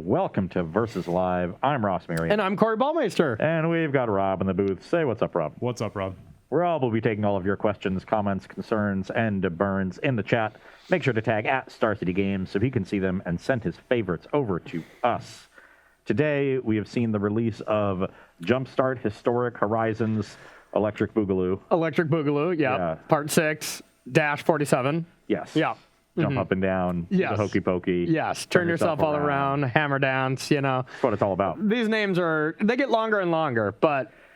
welcome to Versus Live. I'm Ross Merriam. And I'm Corey Baumeister. And we've got Rob in the booth. Say what's up, Rob. What's up, Rob? Rob will be taking all of your questions, comments, concerns, and burns in the chat. Make sure to tag at Star City Games so he can see them and send his favorites over to us. Today, we have seen the release of Jumpstart Historic Horizons Electric Boogaloo. Electric Boogaloo, yeah. Part 6, Dash 47. Yes. Yeah. Jump up and down, yes. the hokey pokey. Yes, turn yourself all around, hammer dance, you know. That's what it's all about. These names they get longer and longer,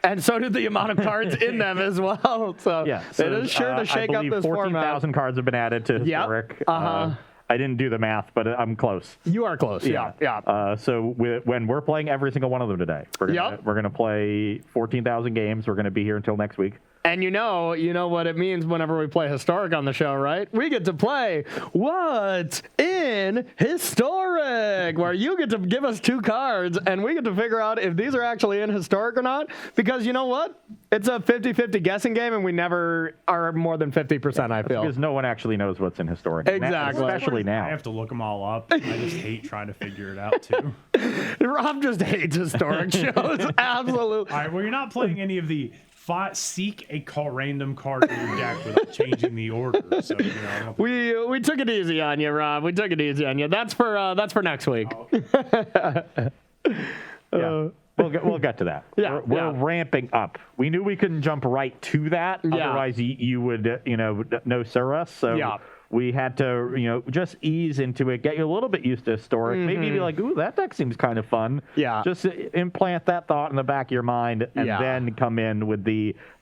and so did the amount of cards in them as well. So, yeah, it is sure to shake up this 14,000 cards have been added to Historic. Yep. Uh-huh. I didn't do the math, but I'm close. You are close, yeah. So when we're playing every single one of them today, we're going to play 14,000 games. We're going to be here until next week. And you know what it means whenever we play Historic on the show, right? We get to play What's in Historic, where you get to give us 2 cards, and we get to figure out if these are actually in Historic or not. Because you know what? It's a 50-50 guessing game, and we never are more than 50%, I feel. Because no one actually knows what's in Historic. Exactly. Especially now. I have to look them all up. I just hate trying to figure it out, too. Rob just hates Historic shows. Absolutely. All right, well, you're not playing any of the seek a random card in your deck without changing the order. So, we took it easy on you, Rob. We took it easy on you. That's for next week. Oh, okay. Yeah. We'll get to that. Yeah, we're ramping up. We knew we couldn't jump right to that. Yeah. Otherwise, you would, no sir us. So we had to, just ease into it, get you a little bit used to Historic. Mm-hmm. Maybe be like, ooh, that deck seems kind of fun. Yeah. Just implant that thought in the back of your mind and then come in with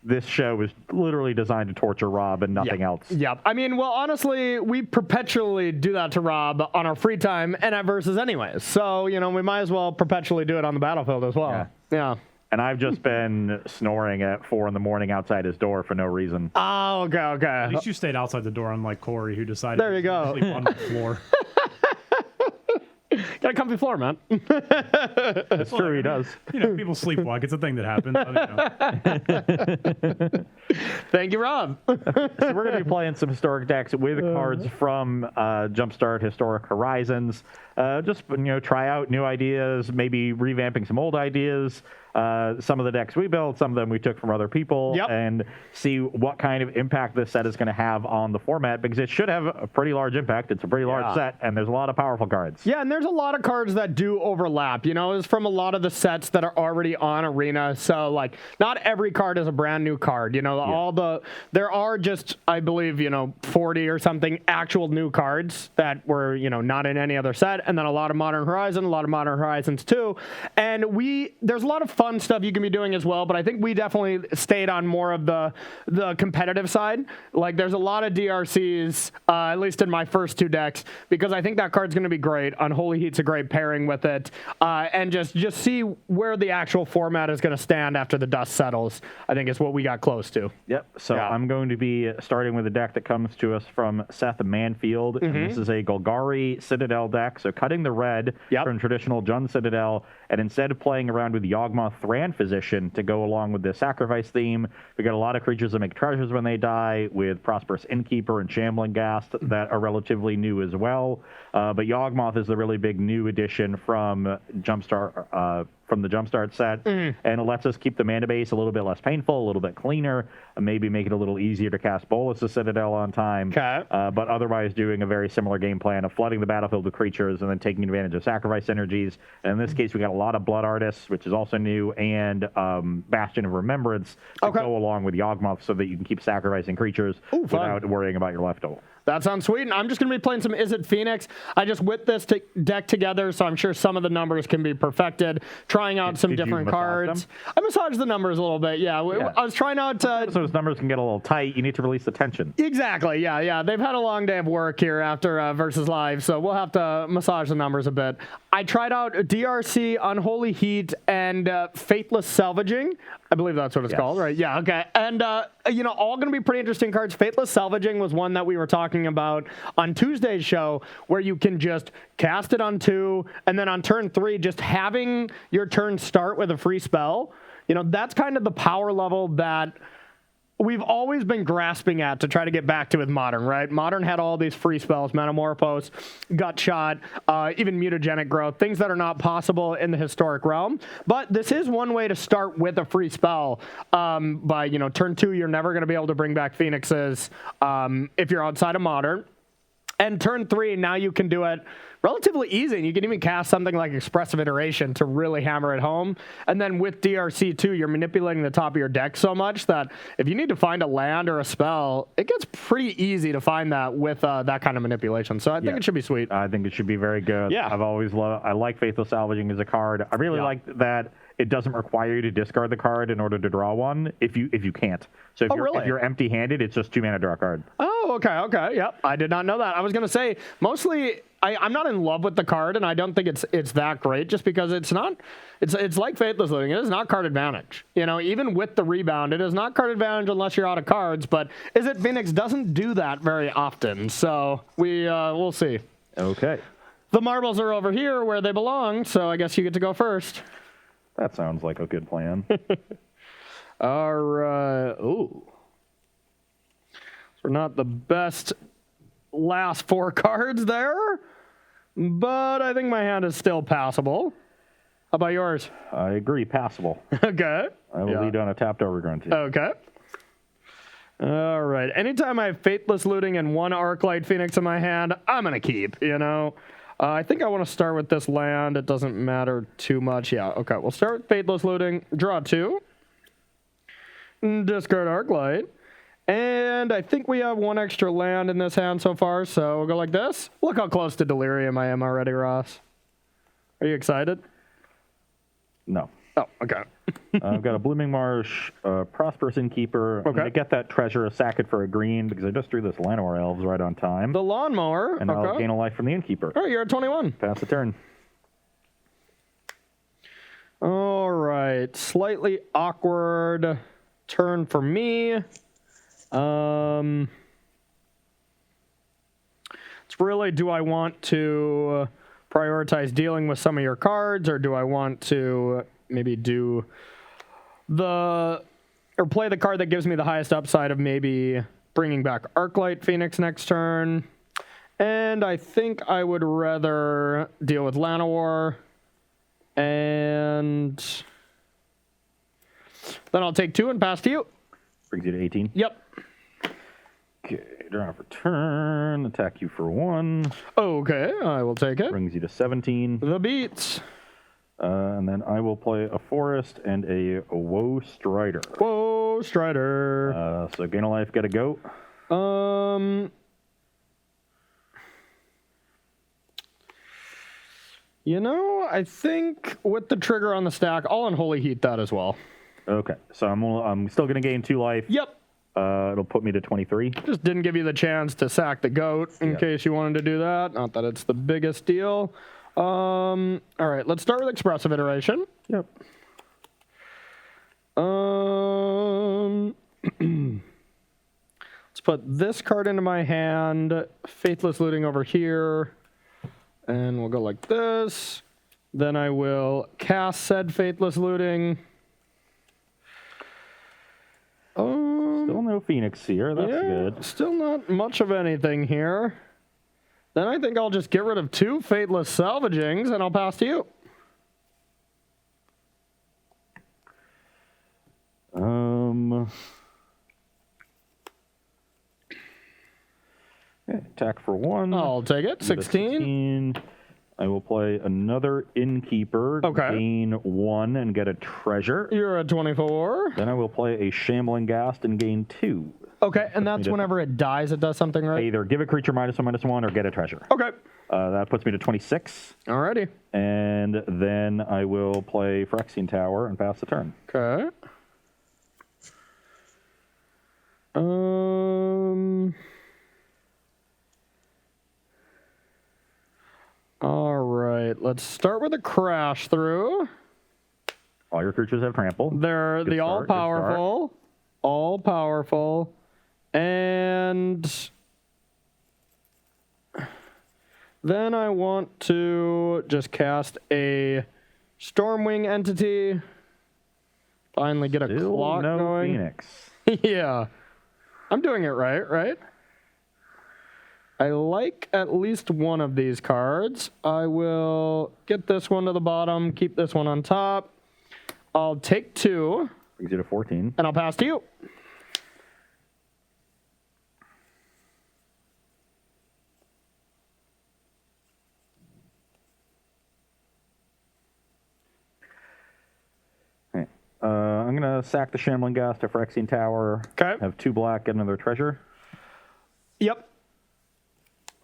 this show is literally designed to torture Rob and nothing else. Yep. I mean, well, honestly, we perpetually do that to Rob on our free time and at Versus anyways. So, we might as well perpetually do it on the battlefield as well. Yeah. And I've just been snoring at 4 a.m. outside his door for no reason. Oh, okay. At least you stayed outside the door, unlike Corey, who decided there you go. to sleep on the floor. Got a comfy floor, man. That's true, he does. People sleepwalk. It's a thing that happens. Thank you, Rob. So we're going to be playing some Historic decks with cards from Jumpstart Historic Horizons. Just, try out new ideas, maybe revamping some old ideas. Some of the decks we built, some of them we took from other people, and see what kind of impact this set is going to have on the format, because it should have a pretty large impact. It's a pretty large set, and there's a lot of powerful cards. Yeah, and there's a lot of cards that do overlap. It's from a lot of the sets that are already on Arena. So, not every card is a brand new card. There are just, I believe, 40 or something actual new cards that were, not in any other set, and then a lot of Modern Horizon, a lot of Modern Horizons 2. And there's a lot of fun stuff you can be doing as well, but I think we definitely stayed on more of the competitive side. There's a lot of DRCs, at least in my first 2 decks, because I think that card's going to be great. Unholy Heat's a great pairing with it, and just see where the actual format is going to stand after the dust settles, I think is what we got close to. Yep, so I'm going to be starting with a deck that comes to us from Seth Manfield, and this is a Golgari Citadel deck, so cutting the red from traditional Jund Citadel, and instead of playing around with Yawgmoth Thran Physician to go along with the sacrifice theme, we got a lot of creatures that make treasures when they die, with Prosperous Innkeeper and Shambling Ghast that are relatively new as well. But Yawgmoth is the really big new addition from Jumpstart, from the Jumpstart set, and it lets us keep the mana base a little bit less painful, a little bit cleaner, and maybe make it a little easier to cast Bolus the Citadel on time. But otherwise doing a very similar game plan of flooding the battlefield with creatures and then taking advantage of sacrifice energies. And in this case, we got a lot of Blood Artists, which is also new, and Bastion of Remembrance to go along with Yawgmoth so that you can keep sacrificing creatures without worrying about your leftover. That sounds sweet. And I'm just going to be playing some Is It Phoenix. I just whipped this deck together, so I'm sure some of the numbers can be perfected. Trying out some different cards. I massaged the numbers a little bit, I was trying out... so those numbers can get a little tight. You need to release the tension. Exactly, yeah. They've had a long day of work here after Versus Live, so we'll have to massage the numbers a bit. I tried out DRC, Unholy Heat, and Faithless Salvaging. I believe that's what it's called, right? Yeah, okay. And, all going to be pretty interesting cards. Faithless Salvaging was one that we were talking about on Tuesday's show, where you can just cast it on 2, and then on turn 3, just having your turn start with a free spell. That's kind of the power level that we've always been grasping at to try to get back to with Modern, right? Modern had all these free spells, Metamorphose, Gut Shot, even Mutagenic Growth, things that are not possible in the Historic realm. But this is one way to start with a free spell. By, you know, turn 2, you're never going to be able to bring back Phoenixes if you're outside of Modern. And turn 3, now you can do it relatively easy, and you can even cast something like Expressive Iteration to really hammer it home. And then with DRC too, you're manipulating the top of your deck so much that if you need to find a land or a spell, it gets pretty easy to find that with that kind of manipulation. So I think it should be sweet. I think it should be very good. Yeah. I've always loved. I like Faithless Salvaging as a card. I really like that it doesn't require you to discard the card in order to draw one if you can't. So if you're empty-handed, it's just 2 mana draw card. Oh, okay. Yep. I did not know that. I was going to say, mostly, I'm not in love with the card, and I don't think it's that great just because it's like Faithless Looting. It is not card advantage. You know, even with the rebound, it is not card advantage unless you're out of cards, but Izzet Phoenix doesn't do that very often, so we'll see. Okay. The marbles are over here where they belong, so I guess you get to go first. That sounds like a good plan. All right. Ooh. So not the best last 4 cards there, but I think my hand is still passable. How about yours? I agree, passable. Okay. I will lead on a tapped Overgrown team. Okay. All right. Anytime I have Faithless Looting and 1 Arclight Phoenix in my hand, I'm going to keep, you know. I think I want to start with this land. It doesn't matter too much. Yeah, okay. We'll start with Faithless Looting. Draw 2. Discard Arclight. And I think we have 1 extra land in this hand so far, so we'll go like this. Look how close to Delirium I am already, Ross. Are you excited? No. Oh, okay. I've got a Blooming Marsh, Prosperous Innkeeper. I'm going to get that treasure, sack it for a green, because I just drew this Llanowar Elves right on time. The Lawnmower. And I'll gain a life from the Innkeeper. All right, you're at 21. Pass the turn. All right. Slightly awkward turn for me. It's really, do I want to prioritize dealing with some of your cards, or do I want to maybe play the card that gives me the highest upside of maybe bringing back Arclight Phoenix next turn? And I think I would rather deal with Llanowar, and then I'll take 2 and pass to you. Brings you to 18. Yep. Okay, draw for turn, attack you for 1. Okay, I will take it. Brings you to 17. The beats. And then I will play a Forest and a Woe Strider. Whoa, Strider. So gain a life, get a goat. You know, I think with the trigger on the stack, I'll Unholy Heat that as well. Okay, so I'm still going to gain 2 life. Yep. It'll put me to 23. Just didn't give you the chance to sack the goat in case you wanted to do that. Not that it's the biggest deal. All right, let's start with Expressive Iteration. Yep. Let's put this card into my hand. Faithless Looting over here. And we'll go like this. Then I will cast said Faithless Looting. Still no Phoenix here. That's good. Still not much of anything here. Then I think I'll just get rid of 2 Faithless Salvagings, and I'll pass to you. Attack for 1. I'll take it. 16. I will play another Innkeeper. Okay. Gain 1 and get a treasure. You're at 24. Then I will play a Shambling Ghast and gain 2. Okay, and that's whenever it dies, it does something, right? Either give a creature -1/-1 or get a treasure. Okay. That puts me to 26. Alrighty. And then I will play Phyrexian Tower and pass the turn. Okay. All right, let's start with a Crash Through. All your creatures have trample. They're the all-powerful. All-powerful. And then I want to just cast a Stormwing entity. Finally get a clock no going. Phoenix. Yeah. I'm doing it right? I like at least one of these cards. I will get this one to the bottom, keep this one on top. I'll take 2. Brings you to 14. And I'll pass to you. I'm going to sack the Shambling Ghast to Phyrexian Tower. Okay. Have 2 black, get another treasure. Yep.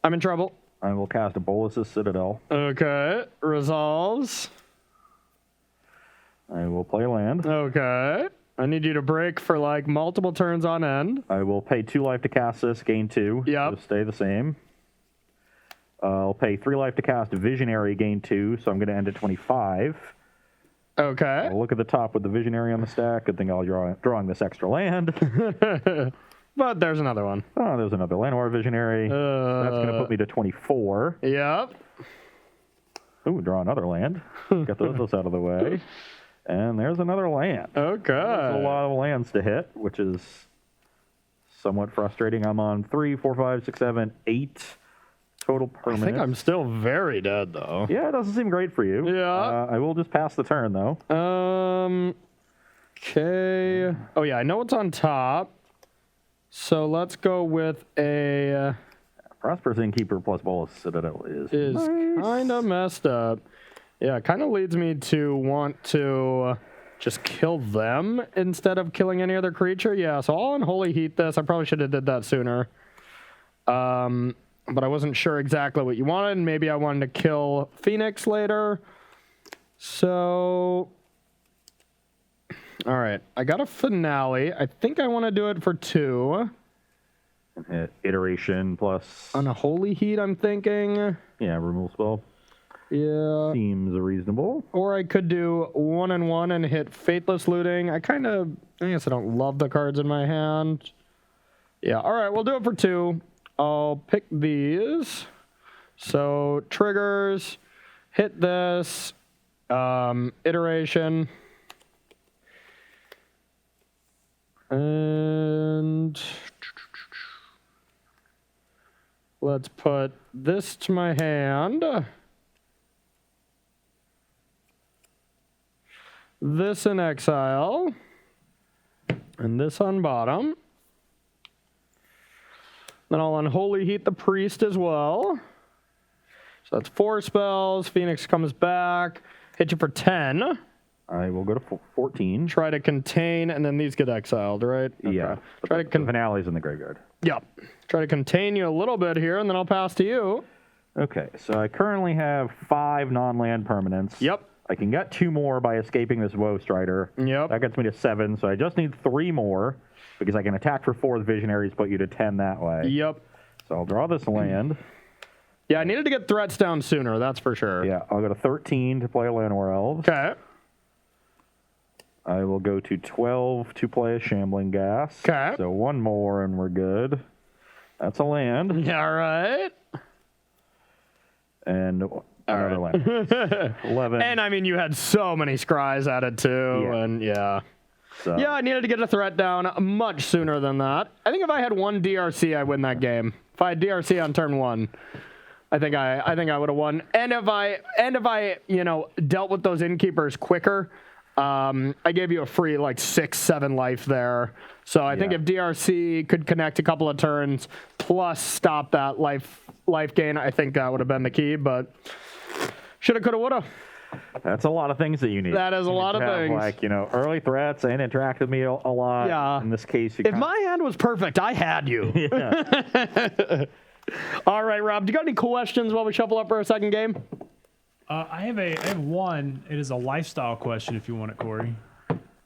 I'm in trouble. I will cast a Bolas's Citadel. Okay. Resolves. I will play land. Okay. I need you to break for like multiple turns on end. I will pay 2 life to cast this, gain 2. Yep. So stay the same. I'll pay 3 life to cast a Visionary, gain 2, so I'm going to end at 25. Okay. I'll look at the top with the Visionary on the stack. Good thing I'll drawing this extra land. But there's another one. Oh, there's another Llanowar Visionary. That's going to put me to 24. Yep. Ooh, draw another land. Get those out of the way. And there's another land. Okay. There's a lot of lands to hit, which is somewhat frustrating. I'm on 3, 4, 5, 6, 7, 8 total permanents. I think I'm still very dead, though. Yeah, it doesn't seem great for you. Yeah. I will just pass the turn, though. Okay. Oh, yeah, I know it's on top. So let's go with a... Prosperous Innkeeper plus Bolas Citadel is nice. Kind of messed up. Yeah, it kind of leads me to want to just kill them instead of killing any other creature. Yeah, so I'll Unholy Heat this. I probably should have did that sooner. But I wasn't sure exactly what you wanted. Maybe I wanted to kill Phoenix later. So... All right, I got a Finale. I think I want to do it for 2. Iteration plus... Unholy Heat, I'm thinking. Yeah, removal spell. Yeah. Seems reasonable. Or I could do 1 and 1 and hit Faithless Looting. I guess I don't love the cards in my hand. Yeah, all right, we'll do it for 2. I'll pick these. So triggers, hit this, iteration. And let's put this to my hand. This in exile. And this on bottom. Then I'll Unholy Heat the Priest as well. So that's 4 spells. Phoenix comes back. Hit you for 10. I will go to 14. Try to contain, and then these get exiled, right? Okay. Yeah. Try to the finale's in the graveyard. Yep. Try to contain you a little bit here, and then I'll pass to you. Okay, so I currently have 5 non-land permanents. Yep. I can get 2 more by escaping this Woe Strider. Yep. That gets me to 7, so I just need 3 more because I can attack for 4 with Visionaries, put you to 10 that way. Yep. So I'll draw this land. Yeah, I needed to get threats down sooner, that's for sure. Yeah, I'll go to 13 to play a Llanowar Elves. Okay. I will go to 12 to play a Shambling Ghast. Okay. So 1 more and we're good. That's a land. All right. And another land. 11. And I mean, you had so many scries added too, Yeah. and yeah. So. Yeah, I needed to get a threat down much sooner than that. I think if I had 1 DRC, I win that game. If I had DRC on turn 1, I think I would have won. And if I dealt with those innkeepers quicker, I gave you a free like 6-7 life there. So I think if DRC could connect a couple of turns plus stop that life gain, I think that would have been the key. But shoulda, coulda, woulda. That's a lot of things that you need. That is a lot of things. Like, early threats and interact with me a lot. Yeah. In this case, if my hand was perfect, I had you. Yeah. All right, Rob, do you got any questions while we shuffle up for a second game? I have one. It is a lifestyle question if you want it, Corey.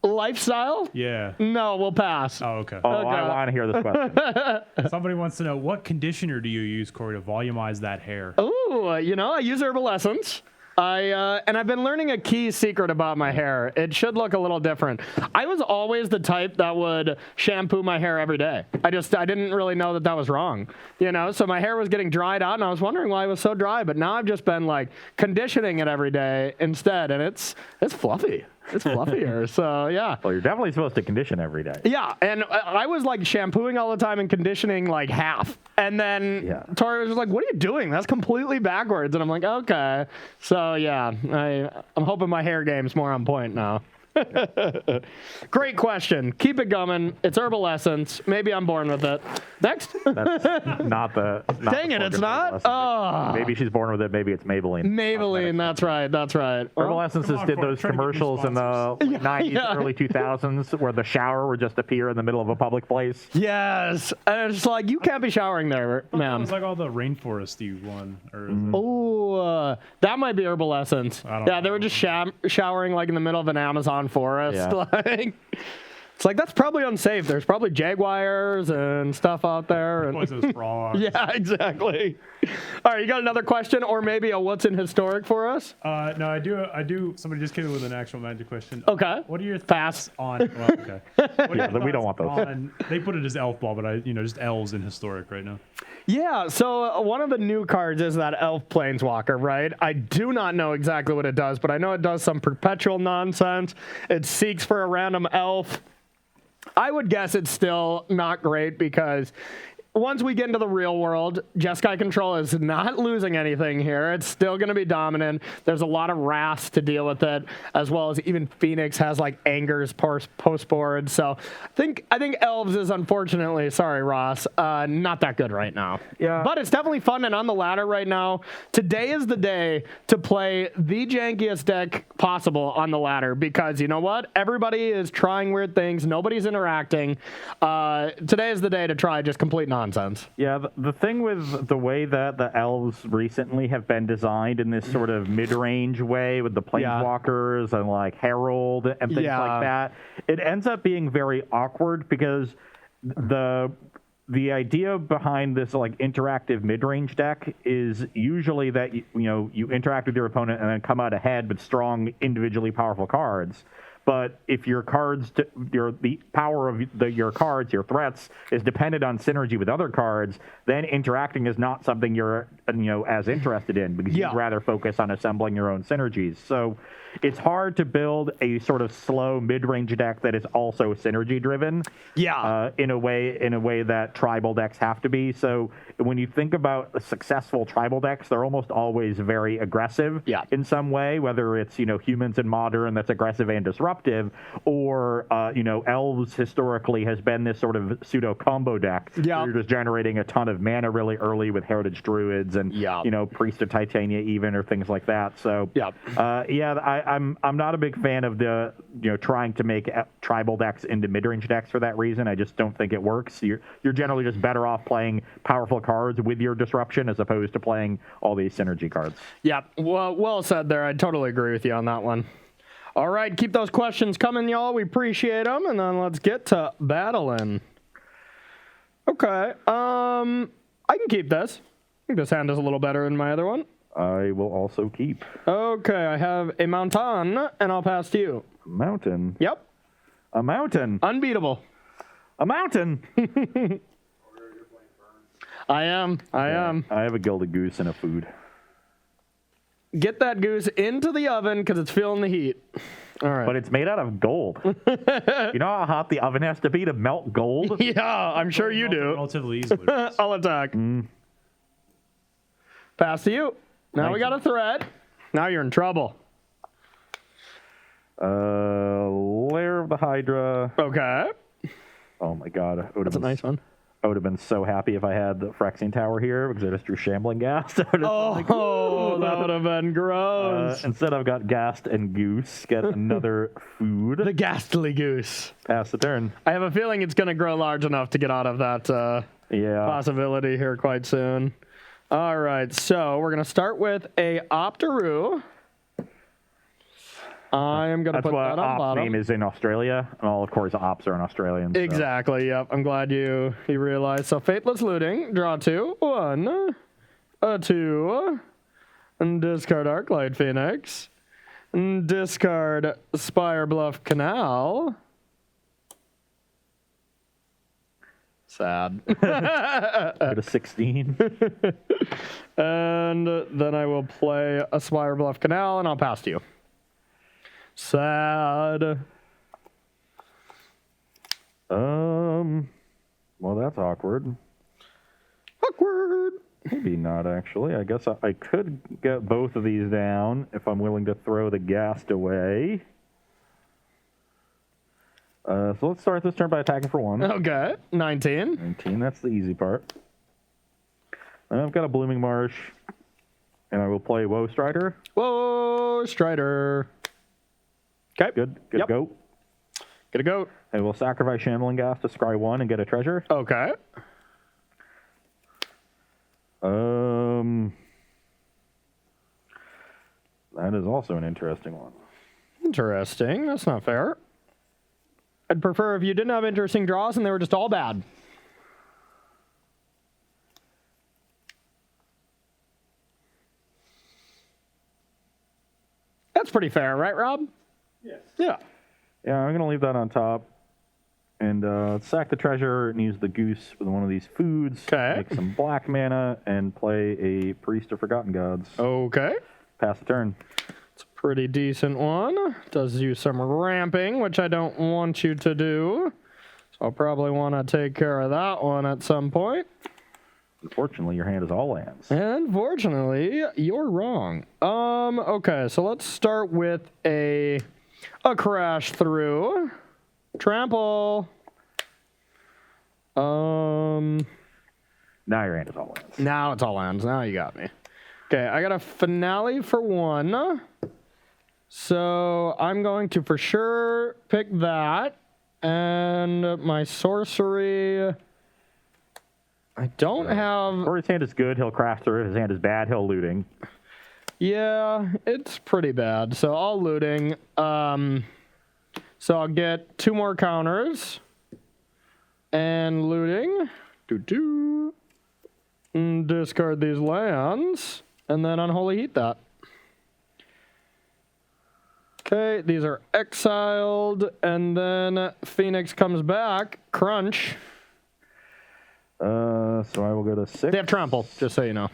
Lifestyle? Yeah. No, we'll pass. Oh, okay. Oh, I want to hear this question. Somebody wants to know, what conditioner do you use, Corey, to volumize that hair? Ooh, I use herbal essence. And I've been learning a key secret about my hair. It should look a little different. I was always the type that would shampoo my hair every day. I didn't really know that was wrong, so my hair was getting dried out and I was wondering why it was so dry, but now I've just been like conditioning it every day instead, and it's fluffy. It's fluffier. So, yeah. Well, you're definitely supposed to condition every day. Yeah, and I was like shampooing all the time and conditioning like half. And then Tori was just like, what are you doing? That's completely backwards. And I'm like, okay. So, yeah, I'm hoping my hair game's more on point now. Great question. Keep it coming. It's Herbal Essence. Maybe I'm born with it. Next. That's not the. Dang it, it's not? Oh. Maybe she's born with it. Maybe it's Maybelline. Maybelline, that's right. Herbal Essences did those commercials in the late 90s, early 2000s where the shower would just appear in the middle of a public place. Yes. And it's like, you can't be showering there, ma'am. It's like all the rainforesty one. That might be Herbal Essence. I don't know. They were just showering like in the middle of an Amazon forest. Yeah. Like, it's like, that's probably unsafe. There's probably jaguars and stuff out there. Poisonous frogs. Yeah, exactly. All right, you got another question or maybe a what's in historic for us? No, I do. Somebody just came in with an actual Magic question. Okay. What are your thoughts on? Well, okay. We don't want those. They put it as elf ball, but just elves in historic right now. Yeah, so one of the new cards is that Elf Planeswalker, right? I do not know exactly what it does, but I know it does some perpetual nonsense. It seeks for a random elf. I would guess it's still not great because once we get into the real world, Jeskai Control is not losing anything here. It's still going to be dominant. There's a lot of wrath to deal with it, as well as even Phoenix has like Angers post board. So I think Elves is unfortunately, sorry Ross, not that good right now. Yeah. But it's definitely fun and on the ladder right now. Today is the day to play the jankiest deck possible on the ladder because you know what? Everybody is trying weird things. Nobody's interacting. Today is the day to try just complete nonsense. Yeah, the thing with the way that the elves recently have been designed in this sort of mid-range way with the planeswalkers and like Herald and things like that, it ends up being very awkward because the idea behind this like interactive mid-range deck is usually that you interact with your opponent and then come out ahead with strong individually powerful cards. But if your cards, the power of your cards, your threats, is dependent on synergy with other cards, then interacting is not something you're as interested in because you'd rather focus on assembling your own synergies. So it's hard to build a sort of slow mid-range deck that is also synergy driven. Yeah. In a way that tribal decks have to be. So when you think about successful tribal decks, they're almost always very aggressive in some way, whether it's humans in Modern that's aggressive and disruptive, or Elves historically has been this sort of pseudo combo deck where you're just generating a ton of mana really early with Heritage Druids and Priest of Titania even or things like that. So I'm not a big fan of the trying to make tribal decks into mid-range decks for that reason. I just don't think it works. You're generally just better off playing powerful cards with your disruption as opposed to playing all these synergy cards. Yeah, well said there. I totally agree with you on that one. All right, keep those questions coming, y'all. We appreciate them, and then let's get to battling. Okay, I can keep this. I think this hand is a little better than my other one. I will also keep. Okay, I have a mountain, and I'll pass to you. Mountain? Yep. A mountain? Unbeatable. A mountain! I am. I have a Gilded Goose and a food. Get that goose into the oven because it's feeling the heat. All right. But it's made out of gold. You know how hot the oven has to be to melt gold? Yeah, I'm sure you do. Relatively easily. I'll attack. Pass to you. Now we got a threat. Now you're in trouble. Lair of the Hydra. Okay. Oh my god. That's a nice one. I would have been so happy if I had the Phyrexian Tower here because I just drew Shambling Ghast. That would have been gross. Instead, I've got Ghast and Goose. Get another food. The ghastly goose. Pass the turn. I have a feeling it's going to grow large enough to get out of that possibility here quite soon. All right, so we're going to start with a Optaroo. I am going to put that on Ops bottom. name is in Australia, and all of course Ops are in Australian. So. Exactly. Yep. I'm glad you realized. So Fateless Looting, draw 2, 1, 2, and discard Arclight Phoenix, and discard Spire Bluff Canal. Sad. Go to 16. And then I will play a Spire Bluff Canal, and I'll pass to you. Sad. Well, that's awkward. Awkward. Maybe not, actually. I guess I could get both of these down if I'm willing to throw the Ghast away. So let's start this turn by attacking for 1. Okay, 19. 19, that's the easy part. And I've got a Blooming Marsh, and I will play Woe Strider. Whoa, Strider. Okay. Good Yep. goat. Get a goat. I will sacrifice Shambling Ghast to scry 1 and get a treasure. Okay. That is also an interesting one. Interesting. That's not fair. I'd prefer if you didn't have interesting draws and they were just all bad. That's pretty fair, right, Rob? Yes. Yeah. Yeah, I'm going to leave that on top. And sack the treasure and use the goose with one of these foods. Okay. Make some black mana and play a Priest of Forgotten Gods. Okay. Pass the turn. It's a pretty decent one. Does use some ramping, which I don't want you to do. So I'll probably want to take care of that one at some point. Unfortunately, your hand is all lands. Unfortunately, you're wrong. Okay, so let's start with a crash through. Trample. Now your hand is all lands. Now it's all lands. Now you got me. Okay, I got a finale for 1. So I'm going to for sure pick that. And my sorcery. I don't have. Or his hand is good, he'll craft through. If his hand is bad, he'll looting. Yeah, it's pretty bad. So all looting. So I'll get 2 more counters. And looting. And discard these lands. And then Unholy Heat that. Okay, these are exiled. And then Phoenix comes back. Crunch. So I will go to 6. They have trample, just so you know.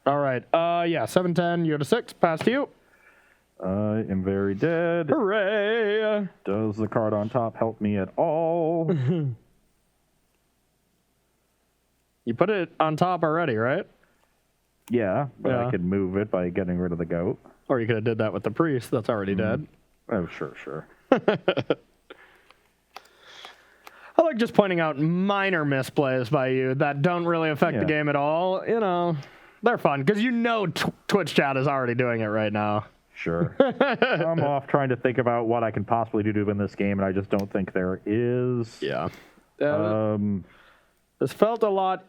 All right. Yeah, 7-10. You go to 6. Pass to you. I am very dead. Hooray! Does the card on top help me at all? You put it on top already, right? Yeah, but Yeah. I could move it by getting rid of the goat. Or you could have did that with the priest that's already dead. Oh, sure. I like just pointing out minor misplays by you that don't really affect the Yeah. game at all. You know, they're fun because you know Twitch chat is already doing it right now. Sure. I'm off trying to think about what I can possibly do to win this game, and I just don't think there is. Yeah. This felt a lot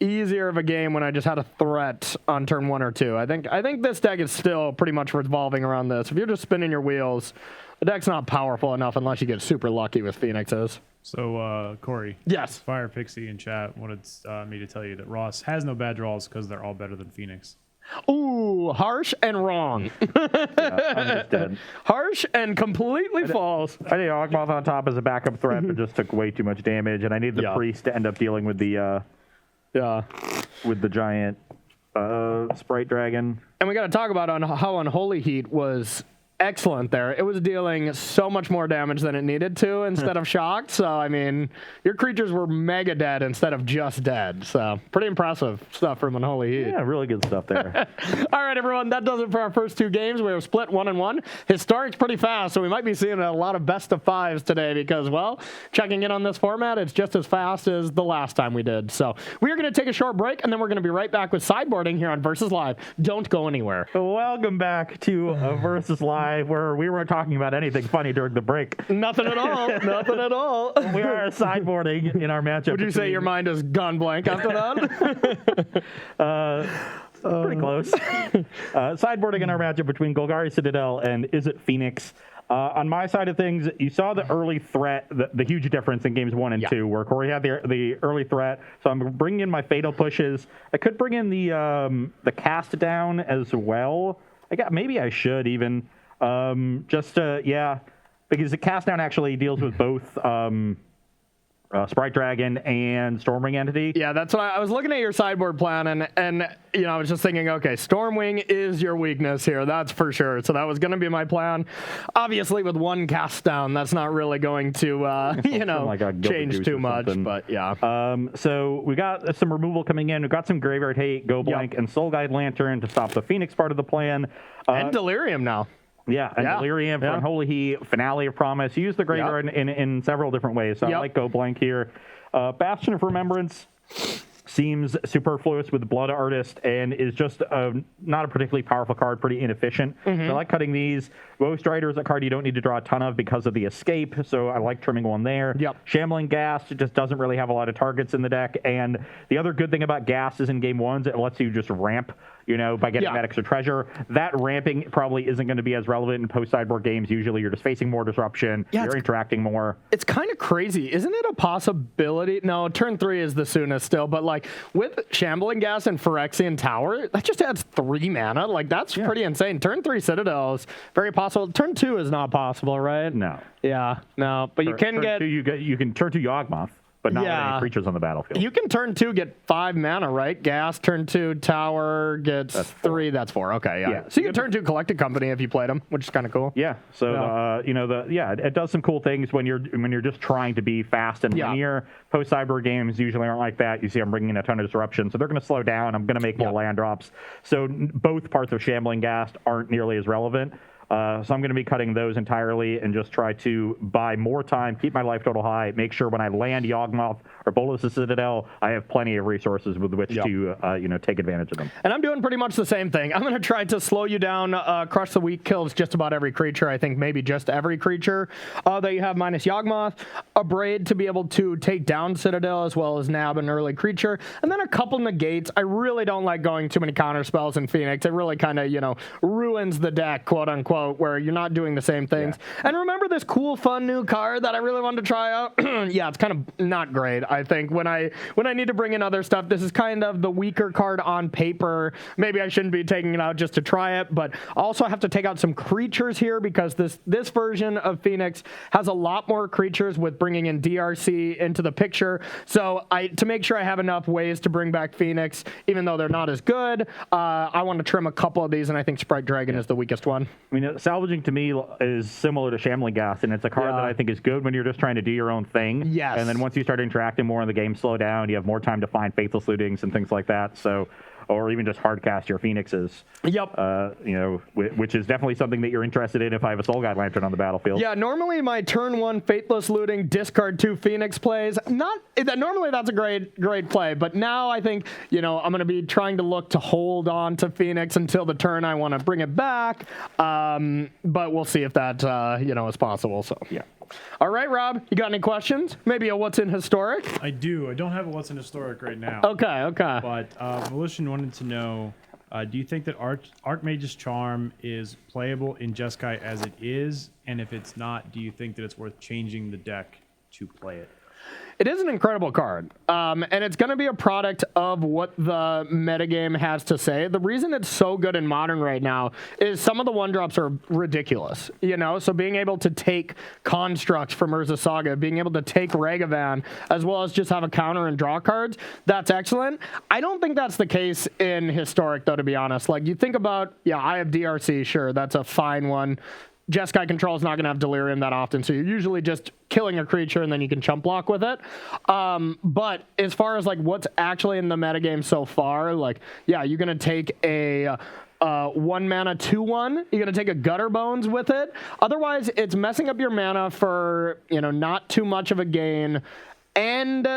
easier of a game when I just had a threat on turn 1 or 2. I think this deck is still pretty much revolving around this. If you're just spinning your wheels, the deck's not powerful enough unless you get super lucky with Phoenixes. So, Corey. Yes. Fire Pixie in chat wanted me to tell you that Ross has no bad draws because they're all better than Phoenix. Ooh, harsh and wrong. I'm just dead. Harsh and completely false. I need Ogmoth on top as a backup threat, but just took way too much damage, and I need the Yeah. priest to end up dealing with the Yeah. giant sprite dragon. And we got to talk about how Unholy Heat was excellent there. It was dealing so much more damage than it needed to instead of shocked. So, I mean, your creatures were mega dead instead of just dead. So, pretty impressive stuff from Unholy Heat. Yeah, really good stuff there. All right, everyone, that does it for our first 2 games. We have split 1-1. Historic's pretty fast, so we might be seeing a lot of best of 5s today because, well, checking in on this format, it's just as fast as the last time we did. So, we are going to take a short break, and then we're going to be right back with sideboarding here on Versus Live. Don't go anywhere. Welcome back to Versus Live, where we weren't talking about anything funny during the break. Nothing at all. Nothing at all. We are sideboarding in our matchup. Would you say your mind has gone blank after that? Pretty close. Sideboarding in our matchup between Golgari Citadel and Is It Phoenix. On my side of things, you saw the early threat, the huge difference in games 1 and 2, where Corey had the early threat. So I'm bringing in my Fatal Pushes. I could bring in the Cast Down as well. Maybe I should even. Because the Cast Down actually deals with both Sprite Dragon and Stormwing Entity. Yeah, that's why I was looking at your sideboard plan, and I was just thinking, okay, Stormwing is your weakness here, that's for sure. So that was going to be my plan. Obviously, with one cast down, that's not really going to change too much. But yeah. So we got some removal coming in. We've got some Graveyard Hate, Go Blank, and Soul Guide Lantern to stop the Phoenix part of the plan. And Delirium now. Yeah, and Delirium for Unholy Heat, Finale of Promise. You use the Graveyard in several different ways, so I like Go Blank here. Bastion of Remembrance seems superfluous with Blood Artist and is just not a particularly powerful card, pretty inefficient. So I like cutting these. Ghost Rider is a card you don't need to draw a ton of because of the escape, so I like trimming one there. Shambling Gas, it just doesn't really have a lot of targets in the deck, and the other good thing about Gas is in game ones, it lets you just ramp, by getting that extra treasure. That ramping probably isn't going to be as relevant in post-sideboard games. Usually you're just facing more disruption, you're interacting more. It's kind of crazy. Isn't it a possibility? No, turn 3 is the soonest still, but with Shambling Gas and Phyrexian Tower, that just adds 3 mana. That's pretty insane. Turn 3 Citadel is very possible. Turn 2 is not possible, right? No. Yeah, no. But you can get... Two, you can turn 2 Yawgmoth, but not with any creatures on the battlefield. You can turn 2, get 5 mana, right? Gas, turn 2, Tower gets 3. That's 4. Okay, yeah. So you can turn 2 Collected Company if you played them, which is kind of cool. Yeah. So it does some cool things when you're just trying to be fast and linear. Post-cyber games usually aren't like that. You see, I'm bringing in a ton of disruption, so they're going to slow down. I'm going to make more land drops. So both parts of Shambling Gas aren't nearly as relevant. So I'm going to be cutting those entirely and just try to buy more time, keep my life total high, make sure when I land Yawgmoth or Bolus of Citadel, I have plenty of resources with which to take advantage of them. And I'm doing pretty much the same thing. I'm going to try to slow you down. Crush the Weak kills just about every creature. I think maybe just every creature that you have minus Yawgmoth. Abrade to be able to take down Citadel as well as nab an early creature. And then a couple negates. I really don't like going too many counter spells in Phoenix. It really kind of, ruins the deck, quote unquote, where you're not doing the same things. And remember this cool, fun new card that I really wanted to try out? It's kind of not great, I think. When I need to bring in other stuff, this is kind of the weaker card on paper. Maybe I shouldn't be taking it out just to try it, but also I have to take out some creatures here because this version of Phoenix has a lot more creatures with bringing in DRC into the picture. So to make sure I have enough ways to bring back Phoenix, even though they're not as good, I want to trim a couple of these, and I think Sprite Dragon is the weakest one. I mean, salvaging to me is similar to Shambling Gas, and it's a card that I think is good when you're just trying to do your own thing. Yes. And then once you start interacting more in the game, slow down, you have more time to find Faithless Lootings and things like that. So, or even just hard cast your Phoenixes. Yep. Which is definitely something that you're interested in if I have a Soul Guide Lantern on the battlefield. Yeah, normally my turn 1 Faithless Looting, discard 2 Phoenix plays. Normally that's a great play, but now I think, I'm going to be trying to look to hold on to Phoenix until the turn I want to bring it back. But we'll see if that, is possible. So, yeah. All right, Rob, you got any questions? Maybe a what's in Historic? I do. I don't have a what's in Historic right now. Okay. But Volition wanted to know, do you think that Archmage's Charm is playable in Jeskai as it is? And if it's not, do you think that it's worth changing the deck to play it? It is an incredible card, and it's going to be a product of what the metagame has to say. The reason it's so good in Modern right now is some of the 1-drops are ridiculous, So being able to take constructs from Urza Saga, being able to take Ragavan, as well as just have a counter and draw cards, that's excellent. I don't think that's the case in Historic, though, to be honest. You think about, I have DRC, sure, that's a fine one. Jeskai Control is not going to have Delirium that often, so you're usually just killing a creature and then you can chump block with it. But as far as what's actually in the metagame so far, you're going to take a 1 mana 2/1. You're going to take a Gutter Bones with it. Otherwise, it's messing up your mana for not too much of a gain. And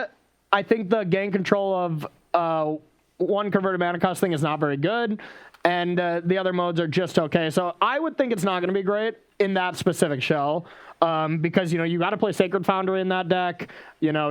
I think the gain control of 1 converted mana cost thing is not very good. And the other modes are just okay. So I would think it's not going to be great in that specific shell because, you got to play Sacred Foundry in that deck.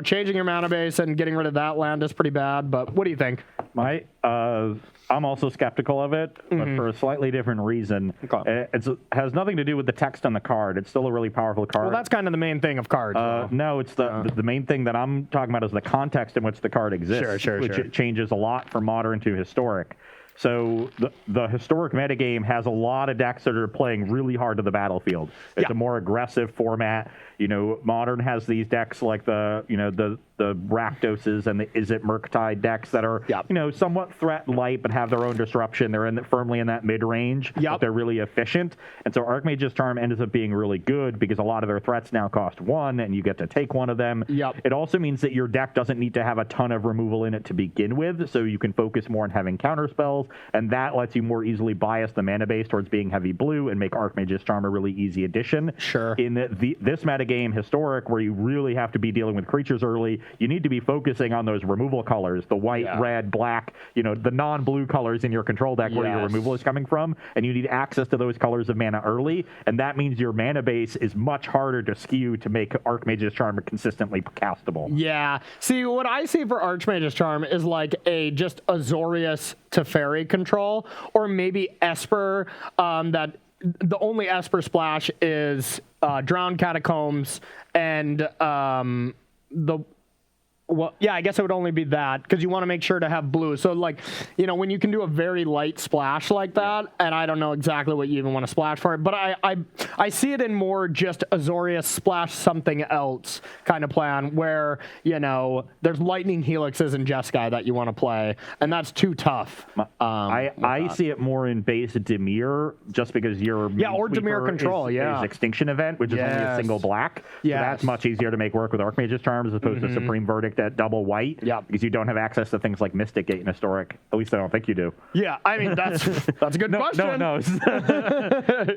Changing your mana base and getting rid of that land is pretty bad. But what do you think? I'm also skeptical of it, but for a slightly different reason. Okay. It has nothing to do with the text on the card. It's still a really powerful card. Well, that's kind of the main thing of cards. No, it's the main thing that I'm talking about is the context in which the card exists, which changes a lot from Modern to Historic. So the historic metagame has a lot of decks that are playing really hard to the battlefield. It's a more aggressive format. Modern has these decks like the Rakdoses and the Izzet Murktide decks that are, somewhat threat light but have their own disruption. They're firmly in that mid range. But they're really efficient. And so Archmage's Charm ends up being really good because a lot of their threats now cost 1 and you get to take one of them. It also means that your deck doesn't need to have a ton of removal in it to begin with, so you can focus more on having counter spells, and that lets you more easily bias the mana base towards being heavy blue and make Archmage's Charm a really easy addition. In this metagame, Historic, where you really have to be dealing with creatures early, you need to be focusing on those removal colors, the white, red, black, the non-blue colors in your control deck where your removal is coming from, and you need access to those colors of mana early, and that means your mana base is much harder to skew to make Archmage's Charm consistently castable. Yeah. See, what I see for Archmage's Charm is like just Azorius Teferi control, or maybe Esper, that the only Esper splash is Drowned Catacombs and I guess it would only be that because you want to make sure to have blue. So, when you can do a very light splash like that, and I don't know exactly what you even want to splash for it, but I see it in more just Azorius splash something else kind of plan where, there's Lightning Helixes in Jeskai that you want to play, and that's too tough. I see it more in base Dimir just because your or Dimir control, is Extinction Event, which is only a single black. So that's much easier to make work with Archmage's Charm as opposed to Supreme Verdict at double white, because you don't have access to things like Mystic Gate and Historic. At least I don't think you do. Yeah, I mean that's a good question. No.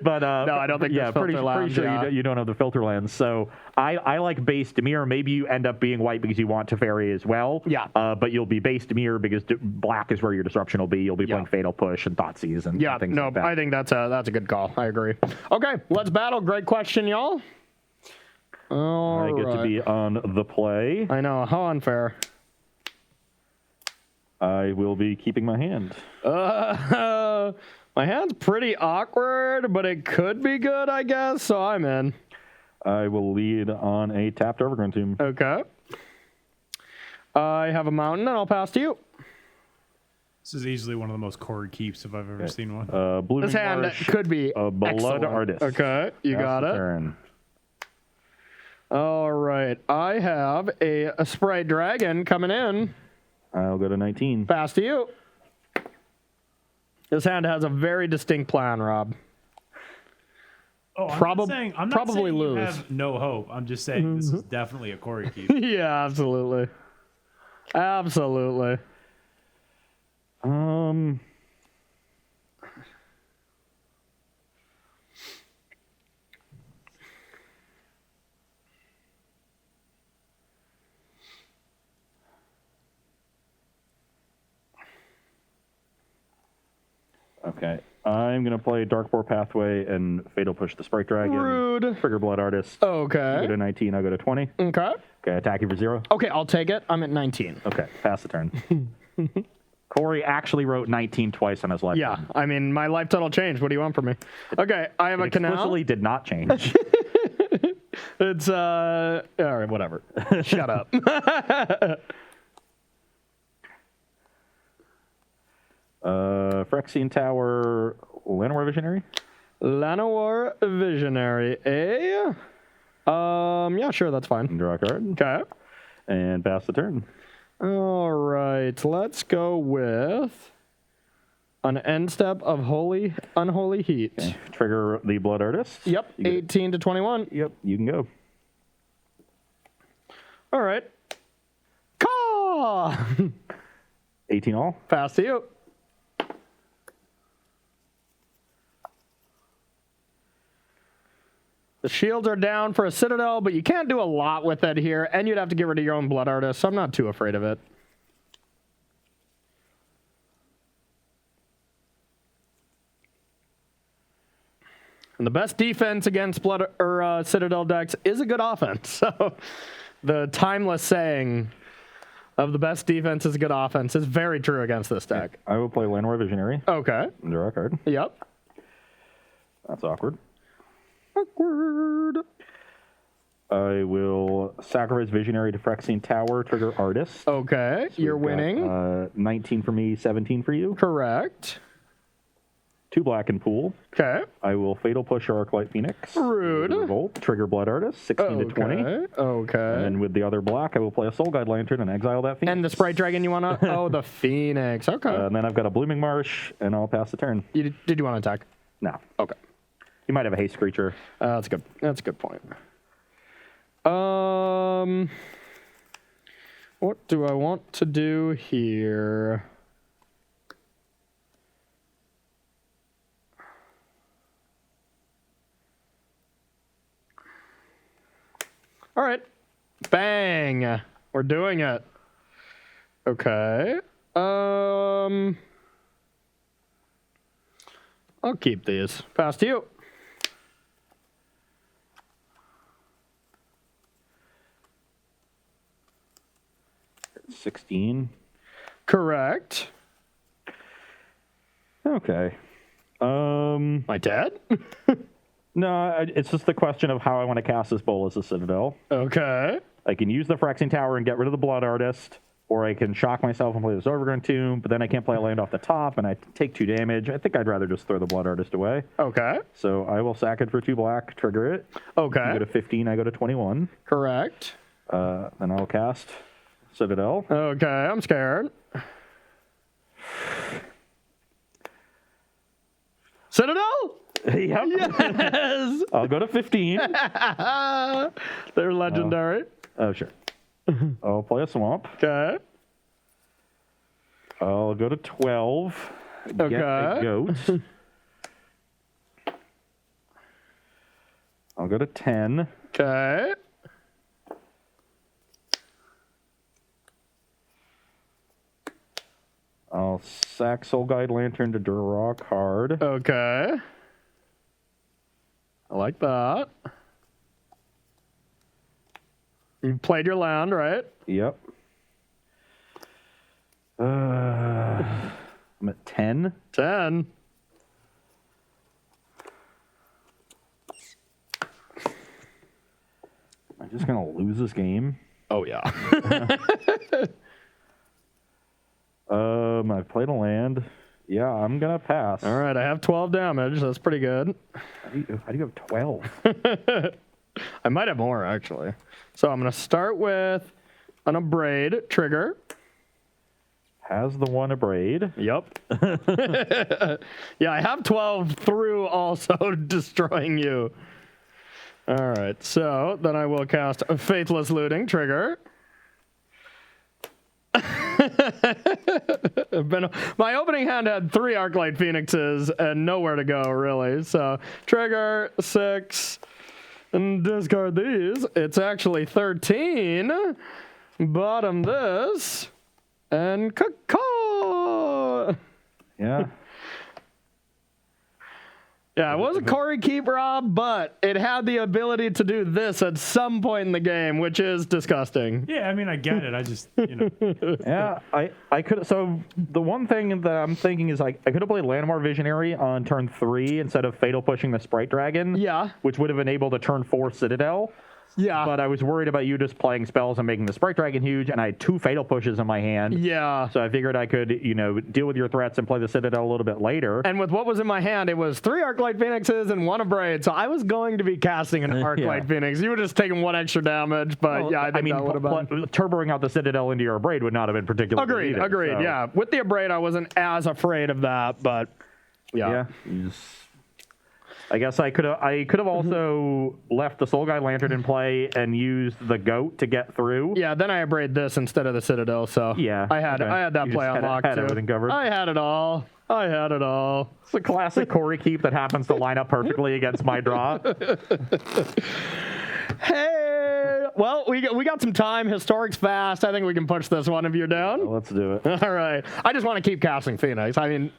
But no, I don't think. Pretty sure you don't have the filter lands. So I like base Dimir. Maybe you end up being white because you want Teferi as well. But you'll be base Dimir because black is where your disruption will be. You'll be playing Fatal Push and Thoughtseize and things like that. I think that's a good call. I agree. Okay, let's battle. Great question, y'all. I get to be on the play. I know, how unfair. I will be keeping my hand. My hand's pretty awkward, but it could be good, I guess, so I'm in. I will lead on a tapped Overgrown Tomb. Okay. I have a mountain, and I'll pass to you. This is easily one of the most core keeps if I've ever seen one. This hand could be a Blood Artist. Okay, you got it. Turn. All right, I have a Spray Dragon coming in. I'll go to 19. Pass to you. This hand has a very distinct plan, Rob. Oh, I'm not saying lose. You have no hope. I'm just saying this is definitely a core keep. Yeah, absolutely. Absolutely. Okay. I'm going to play Darkboar Pathway and Fatal Push the Sprite Dragon. Rude. Trigger Blood Artist. Okay. I go to 19, I go to 20. Okay. Okay, attack you for 0. Okay, I'll take it. I'm at 19. Okay, pass the turn. Corey actually wrote 19 twice on his life. Yeah, I mean, my life total changed. What do you want from me? Okay, I have a canal. Explicitly did not change. It's, all right, whatever. Shut up. Phyrexian Tower, Llanowar Visionary? Llanowar Visionary, yeah, sure, that's fine. Draw a card. Okay. And pass the turn. All right, let's go with an end step of Unholy Heat. Okay. Trigger the Blood Artist. Yep, 18 to 21. Yep, you can go. All right. Caw! 18 all. Pass to you. The shields are down for a Citadel, but you can't do a lot with it here, and you'd have to get rid of your own Blood Artist, so I'm not too afraid of it. And the best defense against Citadel decks is a good offense. So the timeless saying of the best defense is a good offense is very true against this deck. I will play Llanowar Visionary. Okay. Draw a card. Yep. That's awkward. Awkward. I will sacrifice Visionary to Phyrexian Tower, trigger Artist. Okay, So you're we've got, winning. 19 for me, 17 for you. Correct. 2 black and pool. Okay. I will Fatal Push or Arclight Phoenix. Rude. Revolt, trigger Blood Artist, 16 to 20. Okay. And then with the other black, I will play a Soul Guide Lantern and exile that Phoenix. And the Sprite Dragon you want to? Oh, the Phoenix. Okay. And then I've got a Blooming Marsh, and I'll pass the turn. Did you want to attack? No. Okay. You might have a haste creature. That's good. That's a good point. What do I want to do here? All right. Bang. We're doing it. Okay. I'll keep these. Pass to you. It's 16. Correct. Okay. My dad? No, it's just the question of how I want to cast this Bolas of Citadel. Okay. I can use the Phyrexian Tower and get rid of the Blood Artist, or I can shock myself and play this Overgrown Tomb, but then I can't play a land off the top, and I take 2 damage. I think I'd rather just throw the Blood Artist away. Okay. So I will sack it for 2 black, trigger it. Okay. I go to 15, I go to 21. Correct. Then I'll cast Citadel. Okay, I'm scared. Citadel? Yep. Yes! I'll go to 15. They're legendary. Oh, sure. I'll play a Swamp. Okay. I'll go to 12. Okay. Get a Goat. I'll go to 10. Okay. I'll sack Soul Guide Lantern to draw a card. Okay. I like that. You played your land, right? Yep. I'm at 10. 10. I'm just going to lose this game. Oh, yeah. I played a land. Yeah, I'm going to pass. All right, I have 12 damage. That's pretty good. How do you have 12? I might have more, actually. So I'm going to start with an Abrade trigger. Has the one Abrade. Yep. Yeah, I have 12 through also destroying you. All right, so then I will cast a Faithless Looting trigger. My opening hand had 3 Arclight Phoenixes and nowhere to go, really. So trigger 6 and discard these. It's actually 13. Bottom this and caw. Yeah. Yeah, it was a Corey Keep, Rob, but it had the ability to do this at some point in the game, which is disgusting. Yeah, I mean, I get it. I just, you know. Yeah, I could. So the one thing that I'm thinking is I could have played Landmar Visionary on turn 3 instead of Fatal Pushing the Sprite Dragon. Yeah. Which would have enabled a turn 4 Citadel. Yeah. But I was worried about you just playing spells and making the Sprite Dragon huge, and I had 2 Fatal Pushes in my hand. Yeah. So I figured I could, deal with your threats and play the Citadel a little bit later. And with what was in my hand, it was 3 Arclight Phoenixes and 1 Abrade. So I was going to be casting an Arclight Phoenix. You were just taking 1 extra damage, but I think that would have been... turboing out the Citadel into your Abrade would not have been particularly Agreed, so. yeah. With the Abrade, I wasn't as afraid of that, but yeah. I guess I could have also left the Soul Guide Lantern in play and used the Goat to get through. Yeah, then I Abrade this instead of the Citadel, so yeah, I had that play unlocked had too. everything covered. I had it all. It's a classic Corey Keep that happens to line up perfectly against my draw. Hey, well, we got some time. Historic's fast. I think we can push this one if you're down. Let's do it. All right. I just want to keep casting Phoenix. I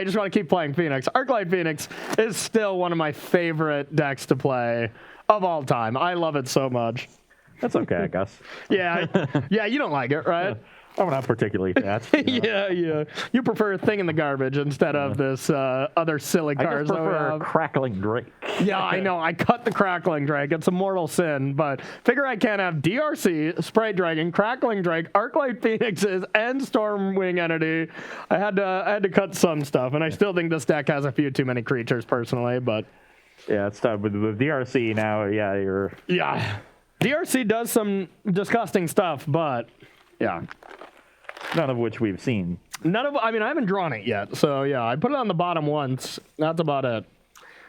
just want to keep playing Phoenix. Arclight Phoenix is still one of my favorite decks to play of all time. I love it so much. That's okay, I guess. Yeah, you don't like it, right? I'm not particularly fast. Yeah. You prefer a thing in the garbage instead of this other silly I cards. just prefer Crackling Drake. Yeah, I know. I cut the Crackling Drake. It's a mortal sin, but figure I can't have DRC, Spray Dragon, Crackling Drake, Arclight Phoenixes, and Stormwing Entity. I had to cut some stuff, and I still think this deck has a few too many creatures personally, but yeah, it's tough with DRC now. Yeah, DRC does some disgusting stuff, but yeah. None of which we've seen. I haven't drawn it yet, so yeah, I put it on the bottom once. That's about it.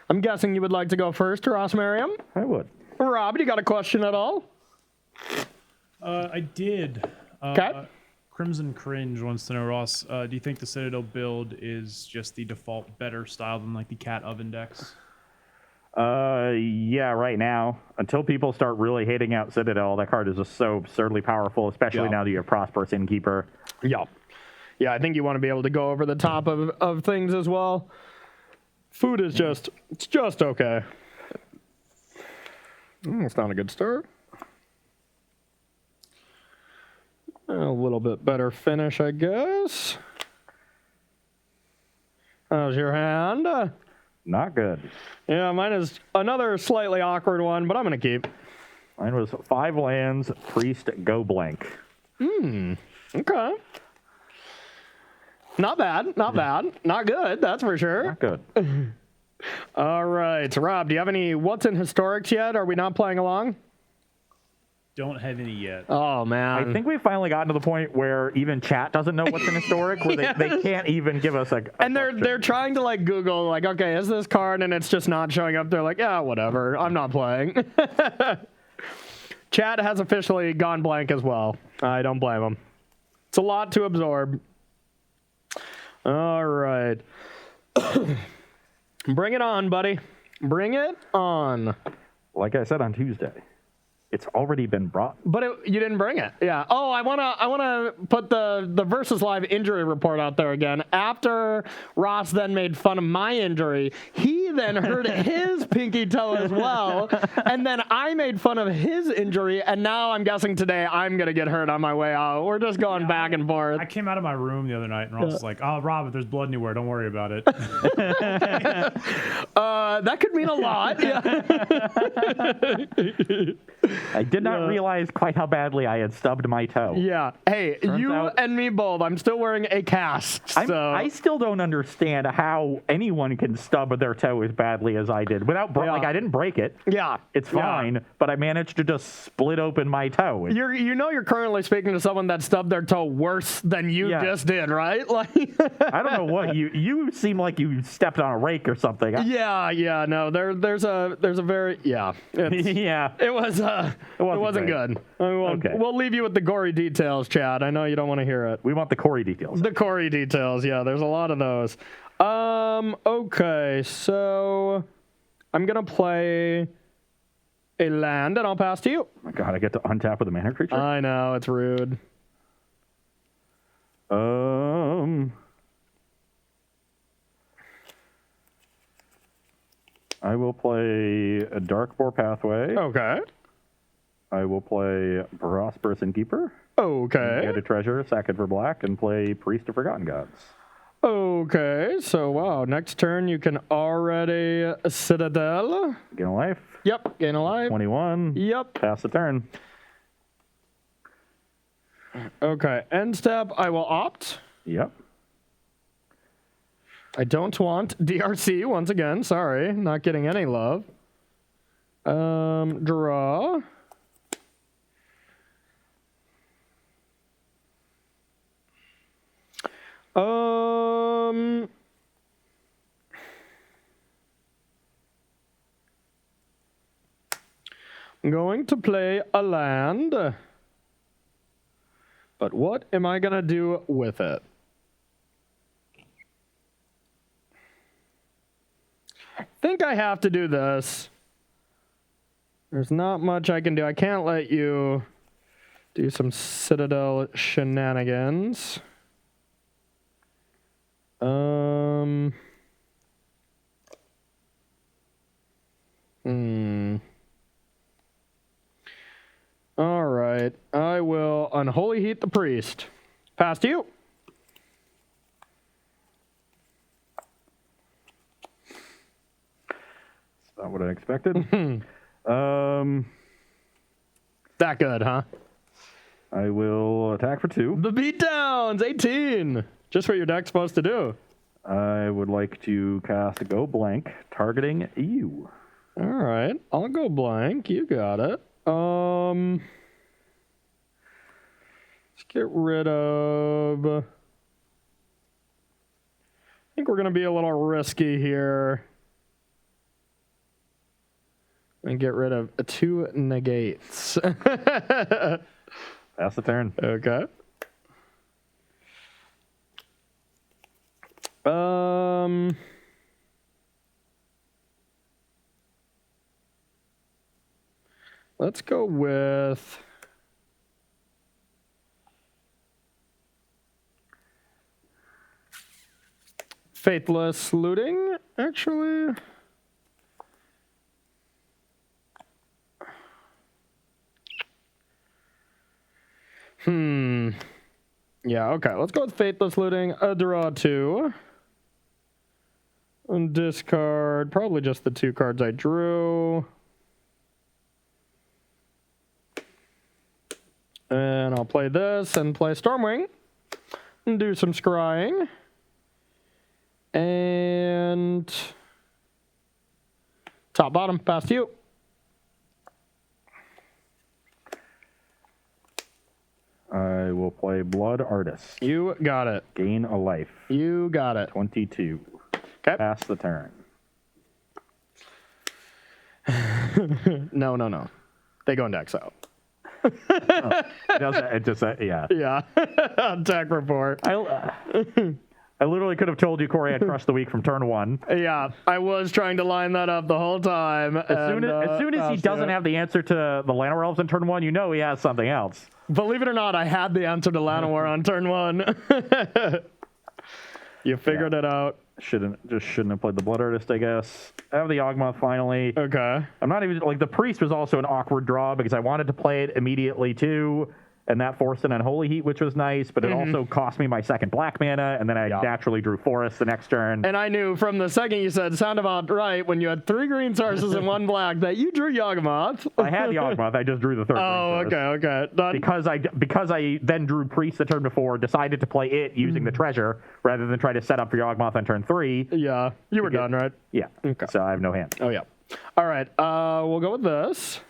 I'm guessing you would like to go first, Ross Merriam? I would. Rob, you got a question at all? I did. Okay. Crimson Cringe wants to know, Ross, do you think the Citadel build is just the default better style than like the Cat Oven decks? Yeah, right now. Until people start really hating out Citadel, that card is just so absurdly powerful, especially now that you have Prosperous Innkeeper. Yeah. Yeah, I think you want to be able to go over the top of things as well. Food is just okay. It's not a good start. A little bit better finish, I guess. How's your hand? Not good. Yeah, mine is another slightly awkward one, but I'm going to keep. Mine was 5 lands, Priest, go blank. Okay. Not bad. Not good, that's for sure. Not good. All right. Rob, do you have any What's in Historics yet? Are we not playing along? Don't have any yet. Oh, man. I think we've finally gotten to the point where even chat doesn't know what's in Historic, where they can't even give us a and they're trying to like Google, like, okay, is this card? And it's just not showing up. They're like, yeah, whatever. I'm not playing. Chat has officially gone blank as well. I don't blame them. It's a lot to absorb. All right. Bring it on, buddy. Bring it on. Like I said on Tuesday, it's already been brought. But you didn't bring it. Yeah. Oh, I wanna put the Versus Live injury report out there again. After Ross then made fun of my injury, he then hurt his pinky toe as well, and then I made fun of his injury, and now I'm guessing today I'm gonna get hurt on my way out. We're just going back and forth. I came out of my room the other night, and Ross was like, "Oh, Rob, if there's blood anywhere, don't worry about it." That could mean a lot. Yeah. I did not realize quite how badly I had stubbed my toe. Yeah. Hey, you and me both. I'm still wearing a cast. So. I still don't understand how anyone can stub their toe as badly as I did without like I didn't break it. Yeah. It's fine, but I managed to just split open my toe. You're currently speaking to someone that stubbed their toe worse than you just did, right? Like I don't know what you seem like you stepped on a rake or something. Yeah, no. There's a very It wasn't good. We'll leave you with the gory details, Chad. I know you don't want to hear it. We want the Corey details. The Corey details, yeah. There's a lot of those. Okay, so I'm going to play a land, and I'll pass to you. Oh my God, I get to untap with a mana creature? I know, it's rude. I will play a Darkboar Pathway. Okay. I will play Prosperous Innkeeper. Okay. Get a treasure, sack it for black, and play Priest of Forgotten Gods. Okay, so wow, next turn you can already Citadel. Gain a life. Yep, gain a life. 21. Yep. Pass the turn. Okay, end step, I will opt. Yep. I don't want DRC once again. Sorry, not getting any love. Draw. I'm going to play a land. But what am I going to do with it? I think I have to do this. There's not much I can do. I can't let you do some Citadel shenanigans. All right. I will Unholy Heat the Priest. Pass to you. That's not what I expected. That good, huh? I will attack for 2. The beatdowns, 18. Just what your deck's supposed to do. I would like to cast Go Blank, targeting you. All right, I'll go blank. You got it. Let's get rid of. I think we're gonna be a little risky here. And get rid of 2 negates. Pass the turn. Okay. Let's go with Faithless Looting, actually. Yeah, okay. Let's go with Faithless Looting. A draw 2. And discard probably just the 2 cards I drew. And I'll play this and play Stormwing. And do some scrying. And top bottom, pass to you. I will play Blood Artist. You got it. Gain a life. You got it. 22. Okay. Pass the turn. No. They go into exile. It just, yeah. Yeah. Attack report. I literally could have told you Corey had Crush the Week from turn 1. Yeah, I was trying to line that up the whole time. As soon as he doesn't have the answer to the Llanowar Elves in turn 1, you know he has something else. Believe it or not, I had the answer to Llanowar on turn 1. You figured it out. Shouldn't have played the Blood Artist, I guess. I have the Yawgmoth finally. Okay. I'm not even, like, the Priest was also an awkward draw because I wanted to play it immediately too, and that forced an Unholy Heat, which was nice, but it also cost me my second black mana, and then I naturally drew Forest the next turn. And I knew from the second you said sound about right when you had 3 green sources and 1 black that you drew Yawgmoth. I had Yawgmoth, I just drew the 3rd Oh, green source. okay. Done. Because I then drew Priest the turn before, decided to play it using the treasure rather than try to set up for Yawgmoth on turn 3. Yeah, you were done, right? Yeah. Okay. So I have no hand. Oh, yeah. All right, we'll go with this.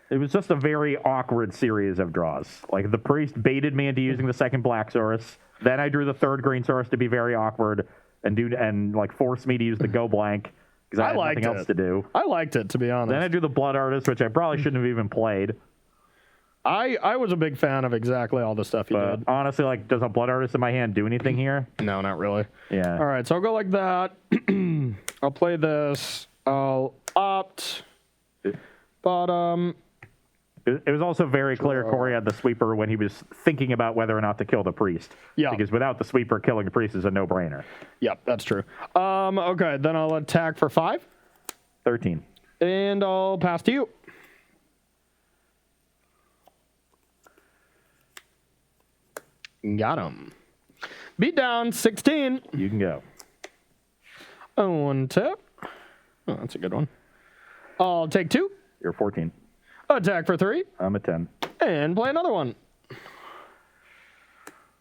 It was just a very awkward series of draws. Like, the Priest baited me into using the second black source. Then I drew the 3rd green source to be very awkward and forced me to use the Go Blank because I had nothing else to do. I liked it, to be honest. Then I drew the Blood Artist, which I probably shouldn't have even played. I was a big fan of exactly all the stuff you did. Honestly, like, does a Blood Artist in my hand do anything here? No, not really. Yeah. All right, so I'll go like that. I'll play this. I'll opt bottom. It was also very clear Corey had the sweeper when he was thinking about whether or not to kill the Priest. Yeah. Because without the sweeper, killing the Priest is a no-brainer. Yep, that's true. Okay, then I'll attack for 5. 13. And I'll pass to you. Got him. Beat down, 16. You can go. 1 tip. Oh, that's a good one. I'll take 2. You're 14. Attack for 3. I'm at 10. And play another one.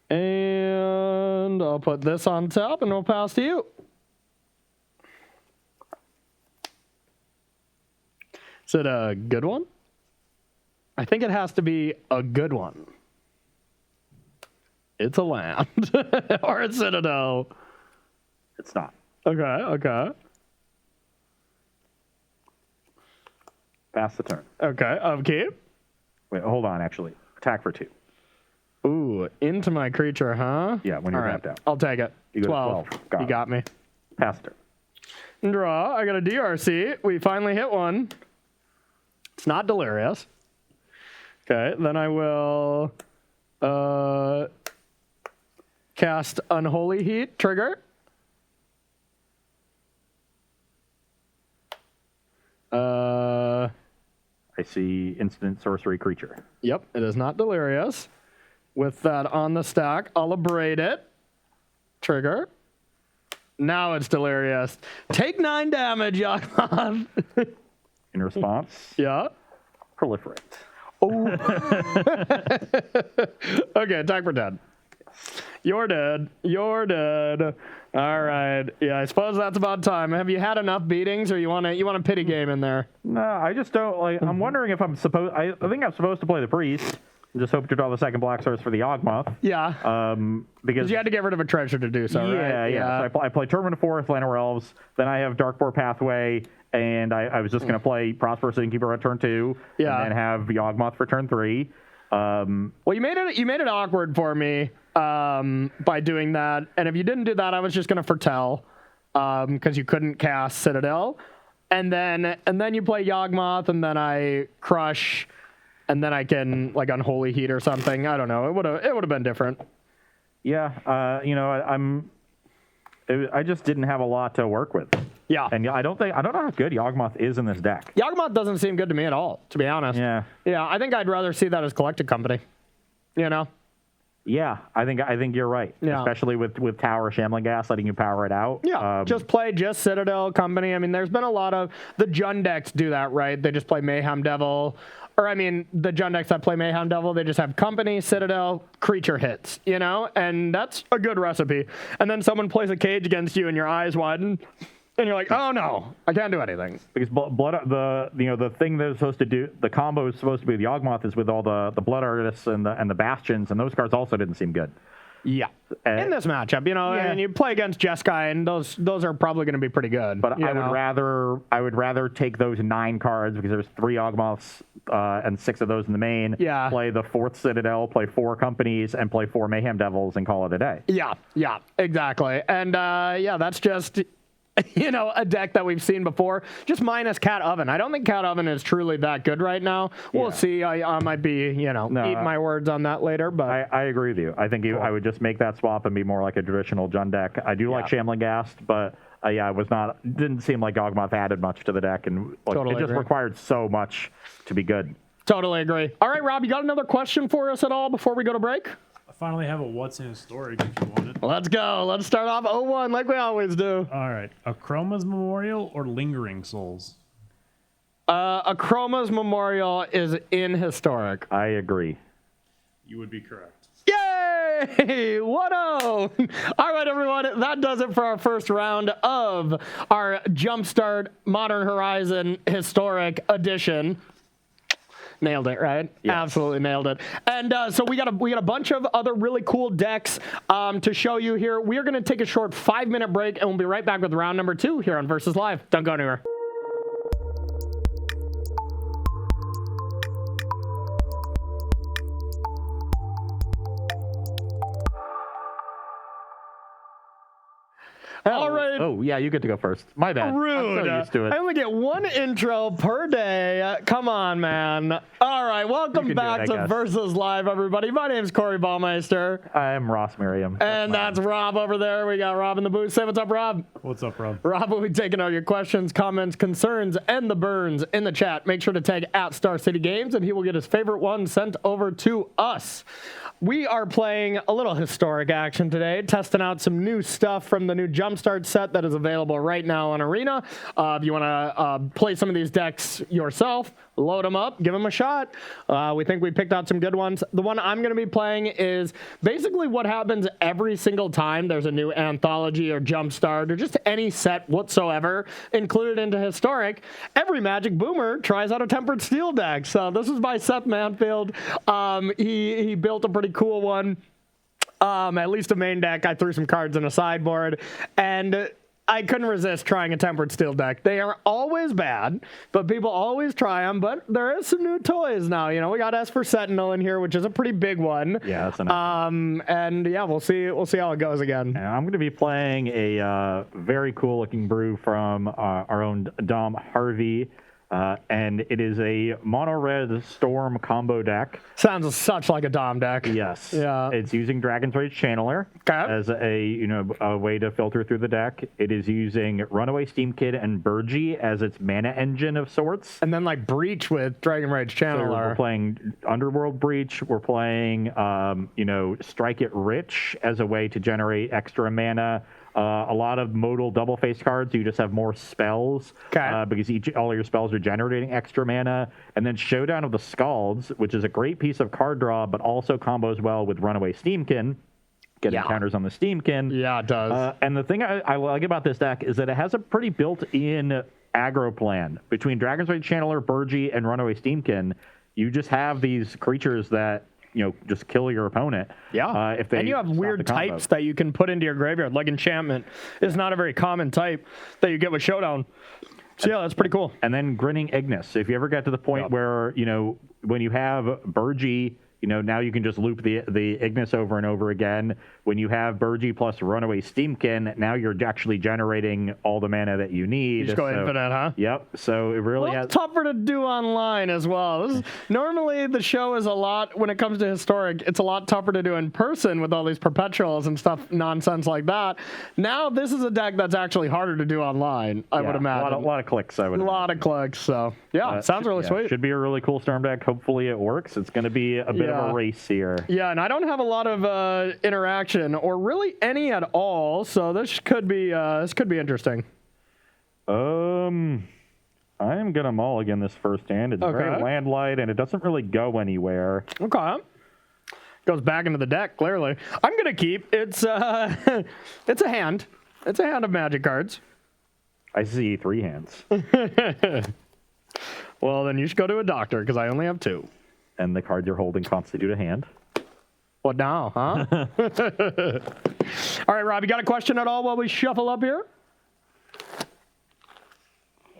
And I'll put this on top and we'll pass to you. Is it a good one? I think it has to be a good one. It's a land. Or a citadel. It's not. Okay. Pass the turn. Okay, upkeep. Wait, hold on, actually. Attack for 2. Ooh, into my creature, huh? Yeah, when you're tapped out. I'll take it. You go to 12. 12. You got me. Pass the turn. Draw. I got a DRC. We finally hit one. It's not delirious. Okay, then I will cast Unholy Heat. Trigger. I see instant sorcery creature. Yep, it is not delirious. With that on the stack, I'll abrade it. Trigger. Now it's delirious. Take 9 damage, Yawgmoth. In response, Yeah. proliferate. Oh. Okay, attack for 10. You're dead. You're dead. All right. Yeah, I suppose that's about time. Have you had enough beatings, or you want a pity game in there? No, I just don't like. I'm wondering if I'm supposed. I think I'm supposed to play the priest. Just hope to draw the second black source for the Yawgmoth. Yeah. Because you had to get rid of a treasure to do so, right? Yeah. So I play Tournament of Forest, Llanowar Elves. Then I have Darkboar Pathway, and I was just going to play Prosperous Innkeeper at turn 2. Yeah. And then have Yawgmoth for turn 3. Well, you made it awkward for me by doing that. And if you didn't do that, I was just going to foretell because you couldn't cast Citadel. And then you play Yawgmoth, and then I crush. And then I can like Unholy Heat or something. I don't know. It would have been different. Yeah. I just didn't have a lot to work with. Yeah. And I don't know how good Yawgmoth is in this deck. Yawgmoth doesn't seem good to me at all, to be honest. Yeah. Yeah. I think I'd rather see that as Collected Company. You know. Yeah, I think you're right. Yeah. Especially with Tower Shambling Gas letting you power it out. Yeah, just play Citadel Company. I mean, there's been a lot of the Jund decks do that, right? They just play Mayhem Devil. Or, I mean, the Jund decks that play Mayhem Devil, they just have Company, Citadel, creature hits, you know? And that's a good recipe. And then someone plays a cage against you and your eyes widen. And you're like, oh no, I can't do anything. Because the thing that is supposed to do, the combo is supposed to be the Yawgmoth is with all the Blood Artists and the Bastions, and those cards also didn't seem good. Yeah. In this matchup, and you play against Jeskai, and those are probably going to be pretty good. But I would rather take those 9 cards because there's 3 Yawgmoths and 6 of those in the main. Yeah. Play the 4th Citadel, play 4 Companies, and play 4 Mayhem Devils and call it a day. Yeah, exactly. And that's just a deck that we've seen before, just minus Cat Oven. I don't think Cat Oven is truly that good right now. We'll see. I might be, eating my words on that later, but I agree with you. I think I would just make that swap and be more like a traditional Jund deck. I do like Shambling Ghast, but didn't seem like Yawgmoth added much to the deck, and totally it just required so much to be good. Totally agree. All right, Rob, you got another question for us at all before we go to break? I finally have a What's in Historic if you want it. Let's go. Let's start off 0-1 like we always do. All right. Akroma's Memorial or Lingering Souls? Akroma's Memorial is in Historic. I agree. You would be correct. Yay! 1-0. All right, everyone. That does it for our first round of our Jumpstart Modern Horizon Historic Edition. Nailed it, right? Yes. Absolutely nailed it. And so we got a bunch of other really cool decks to show you here. We are going to take a short 5-minute break, and we'll be right back with round number 2 here on Versus Live. Don't go anywhere. All right. Oh, yeah, you get to go first. My bad. Rude. I'm so used to it. I only get 1 intro per day. Come on, man. All right, welcome back to Versus Live, everybody. My name's Corey Baumeister. I'm Ross Merriam. And that's Rob over there. We got Rob in the booth. Say what's up, Rob. What's up, Rob? Rob will be taking all your questions, comments, concerns, and the burns in the chat. Make sure to tag at Star City Games, and he will get his favorite one sent over to us. We are playing a little historic action today, testing out some new stuff from the new Jumpstart set that is available right now on Arena. If you want to play some of these decks yourself, load them up, give them a shot. We think we picked out some good ones. The one I'm going to be playing is basically what happens every single time there's a new anthology or Jumpstart or just any set whatsoever included into Historic. Every Magic Boomer tries out a Tempered Steel deck. So this is by Seth Manfield. He built a pretty cool one. At least a main deck. I threw some cards in a sideboard, and I couldn't resist trying a Tempered Steel deck. They are always bad, but people always try them. But there is some new toys now. We got Esper Sentinel in here, which is a pretty big one. Yeah, that's enough. And yeah, we'll see how it goes again. And I'm going to be playing a very cool looking brew from our own Dom Harvey. And it is a mono red storm combo deck. Sounds such like a Dom deck. Yes. Yeah. It's using Dragon's Rage Channeler as a way to filter through the deck. It is using Runaway Steam Kid and Burgie as its mana engine of sorts. And then like Breach with Dragon Rage Channeler. So we're playing Underworld Breach. We're playing Strike It Rich as a way to generate extra mana. A lot of modal double-faced cards, you just have more spells because all your spells are generating extra mana. And then Showdown of the Scalds, which is a great piece of card draw, but also combos well with Runaway Steamkin, getting counters on the Steamkin. Yeah, it does. And the thing I like about this deck is that it has a pretty built-in aggro plan. Between Dragon's Rage Channeler, Burgie, and Runaway Steamkin, you just have these creatures that just kill your opponent. Yeah. And you have weird types that you can put into your graveyard, like Enchantment is not a very common type that you get with Showdown. So yeah, that's pretty cool. And then Grinning Ignis. So if you ever get to the point where, when you have Burgie, now you can just loop the Ignis over and over again. When you have Burgie plus Runaway Steamkin, now you're actually generating all the mana that you need. You just go infinite, huh? Yep. So it really has... It's tougher to do online as well. Normally the show is a lot, when it comes to Historic, it's a lot tougher to do in person with all these perpetuals and stuff, nonsense like that. Now this is a deck that's actually harder to do online, I would imagine. A lot of clicks, I would imagine. A lot of clicks, so yeah, it sounds really sweet. Should be a really cool Storm deck. Hopefully it works. It's going to be a bit of a race here. Yeah, and I don't have a lot of interaction or really any at all, so this could be interesting. I'm gonna mulligan this first hand. It's very landlight and it doesn't really go anywhere. Okay. Goes back into the deck, clearly. I'm gonna keep. It's it's a hand. It's a hand of magic cards. I see 3 hands. Well, then you should go to a doctor because I only have 2. And the cards you're holding constitute a hand. What now, huh? All right, Rob, you got a question at all while we shuffle up here?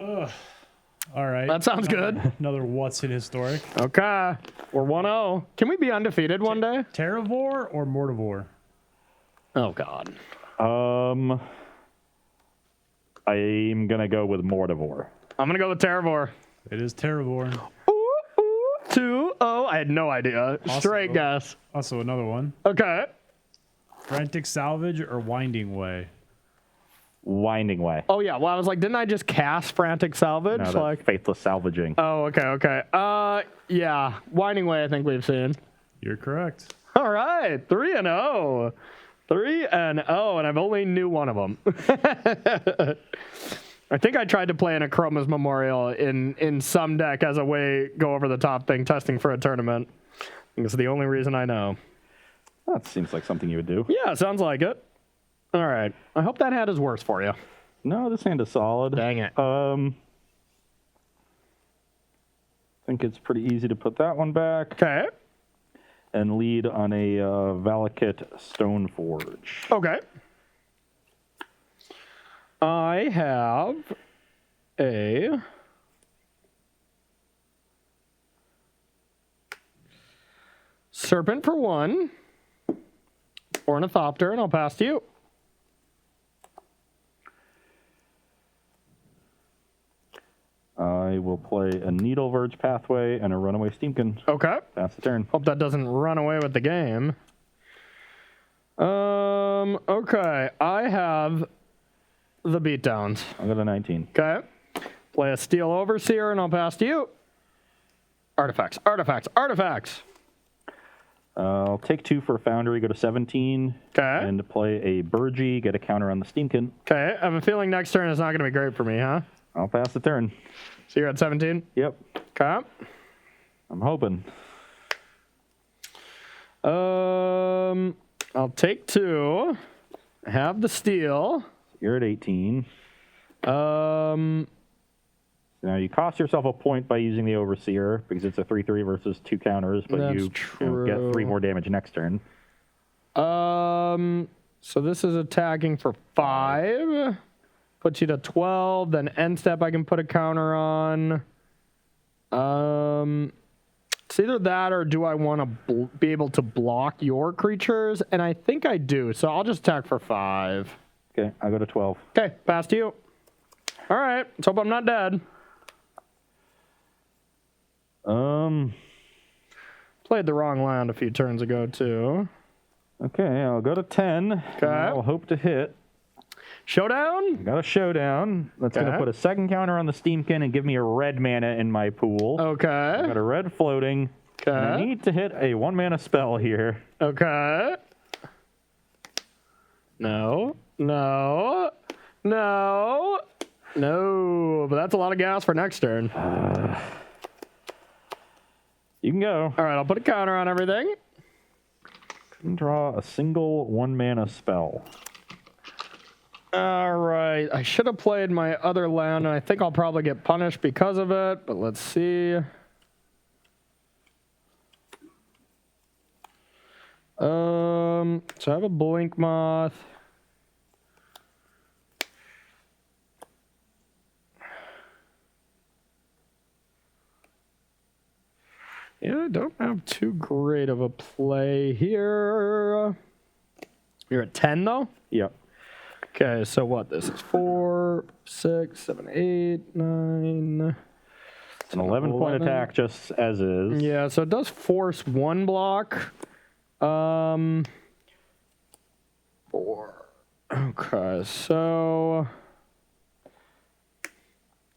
All right. That sounds good. Another What's in Historic. Okay. We're 1-0. Can we be undefeated one day? Terravore or Mortivore? Oh, God. I'm going to go with Mortivore. I'm going to go with Terravore. It is Terravore. 2-0. I had no idea. Straight guess. Also another one. Okay. Frantic Salvage or Winding Way? Winding Way. Oh, yeah. Well, I was like, didn't I just cast Frantic Salvage? No, that's Faithless Salvaging. Oh, okay. Yeah. Winding Way, I think we've seen. You're correct. All right. 3-0. 3-0, and I've only knew one of them. I think I tried to play in a Chroma's Memorial in some deck as a way go over the top thing, testing for a tournament. I think it's the only reason I know. That seems like something you would do. Yeah, sounds like it. All right. I hope that hand is worse for you. No, this hand is solid. Dang it. I think it's pretty easy to put that one back. Okay. And lead on a Valakut Stoneforge. Okay. I have a Serpent for 1, Ornithopter, and I'll pass to you. I will play a Needle Verge Pathway and a Runaway Steamkin. Okay. Pass the turn. Hope that doesn't run away with the game. Okay. I have the Beatdowns. I'll go to 19. Okay. Play a Steel Overseer, and I'll pass to you. Artifacts. I'll take 2 for Foundry, go to 17. Okay. And play a Burgie, get a counter on the Steamkin. Okay. I have a feeling next turn is not going to be great for me, huh? I'll pass the turn. So you're at 17? Yep. Okay. I'm hoping. I'll take 2. Have the Steel. You're at 18. Now you cost yourself a point by using the Overseer because it's a 3/3 versus 2 counters, but That's you get 3 more damage next turn. So this is attacking for 5. Puts you to 12. Then end step I can put a counter on. It's either that or do I want to be able to block your creatures? And I think I do, so I'll just attack for 5. Okay, I'll go to 12. Okay, pass to you. All right, let's hope I'm not dead. Played the wrong land a few turns ago, too. Okay, I'll go to 10. Okay. I'll hope to hit. Showdown? Got a showdown. That's going to put a second counter on the Steamkin and give me a red mana in my pool. Okay. Got a red floating. Okay. I need to hit a 1-mana spell here. Okay. No. No. No. No. But that's a lot of gas for next turn. You can go. All right, I'll put a counter on everything. Couldn't draw a single 1-mana spell. All right. I should have played my other land, and I think I'll probably get punished because of it, but let's see. So I have a Blink Moth. Yeah, I don't have too great of a play here. You're at 10, though? Yep. Okay, so what? This is 4, 6, 7, 8, 9. It's an 11-point attack just as is. Yeah, so it does force one block. 4. Okay, so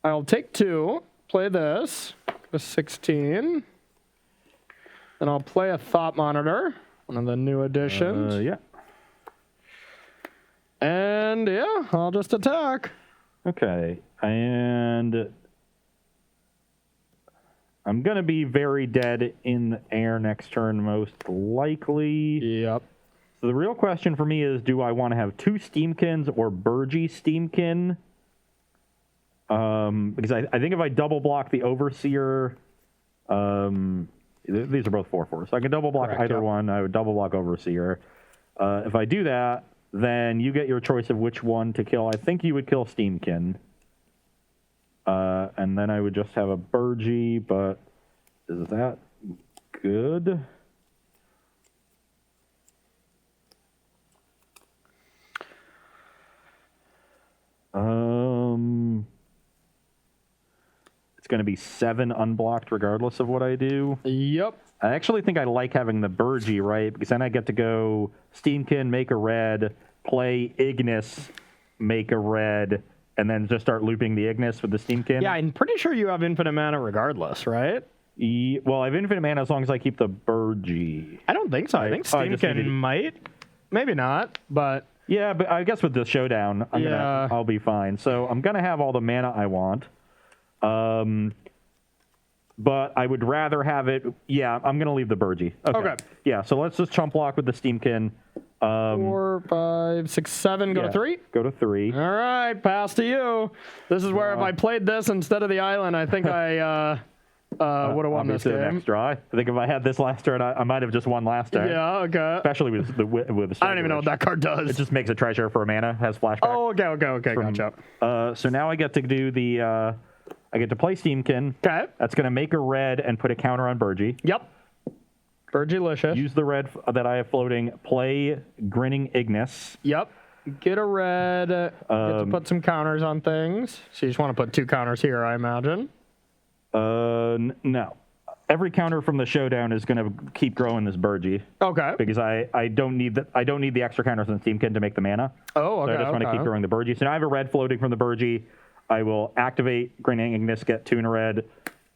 I'll take 2, play this, a 16. Then I'll play a Thought Monitor, one of the new additions. Yeah. And yeah, I'll just attack. Okay, and I'm going to be very dead in the air next turn, most likely. Yep. So the real question for me is, do I want to have 2 Steamkins or Burgy Steamkin? Because I think if I double block the Overseer, these are both 4/4, so I can double block either one. I would double block Overseer. If I do that, then you get your choice of which one to kill. I think you would kill Steamkin. And then I would just have a Burgy, but is that good? It's going to be 7 unblocked regardless of what I do. Yep. I actually think I like having the Burgy, right? Because then I get to go Steamkin, make a red, play Ignis, make a red, and then just start looping the Ignis with the Steamkin. Yeah, I'm pretty sure you have infinite mana regardless, right? Well, I have infinite mana as long as I keep the Burgy. I don't think so. I think Steamkin might. Maybe not, but... Yeah, but I guess with the showdown, I'll be fine. So I'm going to have all the mana I want. But I would rather have it... Yeah, I'm going to leave the Burgy. Okay. Yeah, so let's just chump block with the Steamkin. 4, 5, 6, 7, go to 3? Go to 3. All right, pass to you. This is where if I played this instead of the island, I think I would have won this game. Next draw. I think if I had this last turn, I might have just won last turn. Yeah, okay. Especially with the I don't even know what that card does. It just makes a treasure for a mana, has flashback. Oh, okay, gotcha. So now I get to do the... I get to play Steamkin. Okay. That's going to make a red and put a counter on Burgy. Yep. Burgy-licious. Use the red that I have floating. Play Grinning Ignis. Yep. Get a red. Get to put some counters on things. So you just want to put 2 counters here, I imagine. No. Every counter from the showdown is going to keep growing this Burgy. Okay. Because I don't need the extra counters on Steamkin to make the mana. Oh, okay. So I just want to keep growing the Burgy. So now I have a red floating from the Burgy. I will activate Grinning Ignis, get 2 in a red,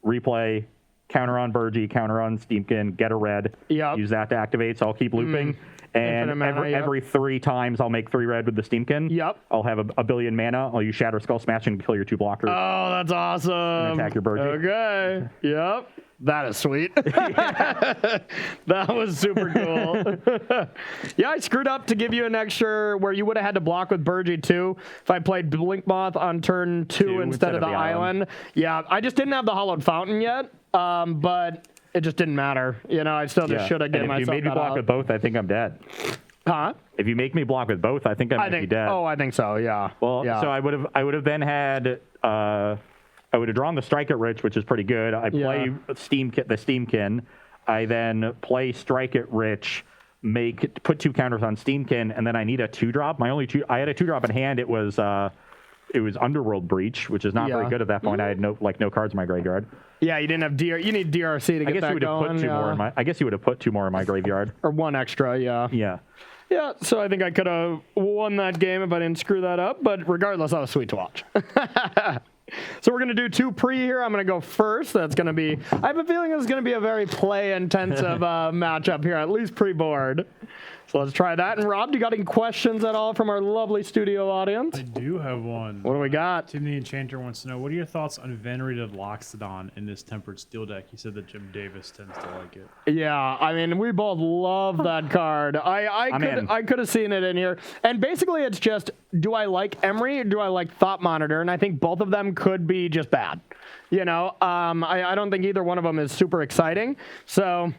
replay, counter on Burgy, counter on Steamkin, get a red. Yep. Use that to activate, so I'll keep looping. And every 3 times I'll make 3 red with the Steamkin. Yep. I'll have a billion mana. I'll use Shatter Skull Smash and kill your 2 blockers. Oh, that's awesome. And attack your Burgy. Okay. Yep. That is sweet. That was super cool. Yeah, I screwed up to give you an extra where you would have had to block with Burgy too if I played Blink Moth on turn 2 instead of the island. Yeah, I just didn't have the Hollowed Fountain yet, but it just didn't matter. You know, I still just should have given myself that. If you made me block with both, I think I'm dead. Huh? If you make me block with both, I think I might be dead. Oh, I think so. Yeah. Well, yeah. so I would have then had. I would have drawn the Strike at Rich, which is pretty good. I play the Steamkin. I then play Strike at Rich, put 2 counters on Steamkin, and then I need a 2-drop. My only 2, I had a 2-drop in hand. It was it was Underworld Breach, which is not very good at that point. I had no cards in my graveyard. Yeah, you didn't have You need DRC to get that going. I guess you would have put 2 more in my graveyard. Or 1 extra, yeah. Yeah. Yeah, so I think I could have won that game if I didn't screw that up, but regardless, that was sweet to watch. So we're going to do 2 pre here. I'm going to go first. That's going to be, I have a feeling it's going to be a very play-intensive matchup here, at least pre-board. So let's try that. And Rob, do you got any questions at all from our lovely studio audience? I do have one. What do we got? Tim the Enchanter wants to know, what are your thoughts on Venerated Loxodon in this Tempered Steel deck? He said that Jim Davis tends to like it. Yeah, I mean, we both love that card. I could have seen it in here. And basically, it's just, do I like Emery or do I like Thought Monitor? And I think both of them could be just bad. You know, I don't think either one of them is super exciting. So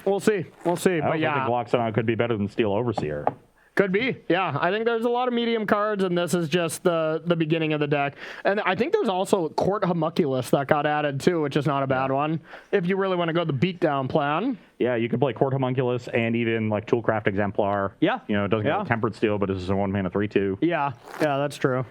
we'll see. I think Loxodon could be better than Steel Overseer. Could be, yeah. I think there's a lot of medium cards, and this is just the beginning of the deck. And I think there's also Court Homunculus that got added too, which is not a bad one, if you really want to go the beatdown plan. Yeah, you could play Court Homunculus and even like Toolcraft Exemplar. Yeah. You know, it doesn't get Tempered Steel, but this is a 1-mana 3/2. Yeah, that's true.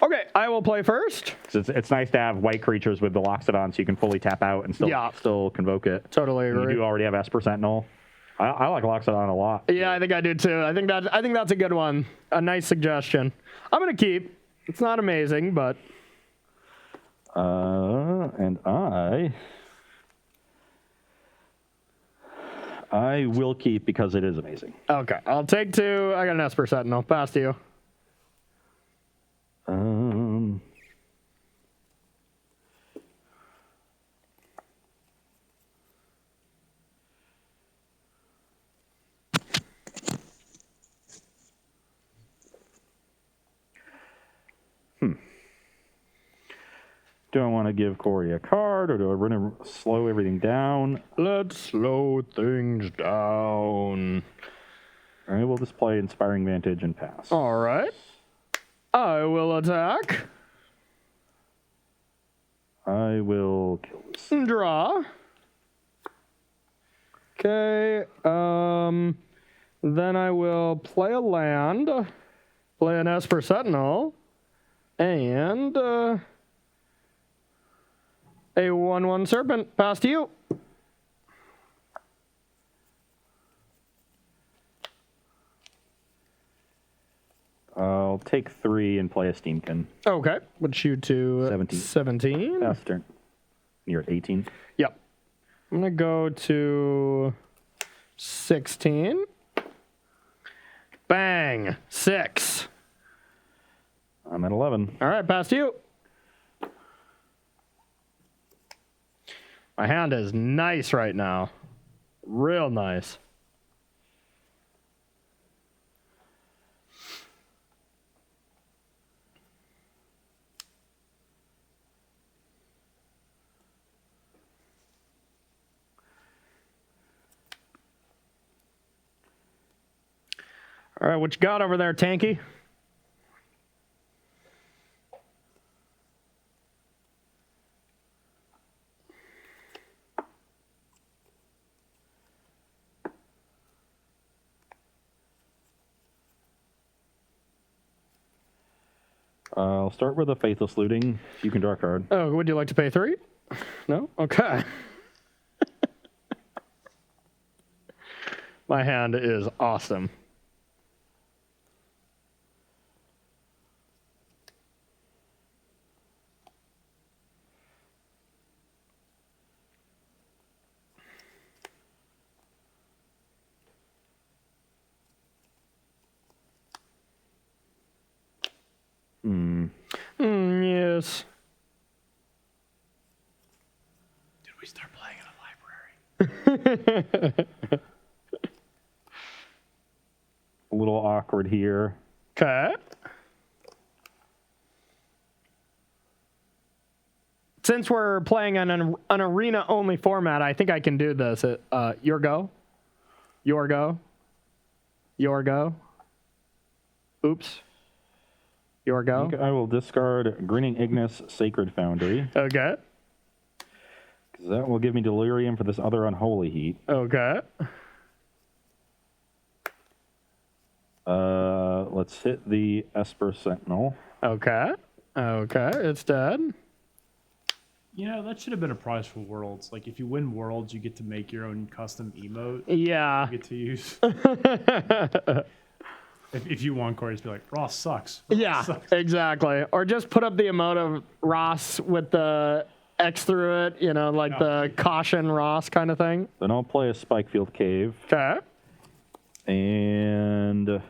Okay, I will play first. It's nice to have white creatures with the Loxodon so you can fully tap out and still convoke it. Totally agree. And you do already have Esper Sentinel. I like Loxodon a lot. Yeah, I think I do too. I think that's a good one. A nice suggestion. I'm gonna keep. It's not amazing, but and I will keep because it is amazing. Okay, I'll take 2. I got an Esper Sentinel. Pass to you. Do I want to give Corey a card, or do I want to slow everything down? Let's slow things down. All right, we'll just play Inspiring Vantage and pass. All right. I will attack. I will kill this. Draw. Okay. Then I will play a land, play an Esper Sentinel, and a 1/1 Serpent. Pass to you. I'll take 3 and play a Steamkin. Okay. Which you to 17. Pass turn. You're at 18. Yep. I'm going to go to 16. Bang. 6. I'm at 11. All right. Pass to you. My hand is nice right now. Real nice. All right, what you got over there, Tanky? I'll start with a Faithless Looting. You can draw a card. Oh, would you like to pay 3? No? Okay. My hand is awesome. Yes. Did we start playing in a library? A little awkward here. Okay. Since we're playing on an arena-only format, I think I can do this. Your go. Your go. Your go. Oops. Your go. I will discard Grinning Ignis Sacred Foundry. Okay. Because that will give me Delirium for this other Unholy Heat. Okay. Let's hit the Esper Sentinel. Okay. Okay, it's dead. You know, that should have been a prize for Worlds. Like, if you win Worlds, you get to make your own custom emote. Yeah. You get to use. if you want Corey, just be like, Ross sucks. Yeah, exactly. Or just put up the emote of Ross with the X through it, you know, like the caution Ross kind of thing. Then I'll play a Spikefield Cave. Okay. And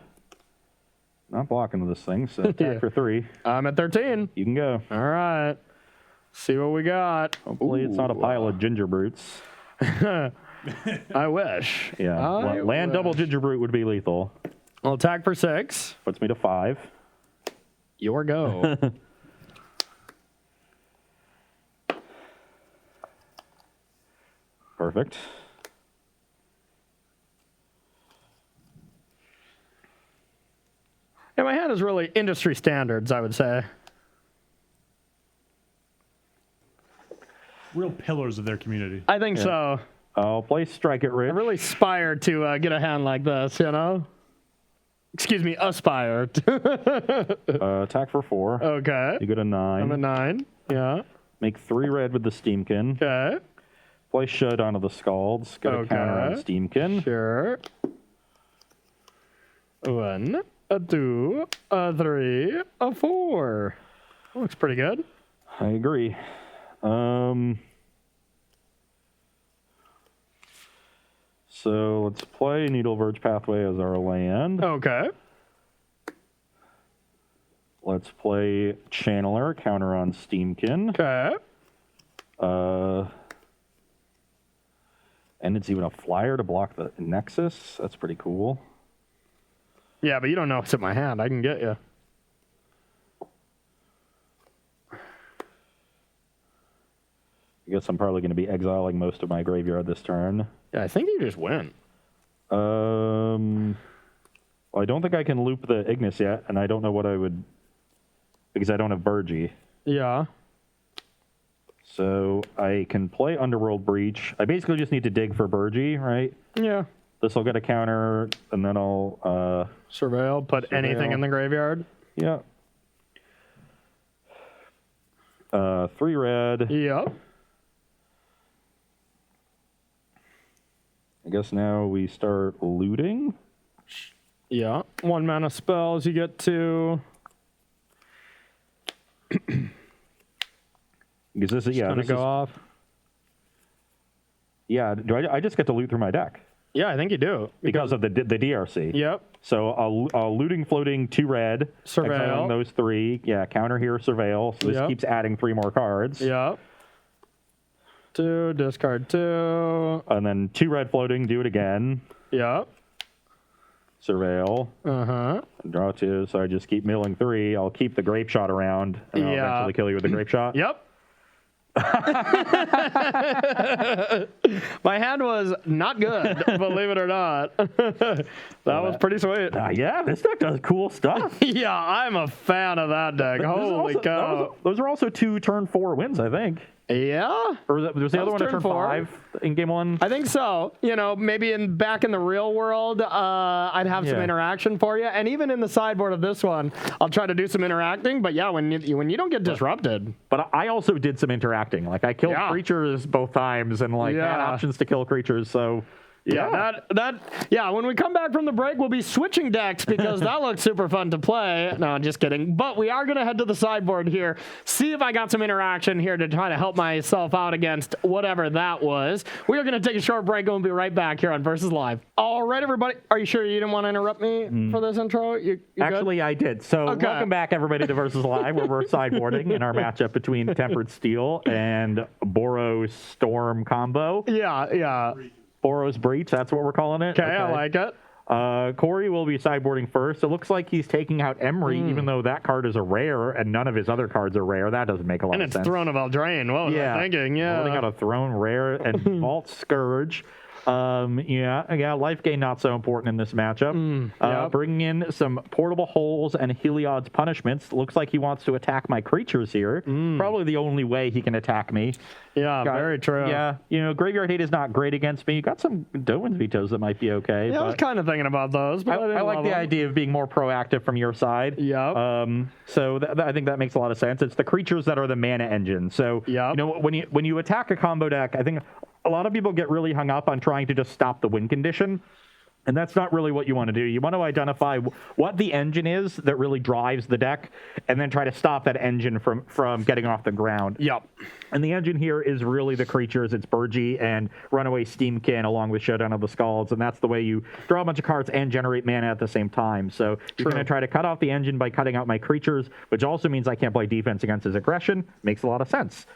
not blocking with this thing, so attack for 3. I'm at 13. You can go. All right. See what we got. Hopefully it's not a pile of ginger brutes. I wish. Yeah. Land double ginger brute would be lethal. I'll attack for 6. Puts me to 5. Your go. Perfect. Yeah, my hand is really industry standards, I would say. Real pillars of their community. I think so. I'll play Strike It Rich. I really aspire to get a hand like this, you know? Excuse me, aspire. Attack for 4. Okay. You go to 9. I'm at 9. Yeah. Make 3 red with the Steamkin. Okay. Play Shud onto the Scalds. Get a counter on Steamkin. Sure. 1, a 2, a 3, a 4. Looks pretty good. I agree. So let's play Needle Verge Pathway as our land. Okay. Let's play Channeler, counter on Steamkin. Okay. And it's even a flyer to block the Nexus. That's pretty cool. Yeah, but you don't know what's in my hand. I can get you. I guess I'm probably going to be exiling most of my graveyard this turn. Yeah, I think you just win. Well, I don't think I can loop the Ignis yet, and I don't know what I would... Because I don't have Burgee. Yeah. So I can play Underworld Breach. I basically just need to dig for Burgee, right? Yeah. This will get a counter, and then I'll... Surveil, put anything in the graveyard. Yeah. 3 red. Yep. I guess now we start looting. Yeah. 1 mana spells, you get to... Because this is, Gonna go off. Yeah, I just get to loot through my deck? Yeah, I think you do. Because of the DRC. Yep. So I'll looting, floating, 2 red. Surveil. Exiling those 3. Yeah, counter here, surveil. So this keeps adding 3 more cards. Yep. 2, discard 2. And then 2 red floating, do it again. Yep. Surveil. Uh-huh. Draw 2, so I just keep milling 3. I'll keep the grape shot around, and I'll eventually kill you with the grape shot. Yep. My hand was not good, believe it or not. That was pretty sweet. Yeah, this deck does cool stuff. Yeah, I'm a fan of that deck. Holy cow. Those are also 2 turn 4 wins, I think. Yeah? Or was the other one a turn 4. 5 in game 1? I think so. You know, maybe back in the real world, I'd have some interaction for you. And even in the sideboard of this one, I'll try to do some interacting. But yeah, when you don't get disrupted. But I also did some interacting. Like, I killed creatures both times and, like, had options to kill creatures, so... Yeah, when we come back from the break, we'll be switching decks because that looks super fun to play. No, just kidding. But we are going to head to the sideboard here, see if I got some interaction here to try to help myself out against whatever that was. We are going to take a short break and we'll be right back here on Versus Live. All right, everybody. Are you sure you didn't want to interrupt me for this intro? You Actually, good? I did. So welcome back, everybody, to Versus Live, where we're sideboarding in our matchup between Tempered Steel and Boros Storm combo. Yeah. Boros Breach, that's what we're calling it. Okay, I like it. Corey will be sideboarding first. It looks like he's taking out Emery, even though that card is a rare, and none of his other cards are rare. That doesn't make a lot of sense. And it's Throne of Eldraine. What was I thinking? Yeah. Holding out a Throne rare and Vault Scourge. Yeah, life gain not so important in this matchup. Yep. Bringing in some portable holes and Heliod's punishments. Looks like he wants to attack my creatures here. Probably the only way he can attack me. Yeah, very true. Yeah, Graveyard Hate is not great against me. You got some Doan's Vetoes that might be okay. Yeah, I was kind of thinking about those, but I like the idea of being more proactive from your side. Yeah. So I think that makes a lot of sense. It's the creatures that are the mana engine. So when you attack a combo deck, I think a lot of people get really hung up on trying to just stop the win condition. And that's not really what you want to do. You want to identify what the engine is that really drives the deck, and then try to stop that engine from getting off the ground. Yep. And the engine here is really the creatures. It's Burgee and Runaway Steamkin along with Showdown of the Skalds, and that's the way you draw a bunch of cards and generate mana at the same time. So you're going to try to cut off the engine by cutting out my creatures, which also means I can't play defense against his aggression. Makes a lot of sense.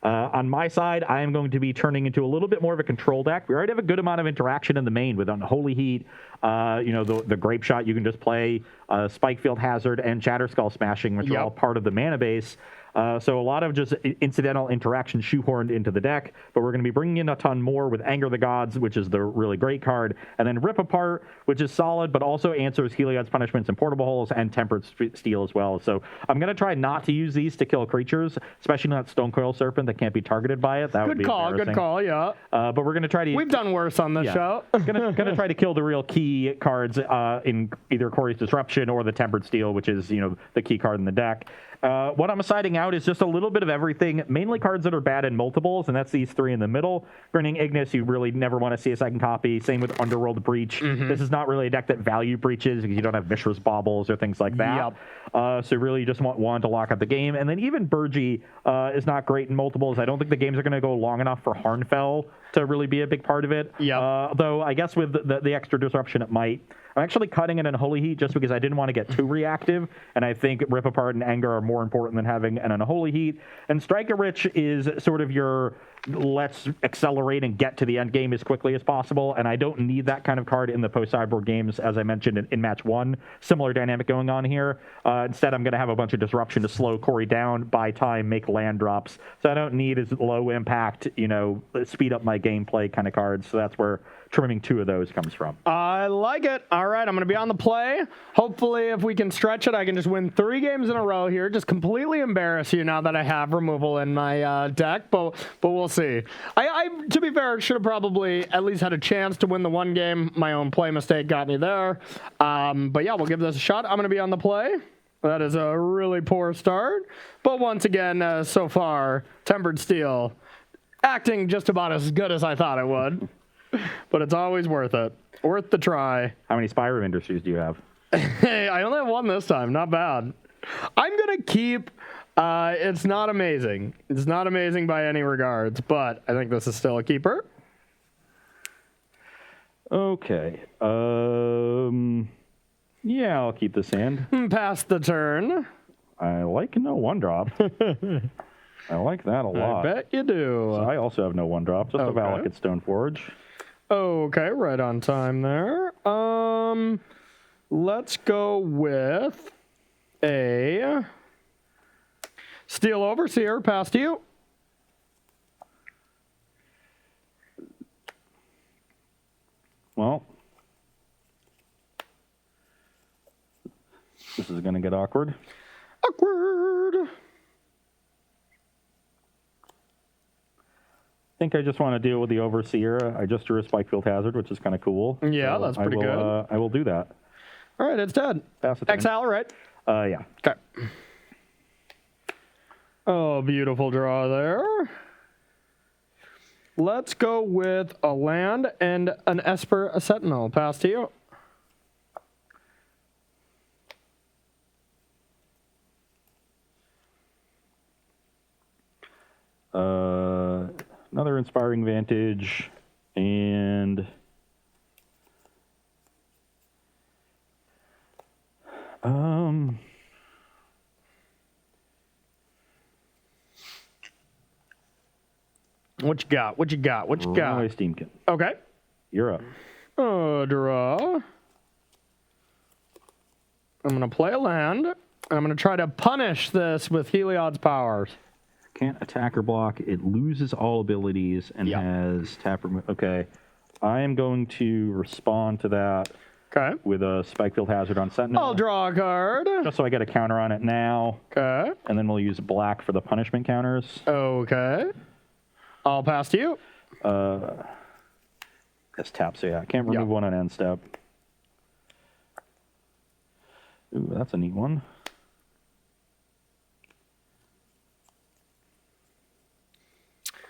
On my side, I am going to be turning into a little bit more of a control deck. We already have a good amount of interaction in the main with Unholy Heat, the Grape Shot. You can just play Spikefield Hazard and Chatterskull Smashing, which are all part of the mana base. So a lot of just incidental interaction shoehorned into the deck, but we're going to be bringing in a ton more with Anger the Gods, which is the really great card, and then Rip Apart, which is solid, but also answers Heliod's Punishments and Portable Holes and Tempered Steel as well. So I'm going to try not to use these to kill creatures, especially not Stonecoil Serpent that can't be targeted by it. That would be embarrassing. Good call, yeah. But we're going to try to... We've done worse on this show. going to try to kill the real key cards in either Corey's Disruption or the Tempered Steel, which is, the key card in the deck. What I'm siding out is just a little bit of everything, mainly cards that are bad in multiples, and that's these three in the middle. Grinning Ignis, you really never want to see a second copy. Same with Underworld Breach. This is not really a deck that value breaches because you don't have Mishra's Baubles or things like that. So really you just want one to lock up the game. And then even Burgee is not great in multiples. I don't think the games are going to go long enough for Harnfell to really be a big part of it. Though I guess with the extra disruption it might. I'm actually cutting it in Unholy Heat just because I didn't want to get too reactive, and I think Rip Apart and Anger are more important than having an Unholy Heat. And Striker Rich is sort of your let's accelerate and get to the end game as quickly as possible, and I don't need that kind of card in the post-sideboard games, as I mentioned in match one. Similar dynamic going on here. Instead, I'm going to have a bunch of disruption to slow Corey down, buy time, make land drops. So I don't need as low impact, speed up my gameplay kind of cards. So that's where trimming two of those comes from. I like it. All right, I'm going to be on the play. Hopefully, if we can stretch it, I can just win 3 games in a row here. Just completely embarrass you now that I have removal in my deck, but we'll see. I to be fair, should have probably at least had a chance to win the one game. My own play mistake got me there. But yeah, we'll give this a shot. I'm going to be on the play. That is a really poor start. But once again, so far, Tempered Steel acting just about as good as I thought it would. But it's always worth it. Worth the try. How many Spyro Industries do you have? Hey, I only have one this time. Not bad. I'm going to keep... it's not amazing. It's not amazing by any regards, but I think this is still a keeper. Okay. Yeah, I'll keep this hand. Pass the turn. I like no 1-drop. I like that a lot. I bet you do. So I also have no 1-drop, just a Valak at Stoneforge. Okay, right on time there. Let's go with a Steel Overseer. Pass to you. Well, this is going to get awkward. Awkward. I think I just want to deal with the Overseer. I just drew a Spikefield Hazard, which is kind of cool. Yeah, so that's pretty good. I will do that. All right, it's dead. Pass it. Exile, right? Yeah. Okay. Oh, beautiful draw there. Let's go with a land and an Esper, a Sentinel. Pass to you. Another Inspiring Vantage, and what you got? What you got? What you got? Steamkin. Okay. You're up. Draw. I'm going to play a land, and I'm going to try to punish this with Heliod's powers. Can't attack or block. It loses all abilities and has tap. Okay. I am going to respond to that Okay. with a Spikefield Hazard on Sentinel. I'll draw a card. Just so I get a counter on it now. Okay. And then we'll use black for the punishment counters. Okay. I'll pass to you. This tap, so yeah, I can't remove one on end step. Ooh, that's a neat one.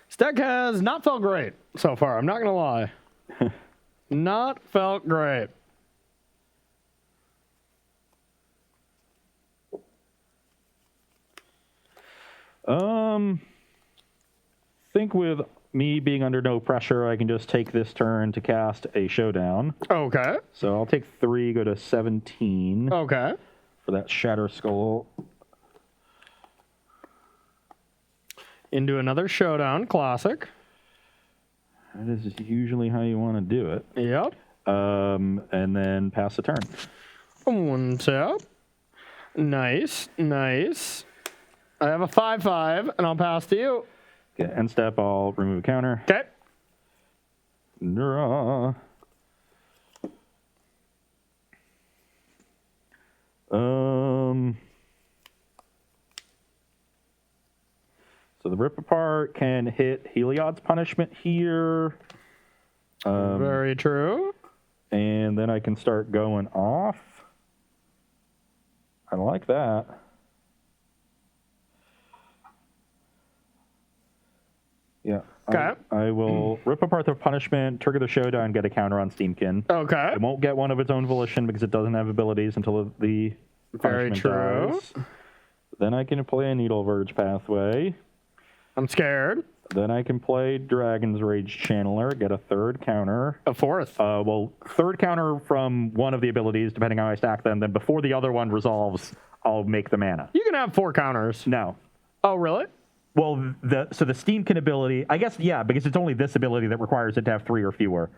This deck has not felt great so far. I'm not going to lie. Not felt great. Think with me being under no pressure, I can just take this turn to cast a showdown. Okay. So I'll take 3, go to 17 Okay. for that Shatter Skull. Into another showdown. Classic. That is usually how you want to do it. Yep. And then pass the turn. One tap. Nice. Nice. I have a 5/5, and I'll pass to you. Okay, end step, I'll remove a counter. Okay. Draw. So the Rip Apart can hit Heliod's punishment here. Very true. And then I can start going off. I like that. Yeah. Okay. I will rip apart the punishment, trigger the showdown, get a counter on Steamkin. Okay. It won't get one of its own volition because it doesn't have abilities until the Very punishment true. dies. Then I can play a Needle Verge pathway. I'm scared. Then I can play Dragon's Rage Channeler, get a third counter. A 4th. Well, third counter from one of the abilities, depending on how I stack them. Then before the other one resolves, I'll make the mana. You can have 4 counters. No. Oh, really? Well, the Steamkin ability, I guess, yeah, because it's only this ability that requires it to have 3 or fewer.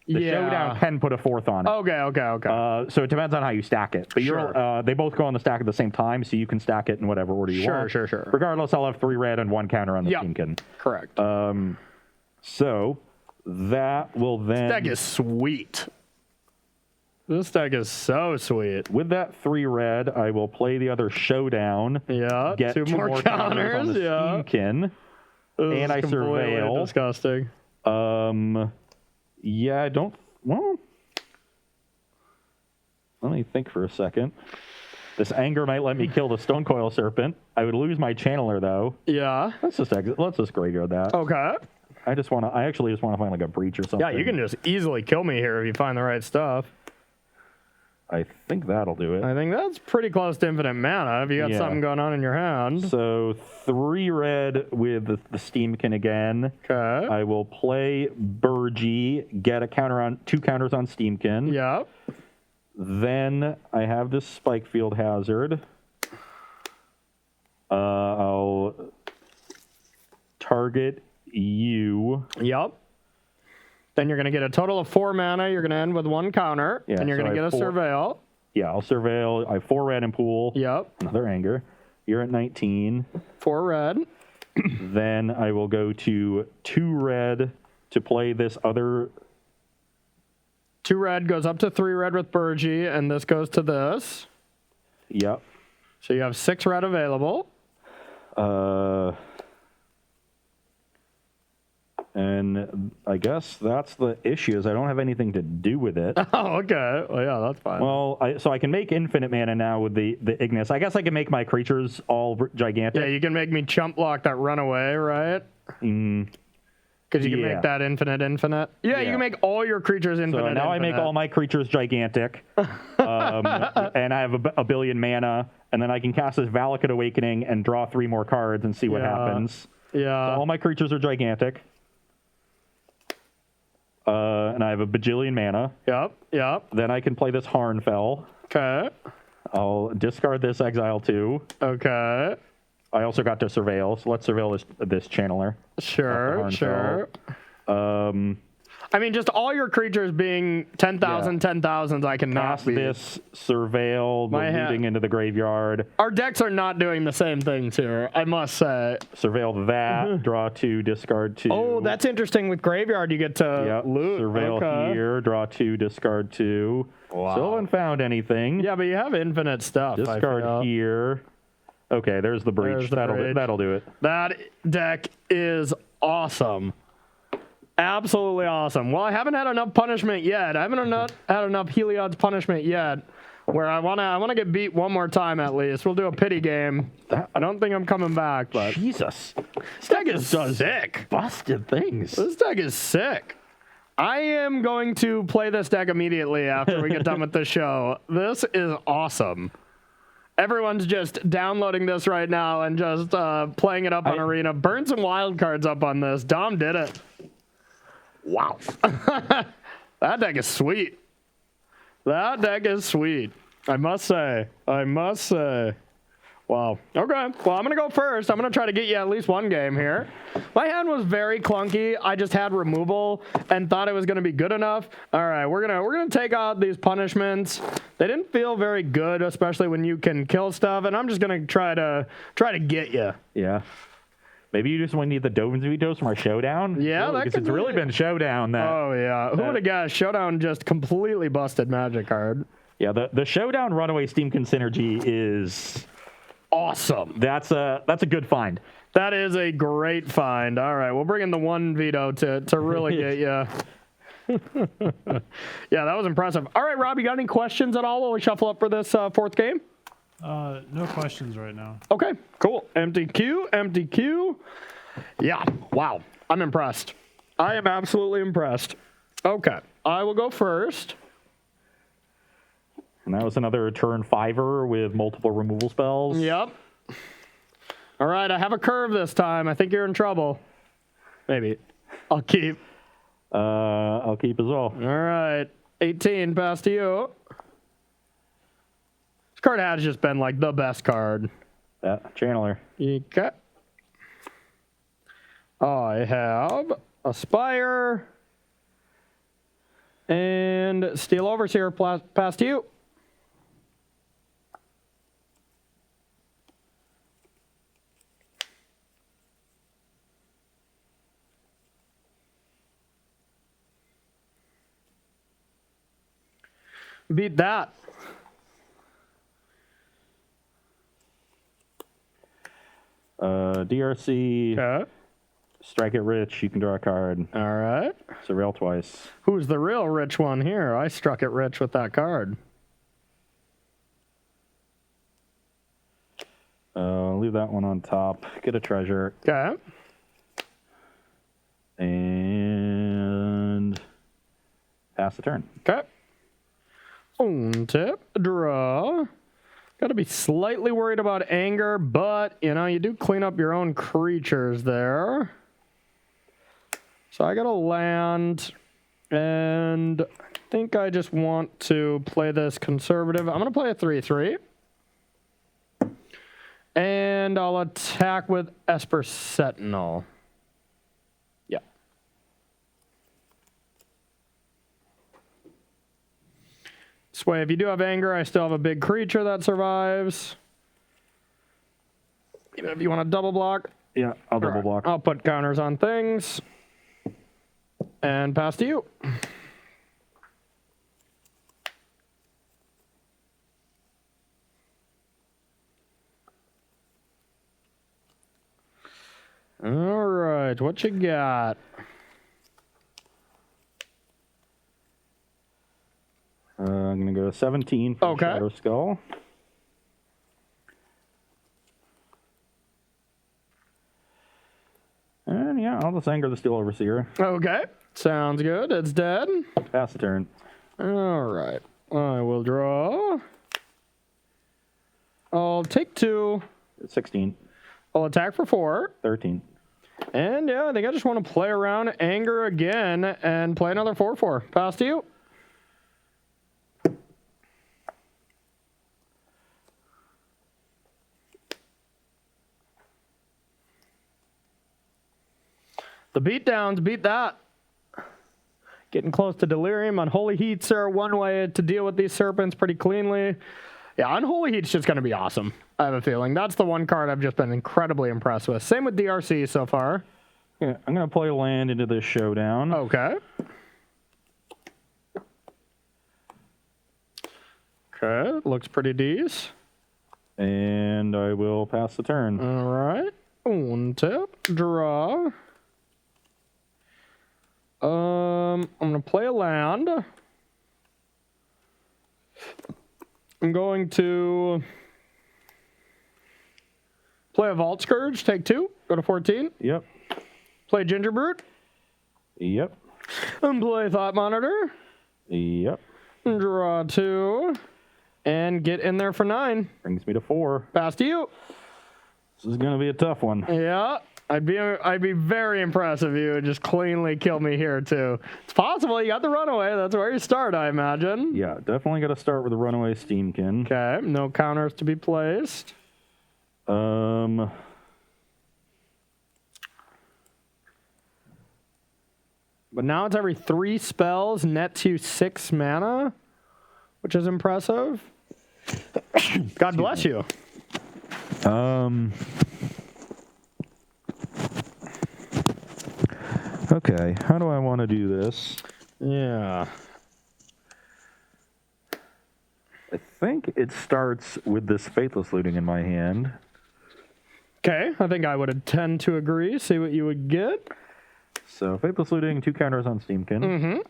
The showdown can put a 4th on it. Okay. So it depends on how you stack it. But Sure. they both go on the stack at the same time, so you can stack it in whatever order you want. Sure. Regardless, I'll have 3 red and 1 counter on the Steamkin. Correct. So that will then... This deck is sweet. This deck is so sweet. With that 3 red, I will play the other showdown. Yeah, Get 2 more counters on the yeah. Steamkin. And I surveil. Disgusting. Yeah, I don't... Well... Let me think for a second. This anger might let me kill the Stonecoil Serpent. I would lose my Channeler, though. Yeah. Let's just graveyard that. Okay. I actually just want to find like a breach or something. Yeah, you can just easily kill me here if you find the right stuff. I think that'll do it. I think that's pretty close to infinite mana if you got something going on in your hand. So 3 red with the Steamkin again. Okay. I will play Burgee, get a counter on 2 counters on Steamkin. Yep. Then I have this Spikefield Hazard. I'll target you. Yep. Then you're going to get a total of 4 mana. You're going to end with 1 counter. Yeah, and you're so going to I get have a 4 surveil. Yeah, I'll surveil. I have 4 red in pool. Yep. Another anger. You're at 19. 4 red. Then I will go to 2 red to play this other. 2 red goes up to 3 red with Burgee, and this goes to this. Yep. So you have 6 red available. And I guess that's the issue, is I don't have anything to do with it. Oh, okay. Well, yeah, that's fine. Well, so I can make infinite mana now with the Ignis. I guess I can make my creatures all gigantic. Yeah, you can make me chump block that runaway, right? Because you can make that infinite. Yeah, you can make all your creatures infinite. So now I make all my creatures gigantic. And I have a billion mana. And then I can cast this Valakut Awakening and draw 3 more cards and see what happens. Yeah. So all my creatures are gigantic. And I have a bajillion mana. Yep. Then I can play this Harnfell. Okay. I'll discard this Exile 2. Okay. I also got to Surveil, so let's surveil this Channeler. Sure. I mean, just all your creatures being 10,000, 10,000s, I cannot Cast beat. this, surveil, looting into the graveyard. Our decks are not doing the same things here, I must say. Surveil that, draw 2, discard 2. Oh, that's interesting. With graveyard, you get to loot. Surveil here, draw 2, discard 2. Wow. Still haven't found anything. Yeah, but you have infinite stuff. Discard here. Okay, there's the breach. That'll do it. That deck is awesome. Absolutely awesome. Well, I haven't had enough punishment yet. I haven't had enough Heliod's punishment yet, where I wanna get beat one more time at least. We'll do a pity game. I don't think I'm coming back, but Jesus, this deck is sick. Busted things. This deck is sick. I am going to play this deck immediately after we get done with the show. This is awesome. Everyone's just downloading this right now and just playing it up on Arena. Burn some wild cards up on this. Dom did it. Wow. That deck is sweet. That deck is sweet. I must say. Wow. Okay. Well, I'm going to go first. I'm going to try to get you at least one game here. My hand was very clunky. I just had removal and thought it was going to be good enough. All right, we're going to take out these punishments. They didn't feel very good, especially when you can kill stuff, and I'm just going to try to get you. Yeah. Maybe you just want to need the Dovin's Vetoes from our showdown? Yeah, because it's really been showdown that. Oh, yeah. Who would have guessed? Showdown just completely busted Magic card. Yeah, the showdown runaway Steamkin synergy is awesome. That's a good find. That is a great find. All right, we'll bring in the one veto to really get you. Yeah, that was impressive. All right, Rob, you got any questions at all while we shuffle up for this fourth game? No questions right now. Okay, cool. Empty queue. Yeah, wow. I'm impressed. I am absolutely impressed. Okay, I will go first. And that was another turn 5er with multiple removal spells. Yep. All right, I have a curve this time. I think you're in trouble. Maybe. I'll keep. I'll keep as well. All right, 18, pass to you. This card has just been like the best card. Yeah, Channeler. Okay. I have Aspire and Steel Overseer. Pass to you. Beat that. DRC. Okay. Strike it rich. You can draw a card. All right. Surveil twice. Who's the real rich one here? I struck it rich with that card. Leave that one on top. Get a treasure. Okay. And pass the turn. Okay. Untap, draw. Got to be slightly worried about anger, but, you know, you do clean up your own creatures there. So I got to land, and I think I just want to play this conservative. I'm going to play a 3/3. And I'll attack with Esper Sentinel. Yeah. This way, if you do have anger, I still have a big creature that survives. Even if you want to double block. Yeah, I'll double block. I'll put counters on things. And pass to you. All right, what you got? I'm going to go 17 for Shadow Skull. And yeah, I'll just anger the Steel Overseer. Okay, sounds good. It's dead. Pass the turn. All right, I will draw. I'll take 2. 16. I'll attack for 4. 13. And yeah, I think I just want to play around anger again and play another 4/4. Pass to you. The beatdowns beat that. Getting close to Delirium. Unholy Heats are one way to deal with these Serpents pretty cleanly. Yeah, Unholy Heat's just going to be awesome, I have a feeling. That's the one card I've just been incredibly impressed with. Same with DRC so far. Yeah, I'm going to play a land into this showdown. Okay. Okay, looks pretty decent. And I will pass the turn. All right. One tap, draw. I'm going to play a land. I'm going to play a Vault Scourge, take 2, go to 14. Yep. Play Ginger Brute. Yep. And play Thought Monitor. Yep. Draw 2. And get in there for 9. Brings me to 4. Pass to you. This is going to be a tough one. Yeah. I'd be very impressed if you would just cleanly kill me here too. It's possible. You got the runaway. That's where you start, I imagine. Yeah, definitely got to start with the runaway Steamkin. Okay. No counters to be placed. But now it's every 3 spells, nets you 6 mana, which is impressive. God bless you. Okay, how do I want to do this? Yeah. I think it starts with this Faithless Looting in my hand. Okay, I think I would tend to agree. See what you would get. So, Faithless Looting, 2 counters on Steamkin.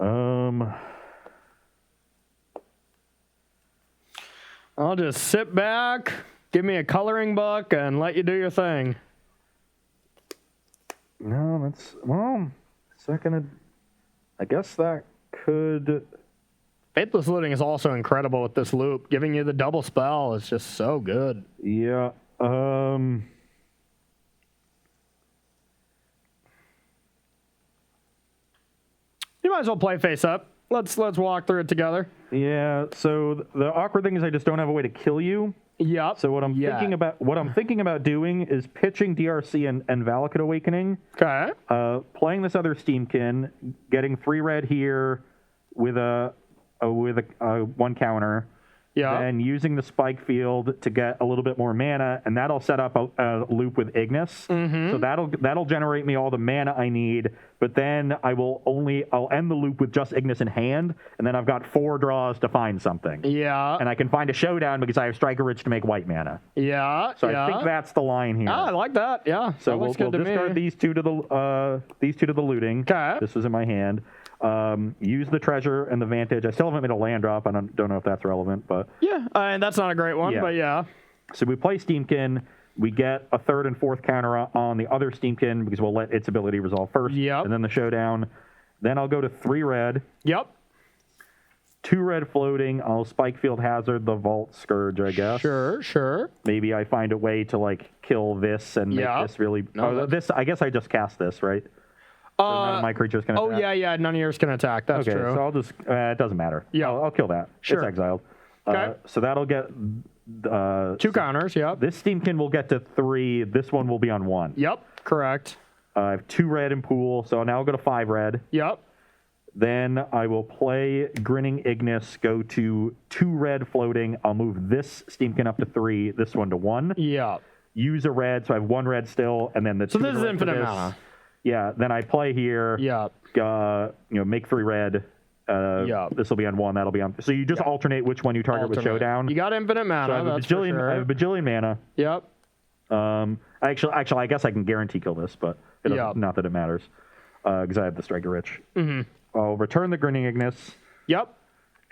Mm-hmm. I'll just sit back, give me a coloring book, and let you do your thing. No, that's, well, second, I guess that could... Faithless Looting is also incredible with this loop. Giving you the double spell is just so good. Yeah, You might as well play face up. Let's walk through it together. Yeah, so the awkward thing is I just don't have a way to kill you. Yep. So what I'm thinking about doing is pitching DRC and Valakut Awakening. Okay. Playing this other Steamkin, getting 3 red here with a 1 counter. Yeah. And using the Spike Field to get a little bit more mana, and that'll set up a loop with Ignis. Mm-hmm. So that'll generate me all the mana I need. But then I'll end the loop with just Ignis in hand, and then I've got 4 draws to find something. Yeah. And I can find a showdown because I have Striker Ridge to make white mana. Yeah. So I think that's the line here. I like that. Yeah. So that we'll discard these two to the looting. Okay. This was in my hand. Use the treasure and the vantage. I still haven't made a land drop. I don't know if that's relevant, but yeah, and that's not a great one, but yeah. So we play Steamkin. We get a 3rd and 4th counter on the other Steamkin because we'll let its ability resolve first. Yep. And then the showdown. Then I'll go to 3 red. Yep. 2 red floating. I'll Spike Field Hazard the Vault Scourge, I guess. Sure. Maybe I find a way to like kill this and make this really. This. I guess I just cast this, right? So none of my creatures can attack. Yeah, none of yours can attack. That's okay, true. So I'll just, it doesn't matter. Yeah. I'll kill that. Sure. It's exiled. Okay. So that'll get... 2 counters, yep. This Steamkin will get to 3. This one will be on 1. Yep, correct. I have 2 red in pool, so now I'll go to 5 red. Yep. Then I will play Grinning Ignis, go to 2 red floating. I'll move this Steamkin up to 3, this one to 1. Yeah. Use a red, so I have 1 red still, and then the 2 So this is red for infinite this. mana. Yeah, then I play here. Yeah. Make 3 red. This will be on 1. That'll be on. So you just alternate which one you target with showdown. You got infinite mana. So I have that's for sure. I have a bajillion mana. Yep. Actually, I guess I can guarantee kill this, but it doesn't, not that it matters, because I have the Striker Rich. Mm-hmm. I'll return the Grinning Ignis. Yep.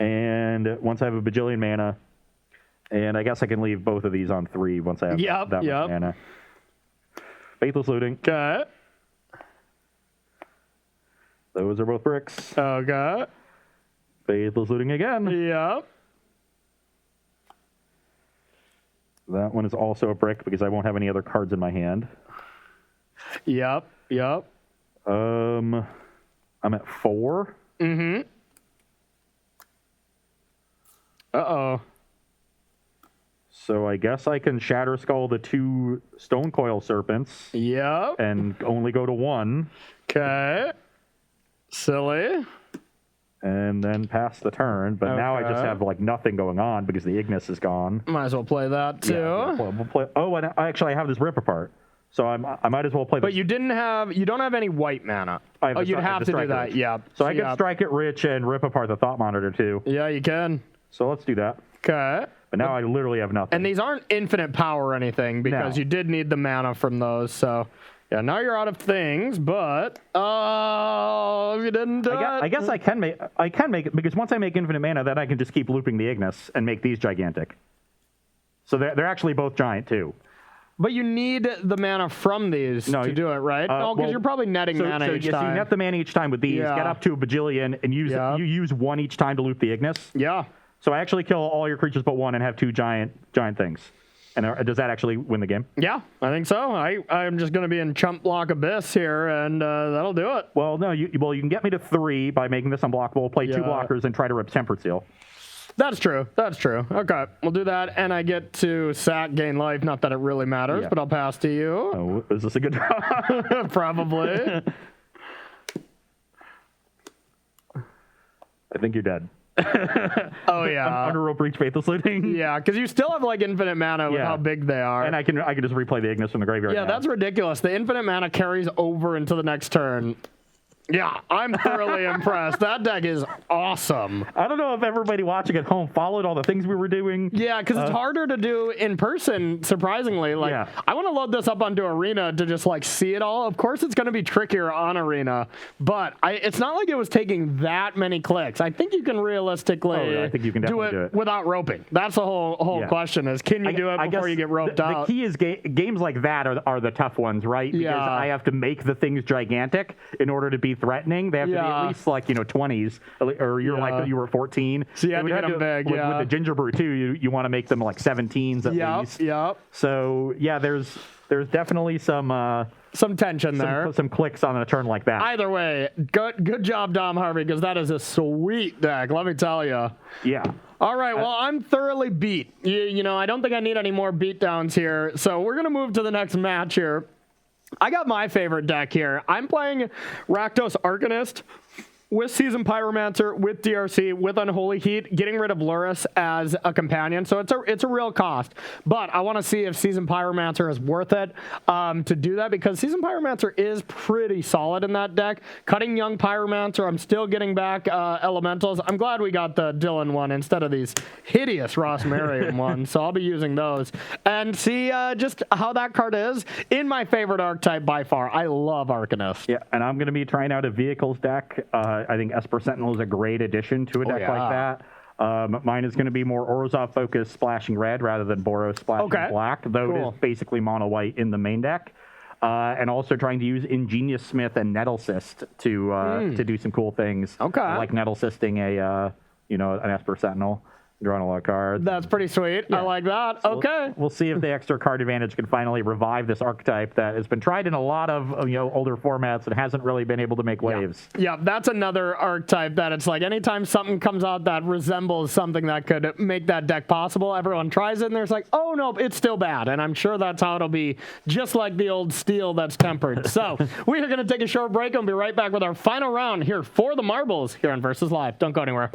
And once I have a bajillion mana, and I guess I can leave both of these on 3 once I have that much mana. Faithless Looting. Okay. Those are both bricks. Okay. Faithless Looting again. Yep. That one is also a brick because I won't have any other cards in my hand. Yep. I'm at 4. Mm-hmm. Uh-oh. So I guess I can Shatter Skull the 2 Stone Coil Serpents. Yep. And only go to 1. Okay. Silly. And then pass the turn. But now I just have like nothing going on because the Ignis is gone. Might as well play that too. Yeah, we'll play. Oh, and I have this Rip Apart. So I might as well play. But you don't have any white mana. You'd have to do that. Rich. Yeah. So I can Strike it Rich and Rip Apart the Thought Monitor too. Yeah, you can. So let's do that. Okay. But now I literally have nothing. And these aren't infinite power or anything because you did need the mana from those. So yeah, now you're out of things. But if you didn't do it, I guess I can make it because once I make infinite mana, then I can just keep looping the Ignis and make these gigantic. So they're actually both giant too. But you need the mana from these to do it, right? Because you're probably netting mana each time. So you net the mana each time with these, get up to a bajillion, and you use 1 each time to loop the Ignis. Yeah. So I actually kill all your creatures but 1 and have 2 giant things. And does that actually win the game? Yeah, I think so. I'm just going to be in Chump Block Abyss here, and that'll do it. Well, no, you can get me to 3 by making this unblockable, play 2 blockers, and try to rip Tempered Seal. That's true. Okay, we'll do that, and I get to sack, gain life. Not that it really matters, but I'll pass to you. Oh, is this a good draw? Probably. I think you're dead. Oh yeah. Under Rope Breach, Faithless Looting. Yeah, because you still have like infinite mana with how big they are. And I can just replay the Ignis from the graveyard. Yeah, that's ridiculous. The infinite mana carries over into the next turn. Yeah, I'm thoroughly impressed. That deck is awesome. I don't know if everybody watching at home followed all the things we were doing. Yeah, because it's harder to do in person, surprisingly. Like, I want to load this up onto Arena to just, like, see it all. Of course, it's going to be trickier on Arena, but it's not like it was taking that many clicks. I think you can realistically I think you can definitely do it without roping. That's the whole question is, can you do it before you get roped out? The key is games like that are the tough ones, right? Because I have to make the things gigantic in order to be threatening. They have to be at least like 20s, or you're like you were 14. So you have to get them big. With the ginger brew too, you want to make them like 17s at least. Yep. So yeah, there's definitely some tension there. Some clicks on a turn like that. Either way, good job, Dom Harvey, because that is a sweet deck. Let me tell you. Yeah. All right, well, I'm thoroughly beat. You know, I don't think I need any more beatdowns here. So we're going to move to the next match here. I got my favorite deck here. I'm playing Rakdos Arcanist with Season Pyromancer, with DRC, with Unholy Heat, getting rid of Lurrus as a companion. So it's a real cost. But I want to see if Season Pyromancer is worth it to do that, because Season Pyromancer is pretty solid in that deck. Cutting Young Pyromancer, I'm still getting back Elementals. I'm glad we got the Dylan one instead of these hideous Ross Merriam ones. So I'll be using those. And see just how that card is in my favorite archetype by far. I love Arcanist. Yeah, and I'm going to be trying out a Vehicles deck. I think Esper Sentinel is a great addition to a deck like that. Mine is going to be more Orzhov focused, splashing red rather than Boros splashing black, though it is basically mono white in the main deck. And also trying to use Ingenious Smith and Nettlecyst to do some cool things. Like Nettlesysting an Esper Sentinel. Drawing a lot of cards. That's pretty sweet. I like that. So we'll see if the extra card advantage can finally revive this archetype that has been tried in a lot of older formats and hasn't really been able to make waves. Yeah, that's another archetype that it's like anytime something comes out that resembles something that could make that deck possible, everyone tries it and there's like, oh no, it's still bad. And I'm sure that's how it'll be, just like the old steel that's tempered. So we are going to take a short break and be right back with our final round here for the marbles here on Versus Live. Don't go anywhere.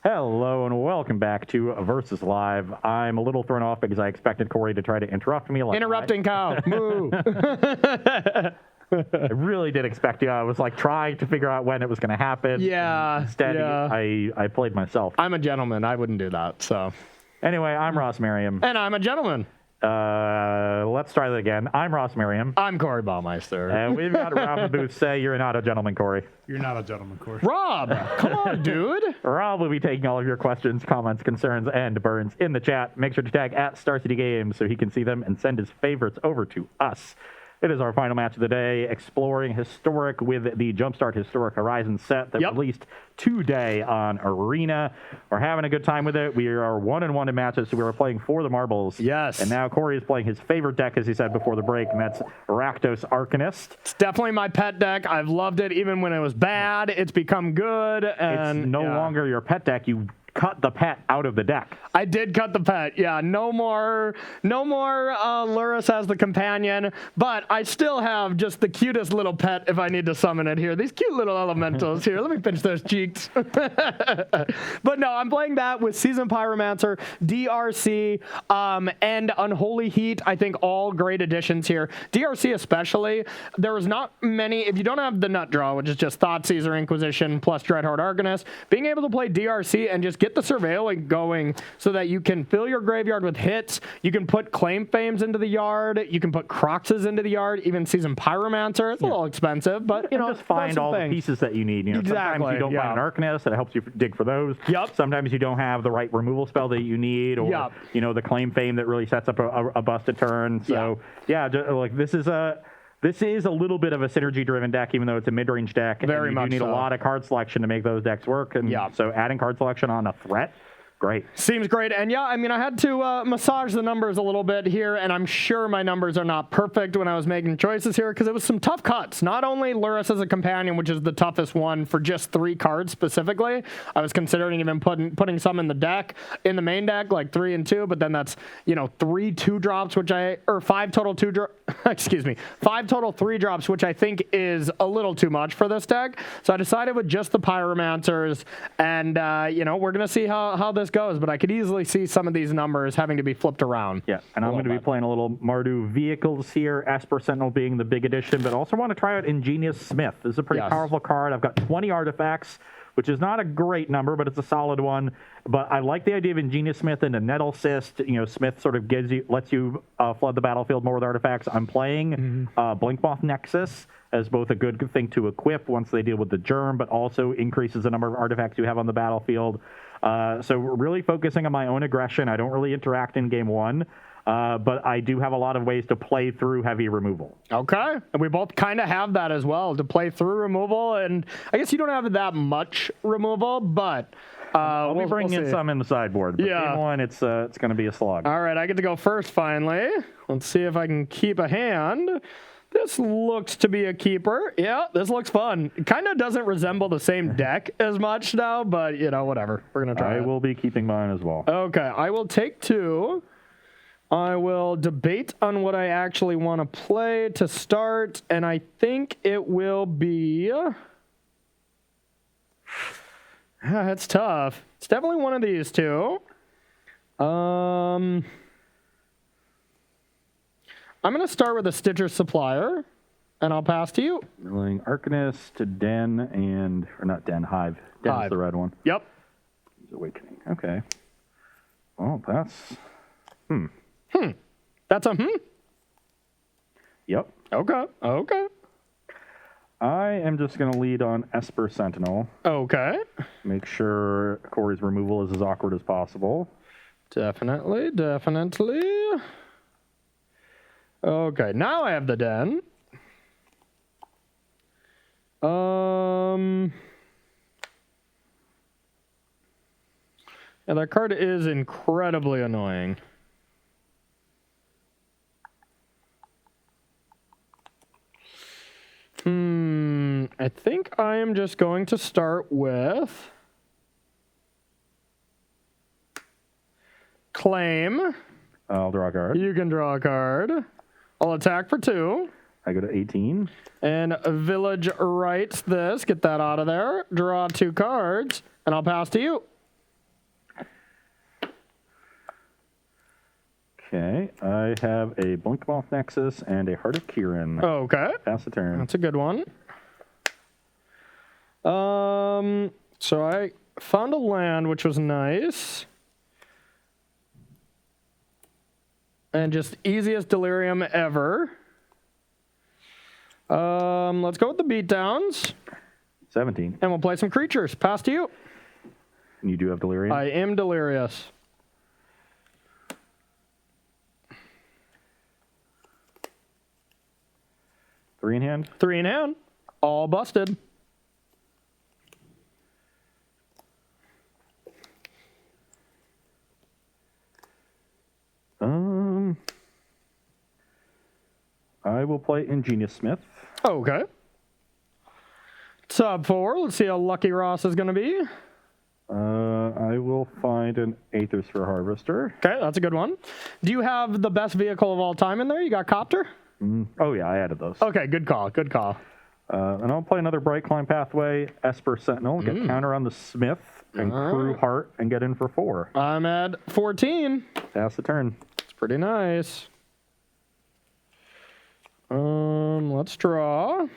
Hello and welcome back to Versus Live. I'm a little thrown off because I expected Corey to try to interrupt me. Interrupting cow. Moo. I really did expect you. I was like trying to figure out when it was going to happen. Yeah. Instead, I played myself. I'm a gentleman. I wouldn't do that. So. Anyway, I'm Ross Merriam. And I'm a gentleman. Let's try that again. I'm Ross Merriam. I'm Corey Baumeister. And we've got Rob Booth say you're not a gentleman, Corey. You're not a gentleman, Corey. Rob, come on, dude. Rob will be taking all of your questions, comments, concerns, and burns in the chat. Make sure to tag at Star City Games so he can see them and send his favorites over to us. It is our final match of the day, exploring Historic with the Jumpstart Historic Horizon set that released today on Arena. We're having a good time with it. We are 1-1 in matches, so we were playing for the marbles. Yes. And now Corey is playing his favorite deck, as he said before the break, and that's Rakdos Arcanist. It's definitely my pet deck. I've loved it even when it was bad. It's become good. And it's no longer your pet deck. You cut the pet out of the deck. I did cut the pet. Yeah, no more Lurrus as the companion, but I still have just the cutest little pet if I need to summon it here. These cute little elementals here. Let me pinch those cheeks. But no, I'm playing that with Seasoned Pyromancer, DRC, and Unholy Heat. I think all great additions here. DRC especially. There was not many, if you don't have the Nut Draw, which is just Thoughtseizer, Inquisition, plus Dreadhorde Arcanist, being able to play DRC and just get the surveilling going so that you can fill your graveyard with hits. You can put Claim Fames into the yard. You can put Croxes into the yard. Even Seasoned Pyromancer. It's a little expensive, but you know, just find all the pieces that you need. You know, sometimes you don't find an Arcanist that helps you dig for those. Sometimes you don't have the right removal spell that you need, or you know, the Claim Fame that really sets up a busted turn. So like this is a little bit of a synergy-driven deck, even though it's a mid-range deck. Very and much you need a lot of card selection to make those decks work. And so adding card selection on a threat, great. Seems great. And yeah, I mean, I had to massage the numbers a little bit here, and I'm sure my numbers are not perfect when I was making choices here, because it was some tough cuts. Not only Lurrus as a companion, which is the toughest one for just 3 cards specifically. I was considering even putting some in the deck, in the main deck, like 3 and 2, but then that's, you know, 3 2-drops, or 5 total 5 total 3-drops, which I think is a little too much for this deck. So I decided with just the Pyromancers, and, you know, we're going to see how this goes, but I could easily see some of these numbers having to be flipped around. Yeah, and I'm going to be playing a little Mardu Vehicles here, Esper Sentinel being the big addition, but also want to try out Ingenious Smith. This is a pretty powerful card. I've got 20 artifacts, which is not a great number, but it's a solid one. But I like the idea of Ingenious Smith and a Nettle Cyst. You know, Smith sort of lets you flood the battlefield more with artifacts. I'm playing Blinkmoth Nexus as both a good thing to equip once they deal with the germ, but also increases the number of artifacts you have on the battlefield. So we're really focusing on my own aggression. I don't really interact in game 1. But I do have a lot of ways to play through heavy removal. Okay. And we both kind of have that as well, to play through removal. And I guess you don't have that much removal, but I'll be bringing in some in the sideboard. But game 1, it's going to be a slog. All right, I get to go first finally. Let's see if I can keep a hand. This looks to be a keeper. Yeah, this looks fun. It kind of doesn't resemble the same deck as much now, but, you know, whatever. We're going to try it. I will be keeping mine as well. Okay, I will take 2. I will debate on what I actually want to play to start, and I think it will be... it's tough. It's definitely one of these 2. I'm going to start with a Stitcher Supplier, and I'll pass to you. Milling Arcanist to Den or not Den, Hive. Den's the red one. Yep. Awakening. Okay. Well, that's... That's a Yep. Okay. I am just going to lead on Esper Sentinel. Okay. Make sure Corey's removal is as awkward as possible. Definitely. Okay, now I have the Den. Yeah, that card is incredibly annoying. I think I am just going to start with Claim. I'll draw a card. You can draw a card. I'll attack for 2. I go to 18. And Village writes this. Get that out of there. Draw 2 cards, and I'll pass to you. Okay, I have a Blinkmoth Nexus and a Heart of Kirin. Okay. Pass the turn. That's a good one. So I found a land, which was nice. And just easiest Delirium ever. Let's go with the beatdowns. 17. And we'll play some creatures. Pass to you. And you do have Delirium? I am Delirious. 3 in hand. 3 in hand. All busted. I will play Ingenious Smith. Okay. Sub 4. Let's see how lucky Ross is going to be. I will find an Aethers for Harvester. Okay, that's a good one. Do you have the best vehicle of all time in there? You got Copter? Oh, yeah, I added those. Okay, good call. Good call. And I'll play another Bright Climb Pathway, Esper Sentinel, get counter on the Smith, and Crew Heart, and get in for 4. I'm at 14. Pass the turn. It's pretty nice. Let's draw.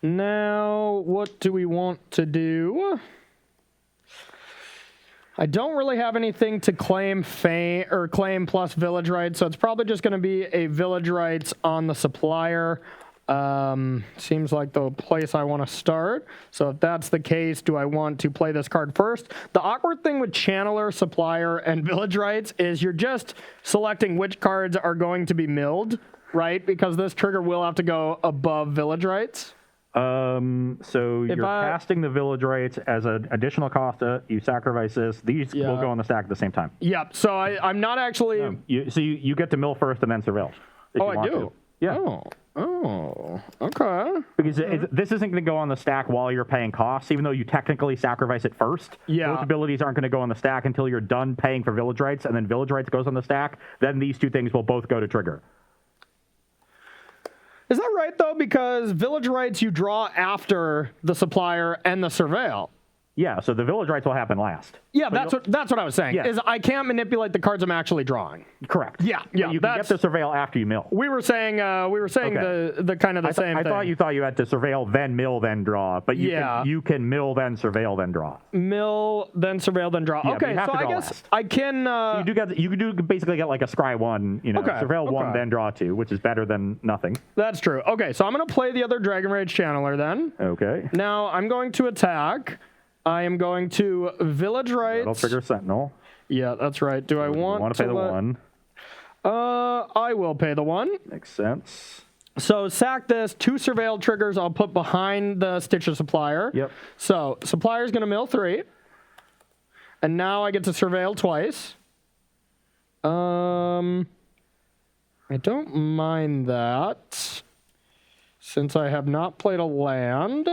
Now, what do we want to do? I don't really have anything to claim claim plus village rights, so it's probably just going to be a village rights on the supplier. Seems like the place I want to start. So if that's the case, do I want to play this card first? The awkward thing with Channeler, Supplier, and Village Rights is you're just selecting which cards are going to be milled, right? Because this trigger will have to go above Village Rights. So you're casting the Village Rights as an additional cost. You sacrifice this. These will go on the stack at the same time. Yep. So I'm not actually. You get to mill first and then surveil. Oh, I do. To. Yeah. Oh, okay. Because this isn't going to go on the stack while you're paying costs, even though you technically sacrifice it first. Yeah. Those abilities aren't going to go on the stack until you're done paying for Village Rights, and then Village Rights goes on the stack. Then these two things will both go to trigger. Is that right, though? Because Village Rights you draw after the Supplier and the Surveil. Yeah, so the Village Rights will happen last. Yeah, that's what I was saying. Yeah. Is I can't manipulate the cards I'm actually drawing. Correct. Yeah. You can get the surveil after you mill. We were saying Okay. the kind of the same thing. I thought you had to surveil then mill then draw, but you can mill then surveil then draw. Mill then surveil then draw. Yeah, okay, so I guess last. I can. So you do basically get like a scry 1, surveil 1 then draw 2, which is better than nothing. That's true. Okay, so I'm going to play the other Dragon Rage Channeler then. Okay. Now I'm going to attack. I am going to Village Rights. That'll trigger Sentinel. Yeah, that's right. Do I want to pay the 1? I will pay the 1. Makes sense. So sack this. 2 surveil triggers I'll put behind the Stitcher Supplier. Yep. So Supplier's going to mill 3. And now I get to surveil twice. I don't mind that, since I have not played a land.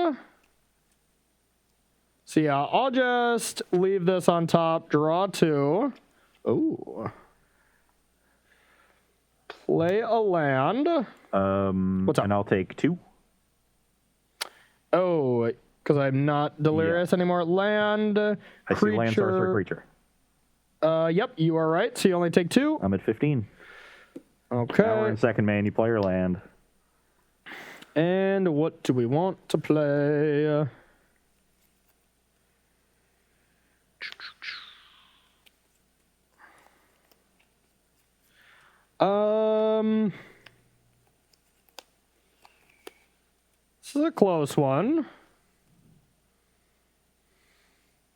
So yeah, I'll just leave this on top, draw 2. Ooh. Play a land. What's up? And I'll take 2. Oh, because I'm not delirious anymore. Land, I see land, sorcerer, creature. Yep, you are right. So you only take 2. I'm at 15. Okay. Now we're in second main. You play your land. And what do we want to play? This is a close one.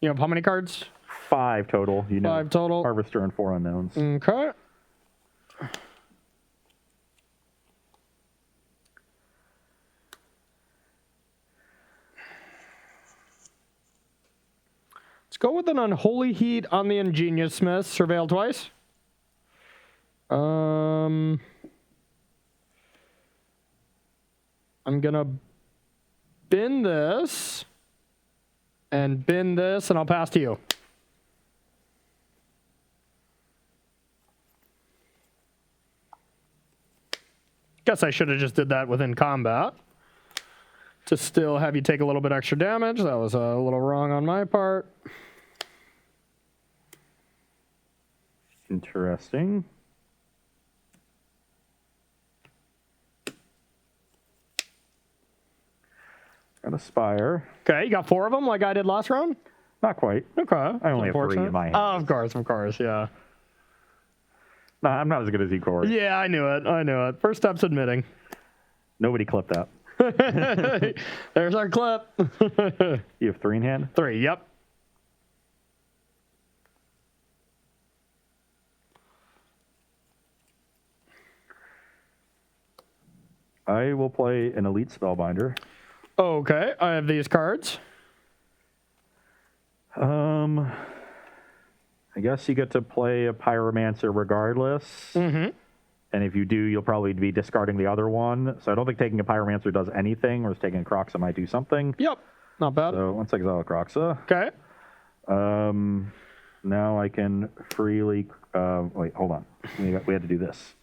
You have how many cards? 5 total. 5 total. Harvester and 4 unknowns. Okay. Let's go with an Unholy Heat on the Ingenious Smith. Surveil twice. I'm gonna bin this and bin this, and I'll pass to you. Guess I should have just did that within combat to still have you take a little bit extra damage. That was a little wrong on my part. Interesting. Got a Spire. Okay, you got 4 of them like I did last round? Not quite. Okay. I only have 3 in my hand. Oh, of course, yeah. No, I'm not as good as you, Corey. Yeah, I knew it. First step's admitting. Nobody clipped that. There's our clip. You have 3 in hand? 3, yep. I will play an Elite Spellbinder. Okay, I have these cards. I guess you get to play a Pyromancer regardless. Mm-hmm. And if you do, you'll probably be discarding the other one. So I don't think taking a Pyromancer does anything, whereas taking a Kroxa might do something. Yep, not bad. So let's exile a Kroxa. Okay. Now I can freely... wait, hold on. We had to do this.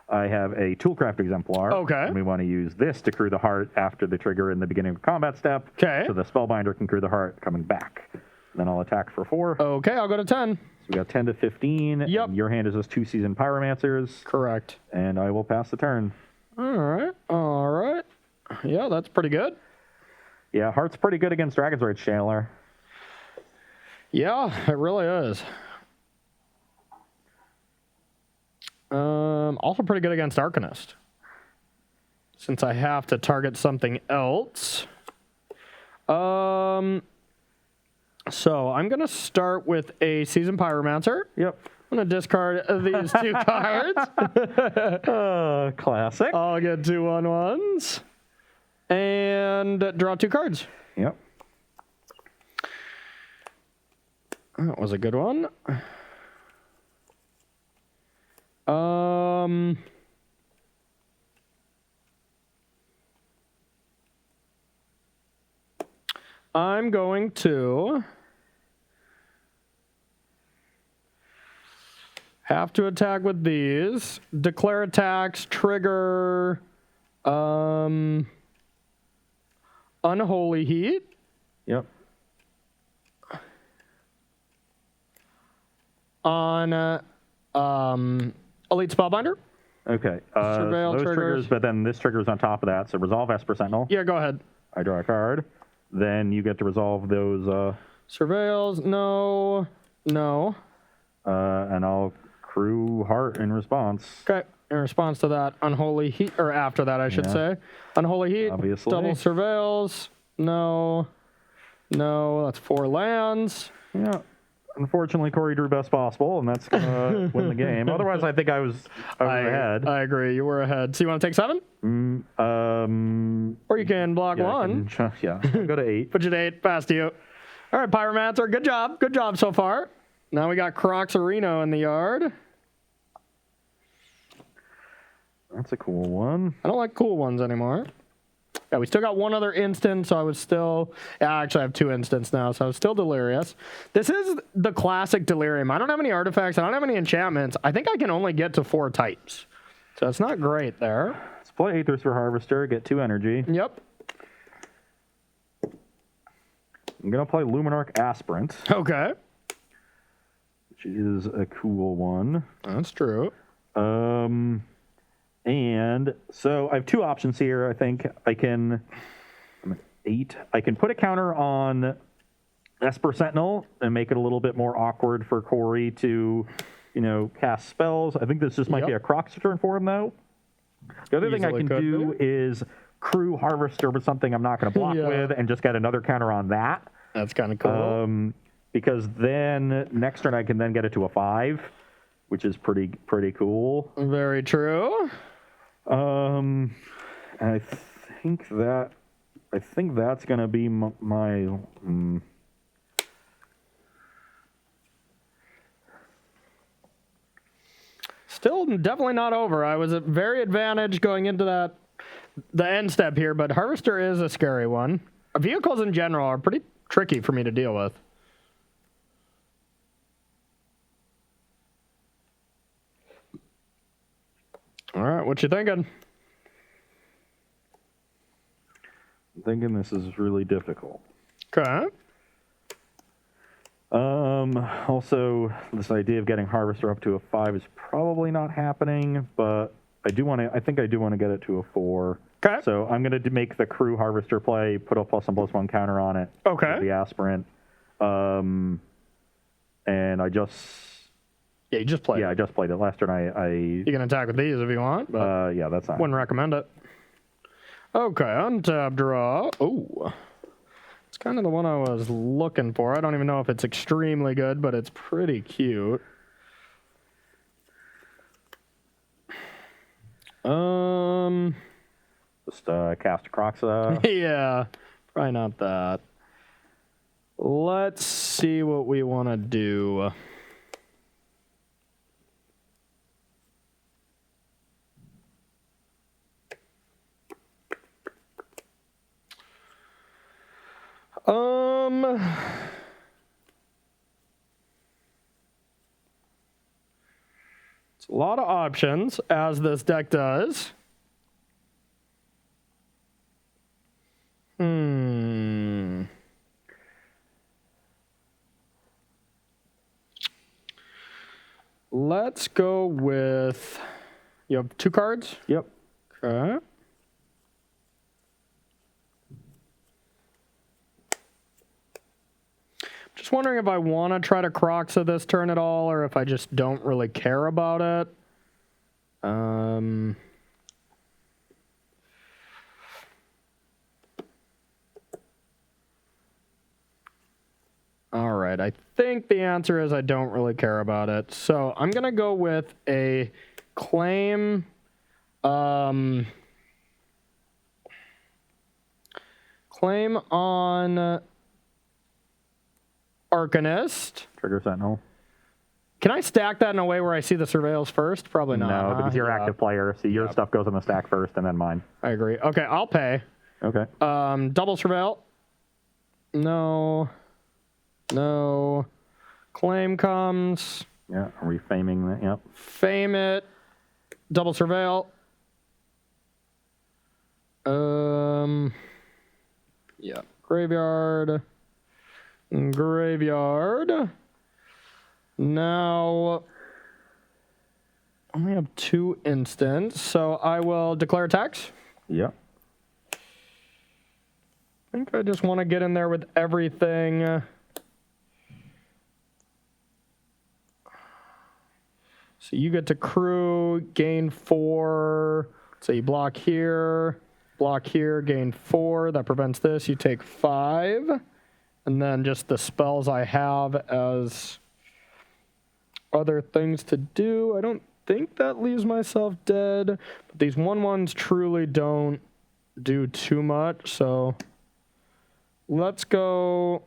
I have a Toolcraft Exemplar. Okay. And we want to use this to crew the heart after the trigger in the beginning of the combat step. Okay. So the Spellbinder can crew the heart coming back. Then I'll attack for 4. Okay, I'll go to 10. So we got 10 to 15. Yep. And your hand is just 2 Seasoned Pyromancers. Correct. And I will pass the turn. All right. Yeah, that's pretty good. Yeah, Heart's pretty good against Dragon's Rage Channeler. Yeah, it really is. Also pretty good against Arcanist. Since I have to target something else. So I'm going to start with a Seasoned Pyromancer. Yep. I'm going to discard these 2 cards. Classic. I'll get 2 1/1s. And draw 2 cards. Yep. That was a good one. I'm going to have to attack with these. Declare attacks, trigger Unholy Heat. Yep. On Elite Spellbinder. Okay. Surveil those triggers. but then this trigger's on top of that. So resolve Esper Sentinel. Yeah, go ahead. I draw a card. Then you get to resolve those. Surveils, no. And I'll crew Heart in response. Okay. In response to that, Unholy Heat, or after that, I should say. Unholy Heat, Obviously. double Surveils, no. That's 4 lands. Yeah. Unfortunately, Corey drew best possible, and that's gonna win the game. Otherwise, I think I was ahead. I agree. You were ahead. So you want to take 7? Or you can block 1. Yeah. I'll go to 8. Put you to 8, past you. All right, Pyromancer, good job. Good job so far. Now we got Croxarino in the yard. That's a cool one. I don't like cool ones anymore. Yeah, we still got 1 other instance, so I was still... Yeah, actually, I have 2 instants now, so I was still Delirious. This is the classic Delirium. I don't have any artifacts. I don't have any enchantments. I think I can only get to 4 types. So it's not great there. Let's play Aethers for Harvester, get 2 energy. Yep. I'm going to play Luminarch Aspirant. Okay. Which is a cool one. That's true. And so I have 2 options here. I think I'm at 8. I can put a counter on Esper Sentinel and make it a little bit more awkward for Corey to, cast spells. I think this just might be a Crocs turn for him, though. The other thing I can do is crew Harvester with something I'm not going to block with and just get another counter on that. That's kind of cool. Because then next turn I can then get it to a 5, which is pretty cool. Very true. I think that's gonna be my. Still definitely not over. I was at very advantaged going into the end step here, but Harvester is a scary one. Vehicles in general are pretty tricky for me to deal with. All right, what you thinking? I'm thinking this is really difficult. Okay. Also, this idea of getting Harvester up to a 5 is probably not happening, but I think I do want to get it to a 4. Okay. So I'm going to make the crew Harvester play, put a +1/+1 counter on it. Okay. The Aspirant. And I just... Yeah, you just played Yeah, I just played it. Last turn You can attack with these if you want, but yeah, that's not... wouldn't recommend it. Okay, untap draw. Oh. It's kind of the one I was looking for. I don't even know if it's extremely good, but it's pretty cute. Just cast Croxa. Yeah, probably not that. Let's see what we want to do. It's a lot of options, as this deck does. Let's go with... You have 2 cards? Yep. Okay. Just wondering if I want to try to Croxa this turn at all, or if I just don't really care about it. All right, I think the answer is I don't really care about it. So I'm going to go with a claim. Claim on Arcanist. Trigger Sentinel. Can I stack that in a way where I see the surveils first? Probably not. No, because you're active player, so your stuff goes on the stack first and then mine. I agree. Okay, I'll pay. Okay. Double surveil. No. No. Claim comes. Yeah, are we faming that? Yep. Fame it. Double surveil. Yeah. Graveyard. Graveyard. Now, I only have 2 instants, so I will declare attacks. Yep. I think I just want to get in there with everything. So you get to crew, gain 4. So you block here, gain 4. That prevents this. You take 5. And then just the spells I have as other things to do. I don't think that leaves myself dead. But these 1/1s truly don't do too much. So let's go.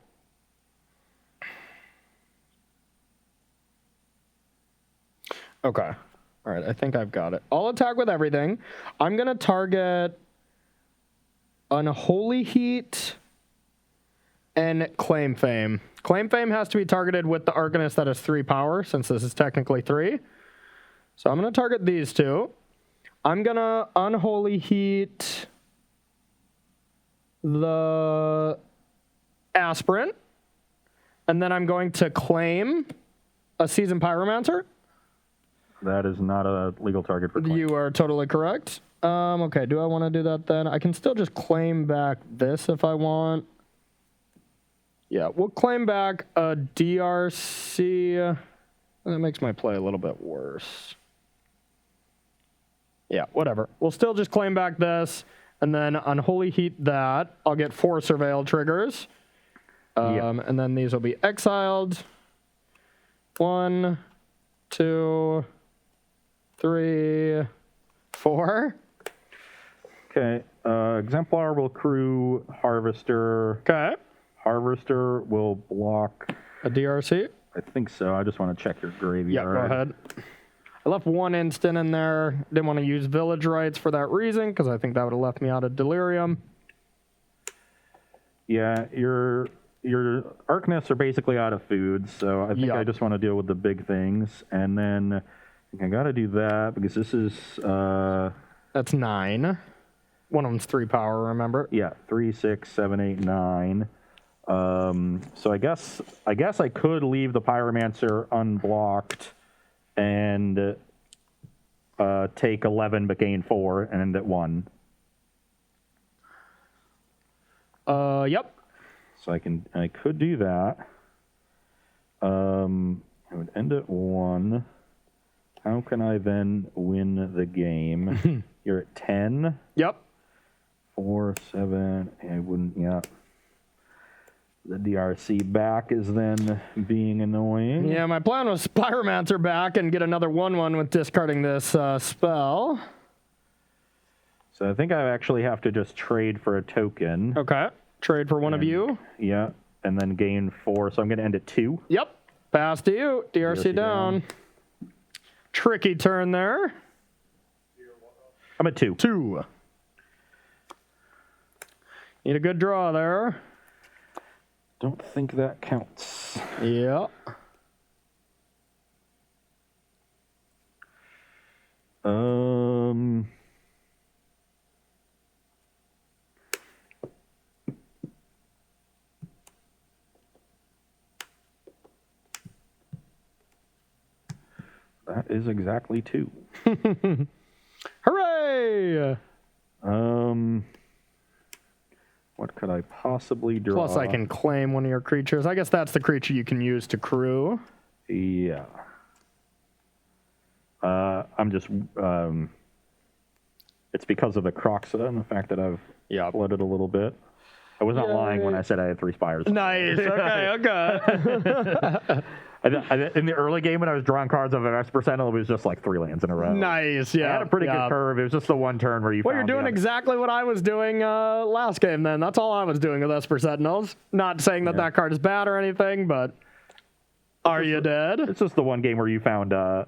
Okay. All right, I think I've got it. I'll attack with everything. I'm going to target Unholy Heat and Claim Fame. Claim Fame has to be targeted with the Arcanist that has 3 power, since this is technically 3. So I'm going to target these 2. I'm going to Unholy Heat the Aspirant. And then I'm going to claim a Seasoned Pyromancer. That is not a legal target for claim. You are totally correct. Okay, do I want to do that then? I can still just claim back this if I want. Yeah, we'll claim back a DRC. That makes my play a little bit worse. Yeah, whatever. We'll still just claim back this, and then Unholy Heat that. I'll get 4 Surveil triggers. And then these will be exiled. 1, 2, 3, 4. Okay. Exemplar will crew Harvester. Okay. Harvester will block A DRC? I think so. I just want to check your graveyard. Yeah, go ahead. I left 1 instant in there. Didn't want to use Village Rites for that reason, because I think that would have left me out of Delirium. Yeah, your Arcanists are basically out of food, so I think I just want to deal with the big things. And then I think I got to do that, because this is... That's 9. One of them's 3 power, remember? Yeah, 3, 6, 7, 8, 9. So I guess I could leave the Pyromancer unblocked and take 11 but gain 4 and end at 1. Yep. So I could do that. I would end at 1. How can I then win the game? You're at 10. Yep. 4, 7. I wouldn't. Yeah. The DRC back is then being annoying. Yeah, my plan was Pyromancer back and get another 1/1 with discarding this spell. So I think I actually have to just trade for a token. Okay. Trade for one of you. Yeah, and then gain 4. So I'm going to end at 2. Yep. Pass to you. DRC down. Tricky turn there. I'm at 2. 2. Need a good draw there. Don't think that counts. Yeah. That is exactly 2. Hooray! What could I possibly draw? Plus, I can claim one of your creatures. I guess that's the creature you can use to crew. Yeah. I'm just. It's because of the Croxa and the fact that I've flooded a little bit. I was not lying when I said I had 3 spires. Nice. Okay. In the early game when I was drawing cards of an Esper Sentinel, it was just like 3 lands in a row. Nice, yeah. I had a pretty good curve. It was just the one turn where you Well, you're doing exactly what I was doing last game then. That's all I was doing with Esper Sentinels. Not saying that that card is bad or anything, but are you dead? It's just the one game where you found the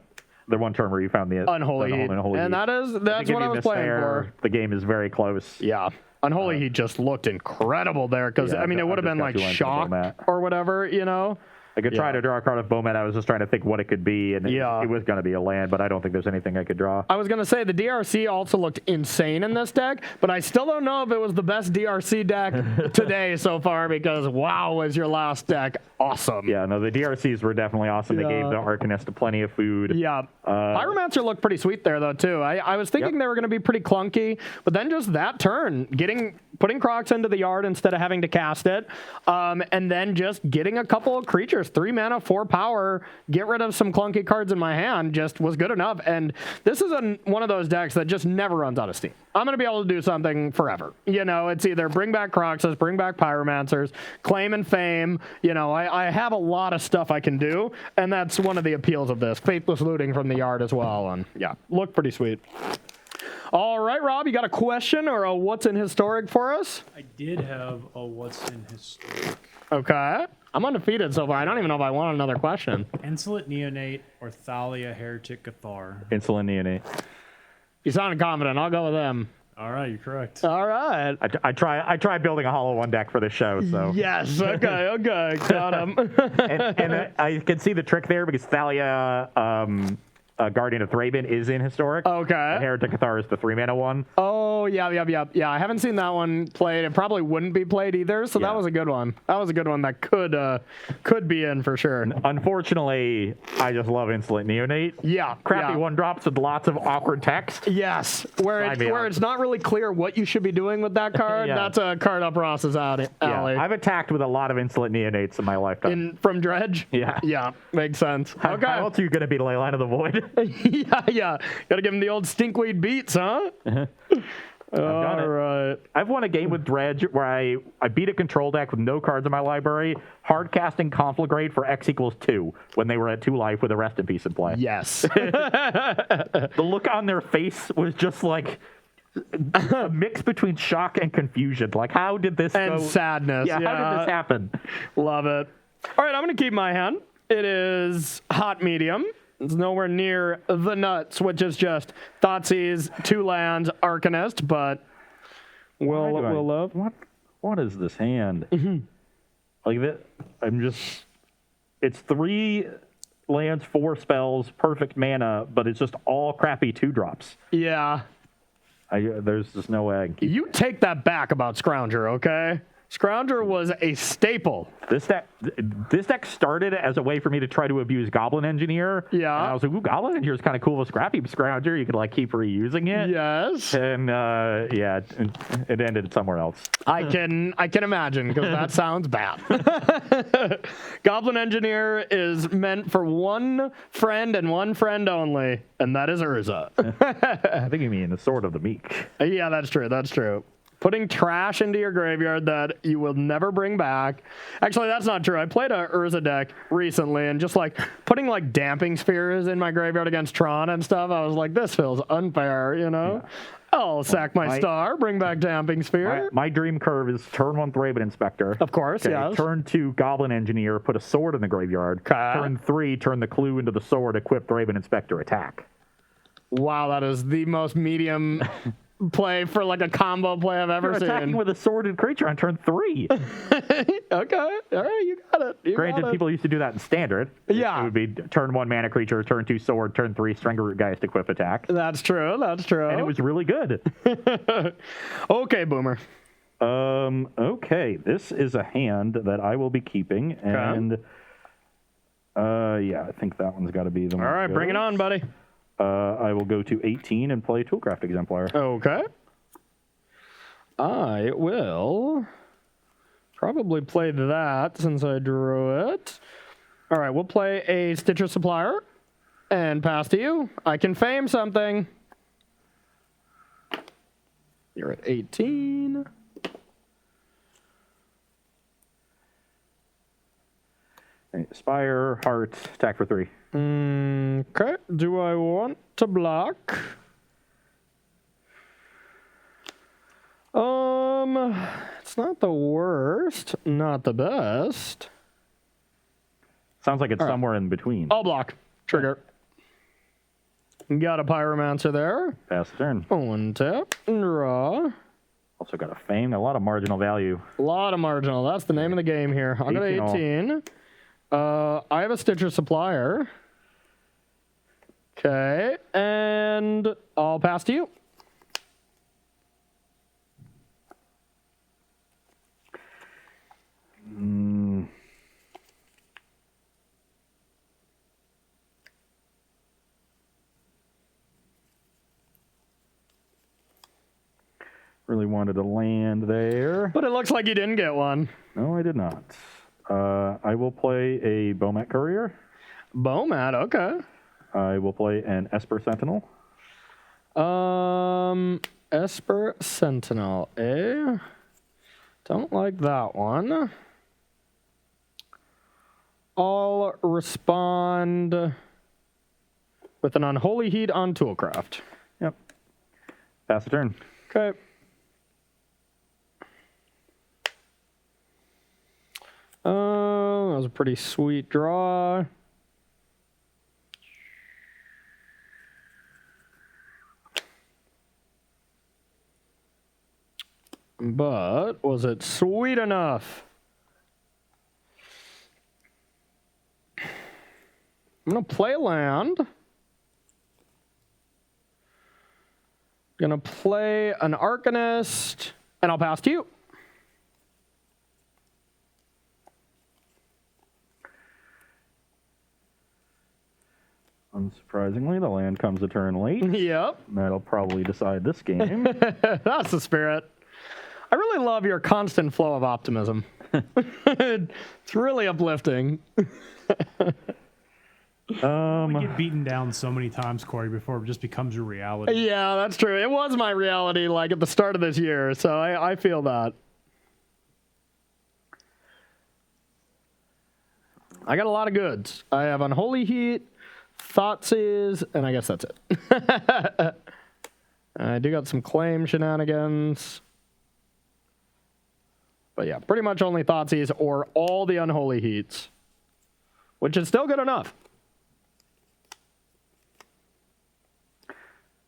one turn where you found the Unholy Heat. And that's what I was playing for. The game is very close. Yeah. Unholy Heat just looked incredible there because, I mean, it would have been like shock or whatever, you know? I could try to draw a card of Bowman. I was just trying to think what it could be, and it was going to be a land, but I don't think there's anything I could draw. I was going to say the DRC also looked insane in this deck, but I still don't know if it was the best DRC deck today so far because, wow, was your last deck awesome. Yeah, no, the DRCs were definitely awesome. They gave the Arcanist plenty of food. Yeah. Pyromancer looked pretty sweet there, though, too. I was thinking they were going to be pretty clunky, but then just that turn, putting Crocs into the yard instead of having to cast it, and then just getting a couple of creatures, 3 mana, 4 power, get rid of some clunky cards in my hand just was good enough. And this is one of those decks that just never runs out of steam. I'm going to be able to do something forever. You know, it's either bring back Croxes, bring back Pyromancers, claim and fame. You know, I have a lot of stuff I can do, and that's one of the appeals of this. Faithless looting from the yard as well, and yeah, looked pretty sweet. All right, Rob, you got a question or a what's in Historic for us? I did have a what's in Historic. Okay. I'm undefeated so far. I don't even know if I want another question. Insolent Neonate or Thalia Heretic Cathar? Insolent Neonate. You sounded confident. I'll go with them. All right, you're correct. All right. I tried building a Hollow 1 deck for this show, so. Yes, okay, got him. and I can see the trick there because Thalia, Guardian of Thraben is in Historic. Okay. Heretic Cathar is the 3-mana one. Oh, yeah. I haven't seen that one played. It probably wouldn't be played either, so that was a good one. That was a good one that could be in for sure. Unfortunately, I just love Insolent Neonate. Yeah. Crappy 1-drops with lots of awkward text. Yes. Where it's not really clear what you should be doing with that card. That's a card up Ross's alley. Yeah. I've attacked with a lot of Insolent Neonates in my lifetime. From Dredge? Yeah. Yeah, makes sense. Okay. How else are you going to beat Leyline of the Void? yeah. Gotta give him the old stinkweed beats, huh? All right. I've won a game with Dredge where I beat a control deck with no cards in my library, hard casting Conflagrate for X equals 2 when they were at 2 life with a Rest in Peace in play. Yes. The look on their face was just like a mix between shock and confusion. Like, how did this and go? Sadness. Yeah, how did this happen? Love it. All right, I'm going to keep my hand. It is hot medium. It's nowhere near the nuts, which is just Thoughtseize, 2 lands, Arcanist, but we'll love. What is this hand? Like that, it's 3 lands, 4 spells, perfect mana, but it's just all crappy 2-drops. Yeah. There's just no way I can keep You take that back about Scrounger, okay? Scrounger was a staple. This deck started as a way for me to try to abuse Goblin Engineer. Yeah. And I was like, ooh, Goblin Engineer is kind of cool with Scrappy Scrounger. You could like keep reusing it. Yes. And it ended somewhere else. I can imagine because that sounds bad. Goblin Engineer is meant for one friend and one friend only, and that is Urza. I think you mean the Sword of the Meek. Yeah, that's true. Putting trash into your graveyard that you will never bring back. Actually, that's not true. I played a Urza deck recently, and just like putting like Damping Spheres in my graveyard against Tron and stuff, I was like, this feels unfair, you know? I'll sack my star, bring back Damping Sphere. My dream curve is turn 1 Thraben Inspector. Of course, yes. Turn 2 Goblin Engineer, put a sword in the graveyard. Turn 3, turn the clue into the sword, equip Thraben Inspector, attack. Wow, that is the most medium play for like a combo play I've ever You're seen. attacking with a sworded creature on turn 3. Okay, all right, you got it. Granted, people used to do that in Standard. Yeah. It would be turn 1 mana creature, turn 2 sword, turn 3 Strangleroot Geist, equip attack. That's true. And it was really good. Okay, Boomer. Okay, this is a hand that I will be keeping, and yeah, I think that one's got to be the one. All right, bring it on, buddy. I will go to 18 and play Toolcraft Exemplar. Okay. I will probably play that since I drew it. All right, we'll play a Stitcher Supplier and pass to you. I can fame something. You're at 18. Spire, Heart, attack for 3. Okay. Do I want to block? It's not the worst, not the best. Sounds like it's somewhere in between. I'll block. Trigger. Got a Pyromancer there. Pass the turn. One tap, draw. Also got a Fame, a lot of marginal value. A lot of marginal. That's the name of the game here. I'll go to 18. I have a Stitcher Supplier. Okay, and I'll pass to you. Really wanted to land there. But it looks like you didn't get one. No, I did not. I will play a Bomat Courier. Bomat, okay. I will play an Esper Sentinel. Esper Sentinel, eh? Don't like that one. I'll respond with an Unholy Heat on Toolcraft. Yep. Pass the turn. Okay. That was a pretty sweet draw. But was it sweet enough? I'm going to play land. Going to play an Arcanist, and I'll pass to you. Unsurprisingly, the land comes a turn late. Yep. That'll probably decide this game. That's the spirit. I really love your constant flow of optimism. It's really uplifting. We get beaten down so many times, Corey, before it just becomes your reality. Yeah, that's true. It was my reality, like at the start of this year, so I feel that. I got a lot of goods. I have Unholy Heat, Thoughtseize, and I guess that's it. I do got some claim shenanigans. But yeah, pretty much only Thoughtseize or all the Unholy Heats, which is still good enough.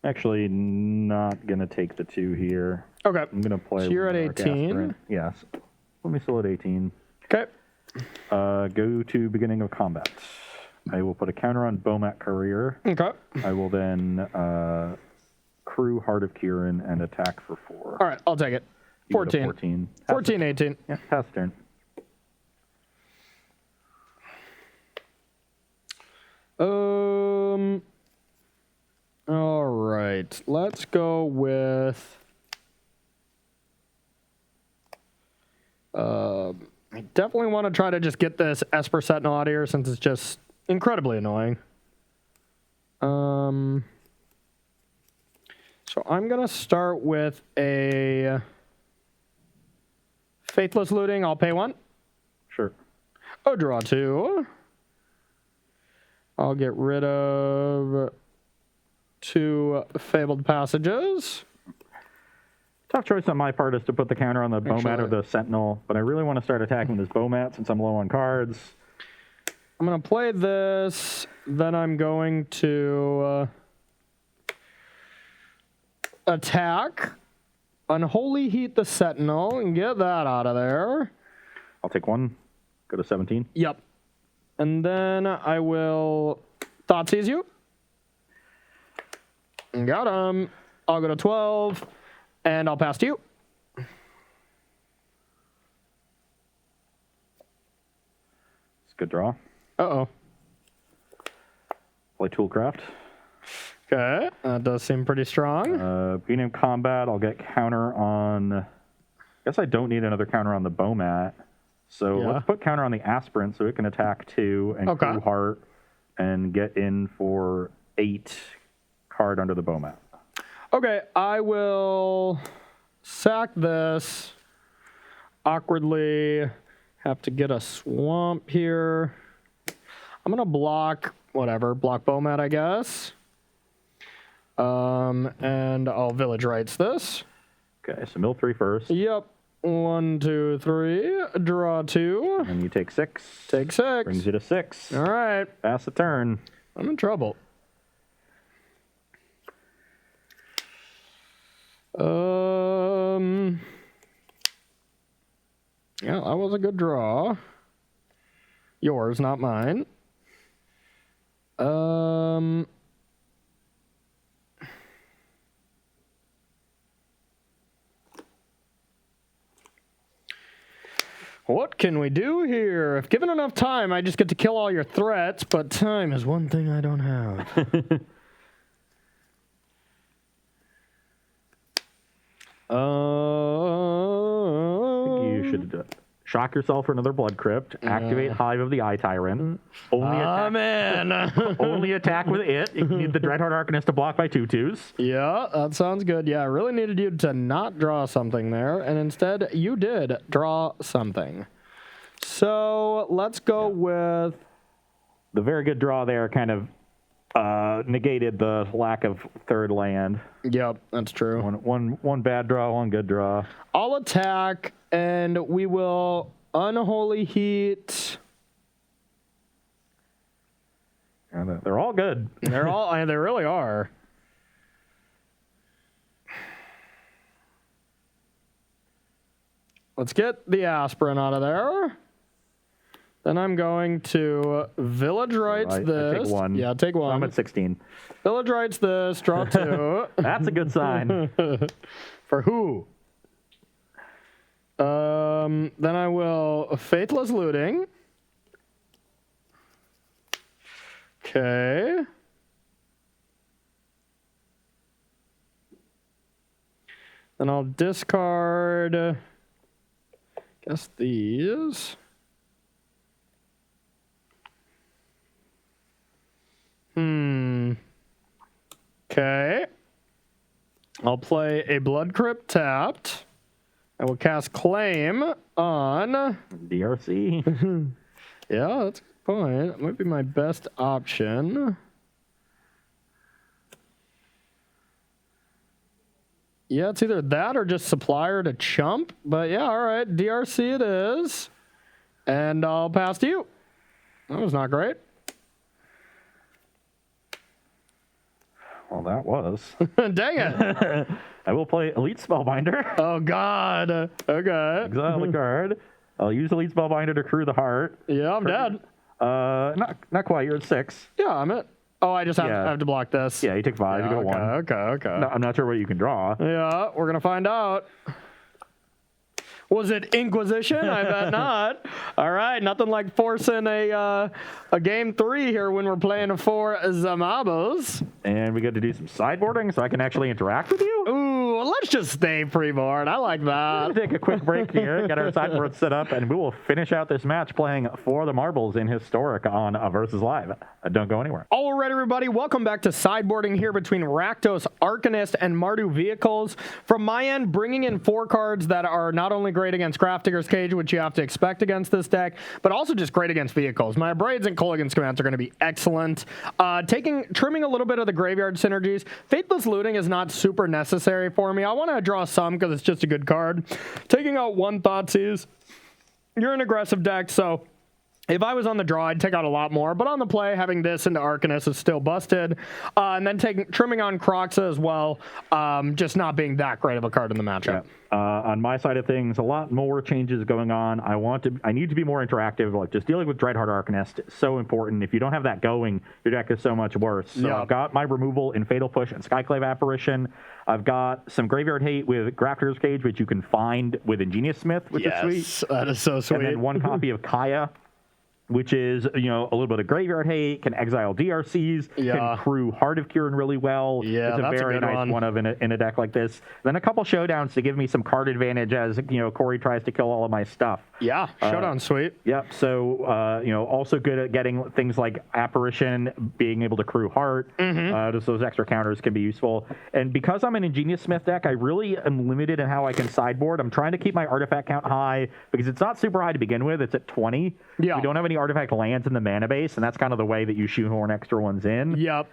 Actually, not going to take the 2 here. Okay. I'm going to play. So you're at Dark 18? Aspirant. Yes. Let me still at 18. Okay. Go to beginning of combat. I will put a counter on Bomat Courier. Okay. I will then crew Heart of Kieran and attack for 4. All right, I'll take it. You go to 14. 14. 14, 18. Yeah, pass turn. All right. Let's go with I definitely want to try to just get this Esper Sentinel out of here since it's just incredibly annoying. So I'm going to start with a Faithless Looting. I'll pay 1. Sure. Oh, draw 2. I'll get rid of 2 Fabled Passages. Tough choice on my part is to put the counter on the Bowmat or the Sentinel, but I really want to start attacking this Bowmat since I'm low on cards. I'm going to play this, then I'm going to attack, Unholy Heat the Sentinel, and get that out of there. I'll take one, go to 17. Yep. And then I will Thoughtseize you. Got him. I'll go to 12, and I'll pass to you. It's a good draw. Uh-oh. Play Toolcraft. Okay, that does seem pretty strong. Being in combat, I'll get counter on... I guess I don't need another counter on the Bowmat. So let's put counter on the Aspirant so it can attack 2 and Crew Heart and get in for 8 card under the Bowmat. Okay, I will sack this. Awkwardly have to get a swamp here. I'm going to block, block Bowmat, I guess. And I'll Village Rights this. Okay, so mill 3 first. Yep. 1, 2, 3. Draw 2. And you take 6. Take 6. Brings you to 6. All right. Pass the turn. I'm in trouble. Yeah, that was a good draw. Yours, not mine. What can we do here? If given enough time, I just get to kill all your threats, but time is one thing I don't have. You should shock yourself for another Blood Crypt, activate Hive of the Eye Tyrant, only attack with it. You need the Dreadheart Arcanist to block by 2/2s. Yeah, that sounds good. Yeah, I really needed you to not draw something there, and instead you did draw something. So let's go with... The very good draw there kind of negated the lack of third land. Yep, that's true. One bad draw, one good draw. I'll attack, and we will Unholy Heat. And they're all good. They really are. Let's get the Aspirant out of there. Then I'm going to Village Rights this. I take one. Yeah, take one. So I'm at 16. Village Rights this, draw 2. That's a good sign. For who? Then I will Faithless Looting. Okay. Then I'll discard, guess these. Okay. I'll play a Blood Crypt tapped. I will cast Claim on... DRC. Yeah, that's a good point. That might be my best option. Yeah, it's either that or just Supplier to chump. But yeah, all right. DRC it is. And I'll pass to you. That was not great. Well, that was. Dang it. I will play Elite Spellbinder. Oh, God. Okay. Exile the card. I'll use Elite Spellbinder to crew the heart. Yeah, I'm dead. Not quite. You're at 6. Yeah, I'm at... Oh, I just have to block this. Yeah, you take 5. Yeah, you go to 1. Okay. No, I'm not sure what you can draw. Yeah, we're going to find out. Was it Inquisition? I bet not. All right, nothing like forcing a game 3 here when we're playing for Zamabos. And we get to do some sideboarding so I can actually interact with you. Ooh, let's just stay pre-board. I like that. We'll take a quick break here, get our sideboard set up, and we will finish out this match playing for the marbles in Historic on Versus Live. Don't go anywhere. All right, everybody, welcome back to sideboarding here between Rakdos, Arcanist, and Mardu vehicles. From my end, bringing in 4 cards that are not only great against Grafdigger's Cage, which you have to expect against this deck, but also just great against vehicles. My Abrades and Culligan's Commands are going to be excellent. Trimming a little bit of the graveyard synergies. Faithless Looting is not super necessary for me. I want to draw some because it's just a good card. Taking out one Thoughtseize. You're an aggressive deck, so if I was on the draw, I'd take out a lot more. But on the play, having this into Arcanist is still busted. And then trimming on Croxa as well, just not being that great of a card in the matchup. Yeah. On my side of things, a lot more changes going on. I need to be more interactive. Like just dealing with Dreadheart Arcanist is so important. If you don't have that going, your deck is so much worse. So I've got my removal in Fatal Push and Skyclave Apparition. I've got some Graveyard Hate with Grafter's Cage, which you can find with Ingenious Smith, which is sweet. Yes, that is so sweet. And then one copy of Kaya, which is, a little bit of Graveyard Hate, can exile DRCs, can crew Heart of Kieran really well. Yeah, it's a very nice one of in a deck like this. Then a couple showdowns to give me some card advantage as, Corey tries to kill all of my stuff. Yeah, showdown sweet. Yep, so, also good at getting things like Apparition, being able to crew Heart. Just those extra counters can be useful. And because I'm an Ingenious Smith deck, I really am limited in how I can sideboard. I'm trying to keep my artifact count high because it's not super high to begin with. It's at 20. Yeah. We don't have any artifact lands in the mana base, and that's kind of the way that you shoehorn extra ones in. Yep.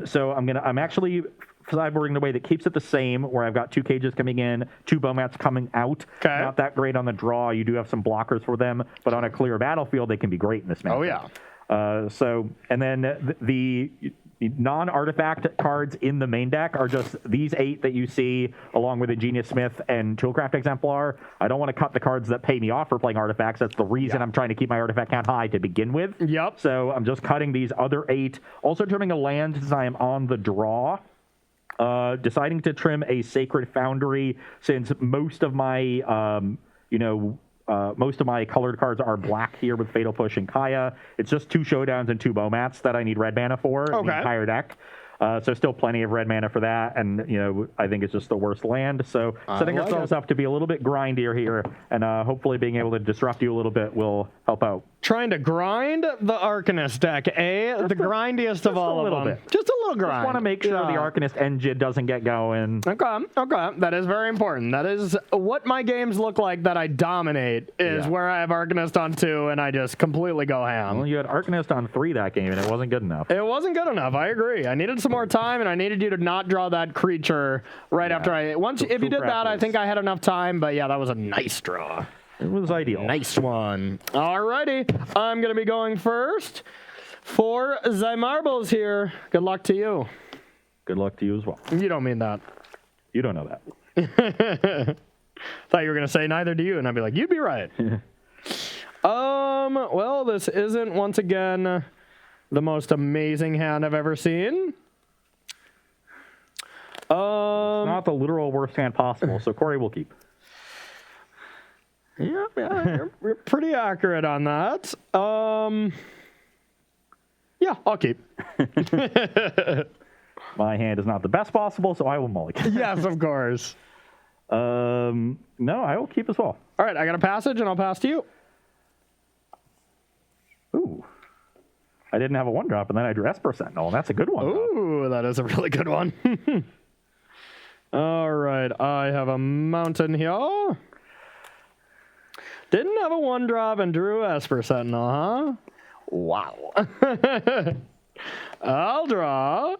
So I'm actually sideboarding the way that keeps it the same, where I've got 2 cages coming in, 2 Baumeister coming out. Okay. Not that great on the draw. You do have some blockers for them, but on a clear battlefield, they can be great in this matchup. Oh yeah. And then the non-artifact cards in the main deck are just these 8 that you see, along with Ingenious Smith and Toolcraft Exemplar. I don't want to cut the cards that pay me off for playing artifacts. That's the reason I'm trying to keep my artifact count high to begin with. Yep. So I'm just cutting these other 8. Also trimming a land since I am on the draw. Deciding to trim a Sacred Foundry since most of my, most of my colored cards are black here with Fatal Push and Kaya. It's just 2 showdowns and 2 Baumats that I need red mana for the entire deck. So still plenty of red mana for that, and I think it's just the worst land. So setting ourselves up to be a little bit grindier here, and hopefully being able to disrupt you a little bit will help out. Trying to grind the Arcanist deck, the grindiest of all of them. Just a little grind. Just want to make sure the Arcanist engine doesn't get going. Okay. That is very important. That is what my games look like that I dominate, is where I have Arcanist on 2 and I just completely go ham. Well, you had Arcanist on 3 that game, and it wasn't good enough. It wasn't good enough. I agree. I needed some more time, and I needed you to not draw that creature right after if you did that, I think I had enough time, but yeah, that was a nice draw. It was ideal. Nice one. Alrighty, I'm going to be going first for the marbles here. Good luck to you. Good luck to you as well. You don't mean that. You don't know that. Thought you were going to say neither do you, and I'd be like, you'd be right. Well, this isn't, once again, the most amazing hand I've ever seen. It's not the literal worst hand possible, so Corey will keep. Yeah, you're pretty accurate on that. Yeah, I'll keep. My hand is not the best possible, so I will mulligan. Yes, of course. No, I will keep as well. All right, I got a passage, and I'll pass to you. Ooh. I didn't have a 1-drop, and then I drew Esper Sentinel. That's a good one. Ooh, that is a really good one. All right, I have a mountain here. Didn't have a 1-drop and drew Esper Sentinel, huh? Wow. I'll draw.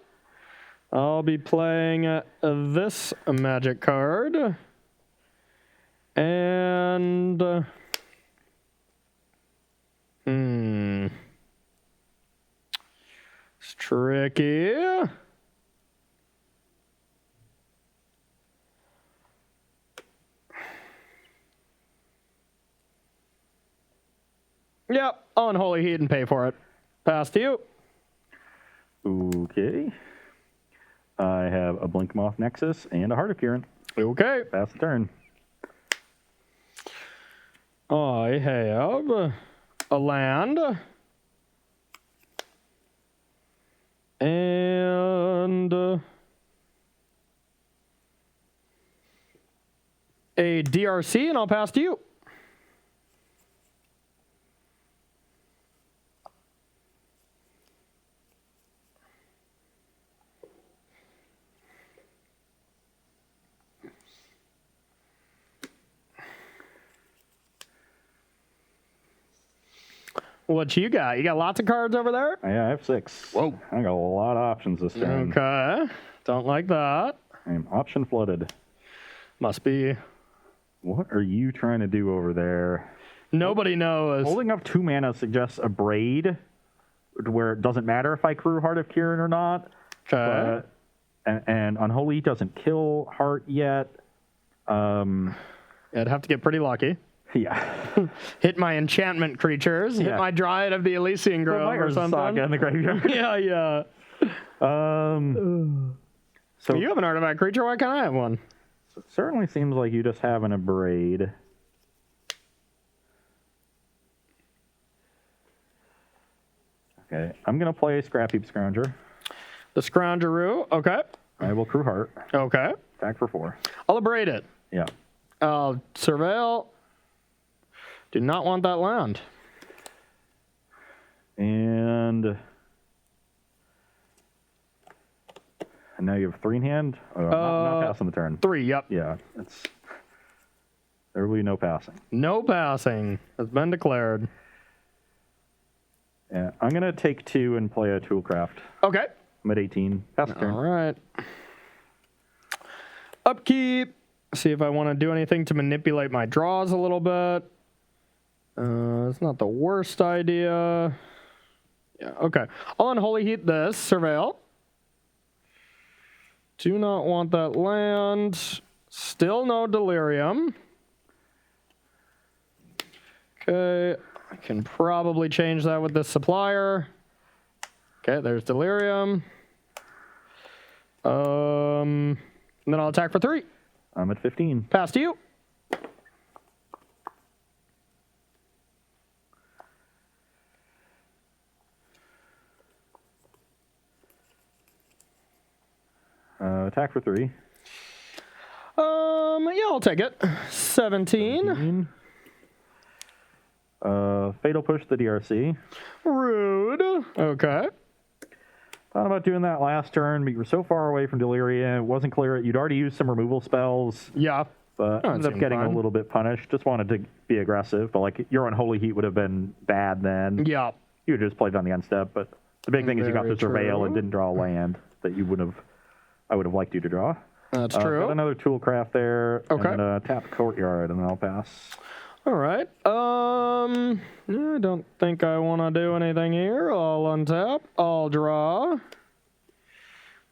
I'll be playing this magic card. And... It's tricky. Yep, Unholy Heat and pay for it. Pass to you. Okay. I have a Blink Moth Nexus and a Heart of Kieran. Okay. Pass the turn. I have a land and a DRC, and I'll pass to you. What you got? You got lots of cards over there? Yeah, I have 6. Whoa. I got a lot of options this turn. Okay. Don't like that. I am option flooded. Must be. What are you trying to do over there? Nobody knows. Holding up 2 mana suggests a Braid, where it doesn't matter if I crew Heart of Kirin or not. Okay. And Unholy doesn't kill Heart yet. I'd have to get pretty lucky. Yeah. Hit my enchantment creatures. Hit my Dryad of the Elysian Grove or something. Saga in the graveyard. Yeah. So You have an artifact creature. Why can't I have one? it certainly seems like you just having a Braid. Okay, I'm going to play Scrap Heap Scrounger. The Scroungeroo. Okay. I will crew Heart. Okay. Attack for 4. I'll abrade it. Yeah. Surveil. Do not want that land. And now you have 3 in hand? Not passing the turn. 3, yep. Yeah, there will be no passing. No passing has been declared. Yeah, I'm going to take 2 and play a Toolcraft. Okay. I'm at 18. Pass the turn. All right. Upkeep. See if I want to do anything to manipulate my draws a little bit. It's not the worst idea. Yeah, okay. I'll Unholy Heat this. Surveil. Do not want that land. Still no Delirium. Okay. I can probably change that with this Supplier. Okay, there's Delirium. And then I'll attack for 3. I'm at 15. Pass to you. Attack for 3. Yeah, I'll take it. 17. Fatal Push the DRC. Rude. Okay. Thought about doing that last turn, but you were so far away from Delirium. It wasn't clear. You'd already used some removal spells. Yeah. But ended up getting a little bit punished. Just wanted to be aggressive. But like your Unholy Heat would have been bad then. Yeah. You would have just played on the end step. But the big thing is you got to Surveil and didn't draw a land that I would have liked you to draw. That's true. Got another Toolcraft there. Okay. And tap Courtyard, and then I'll pass. All right. I don't think I want to do anything here. I'll untap. I'll draw.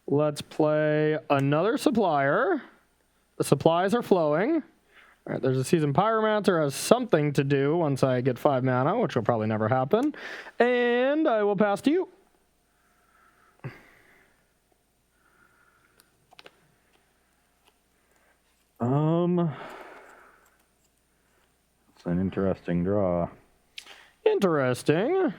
Let's play another Supplier. The supplies are flowing. All right, there's a Seasoned Pyromancer has something to do once I get 5 mana, which will probably never happen. And I will pass to you. It's an interesting draw. Interesting.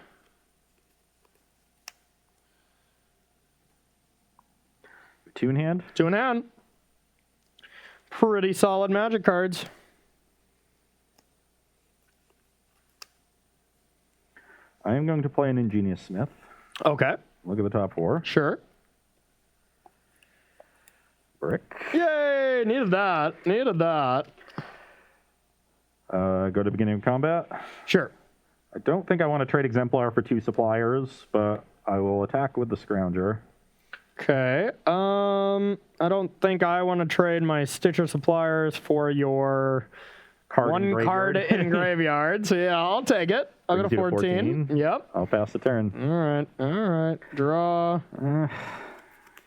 2 in hand. 2 in hand. Pretty solid Magic cards. I am going to play an Ingenious Smith. Okay. Look at the top 4. Sure. Brick. Yay! Needed that. Needed that. Go to beginning of combat. Sure. I don't think I want to trade Exemplar for 2 suppliers, but I will attack with the Scrounger. Okay. I don't think I want to trade my Stitcher Suppliers for your one card in graveyard. So yeah, I'll take it. I'll go to 14. Yep. I'll pass the turn. All right. Draw.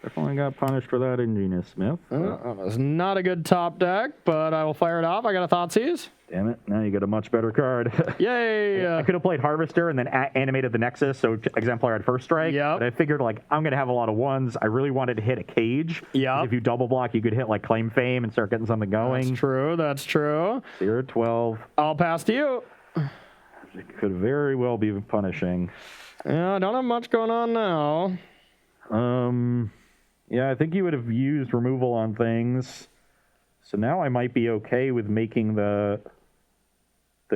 Definitely got punished for that Ingenious Smith. That was not a good top deck, but I will fire it off. I got a Thoughtseize. Damn it. Now you get a much better card. Yay. I could have played Harvester and then animated the Nexus, so Exemplar had first strike. Yep. But I figured, like, I'm going to have a lot of 1s. I really wanted to hit a Cage. Yeah. If you double block, you could hit, like, Claim Fame and start getting something going. That's true. So you're at 12. I'll pass to you. It could very well be punishing. Yeah, I don't have much going on now. Yeah, I think you would have used removal on things. So now I might be okay with making the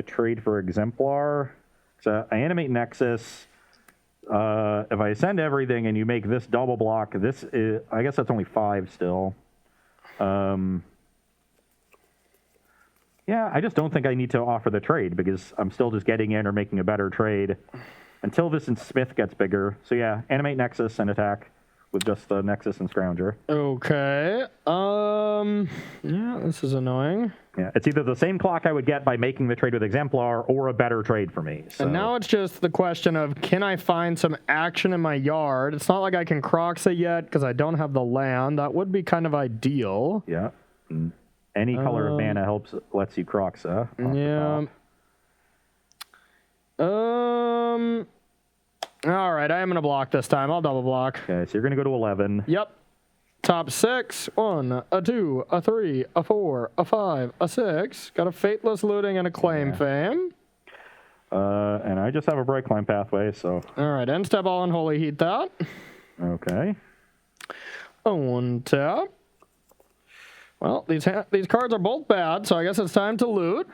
trade for Exemplar. So I animate Nexus. If I send everything and you make this double block, this is, I guess that's only 5 still. Yeah, I just don't think I need to offer the trade because I'm still just getting in or making a better trade until this and Smith gets bigger. So yeah, animate Nexus and attack. with just the Nexus and Scrounger. Okay. Yeah, this is annoying. Yeah, it's either the same clock I would get by making the trade with Exemplar or a better trade for me. So. And now it's just the question of, can I find some action in my yard? It's not like I can Croxa yet because I don't have the land. That would be kind of ideal. Yeah. Any color of mana lets you Croxa. Yeah. All right, I am going to block this time. I'll double block. Okay, so you're going to go to 11. Yep. Top 6. 1, a 2, a 3, a 4, a 5, a 6. Got a Fateless Looting and a Claim Fame. And I just have a Bright Climb pathway, so... All right, end step all Unholy Heat that. Okay. A 1 tap. Well, these cards are both bad, so I guess it's time to loot.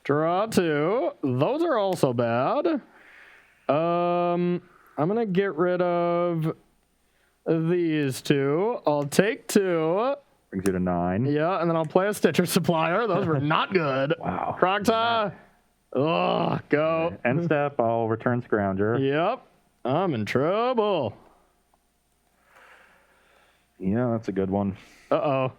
Draw 2. Those are also bad. I'm going to get rid of these 2. I'll take 2. Brings you to 9. Yeah, and then I'll play a Stitcher Supplier. Those were not good. Wow. Croxa. Oh, go. Okay. End step, I'll return Scrounger. Yep. I'm in trouble. Yeah, that's a good one. Uh-oh.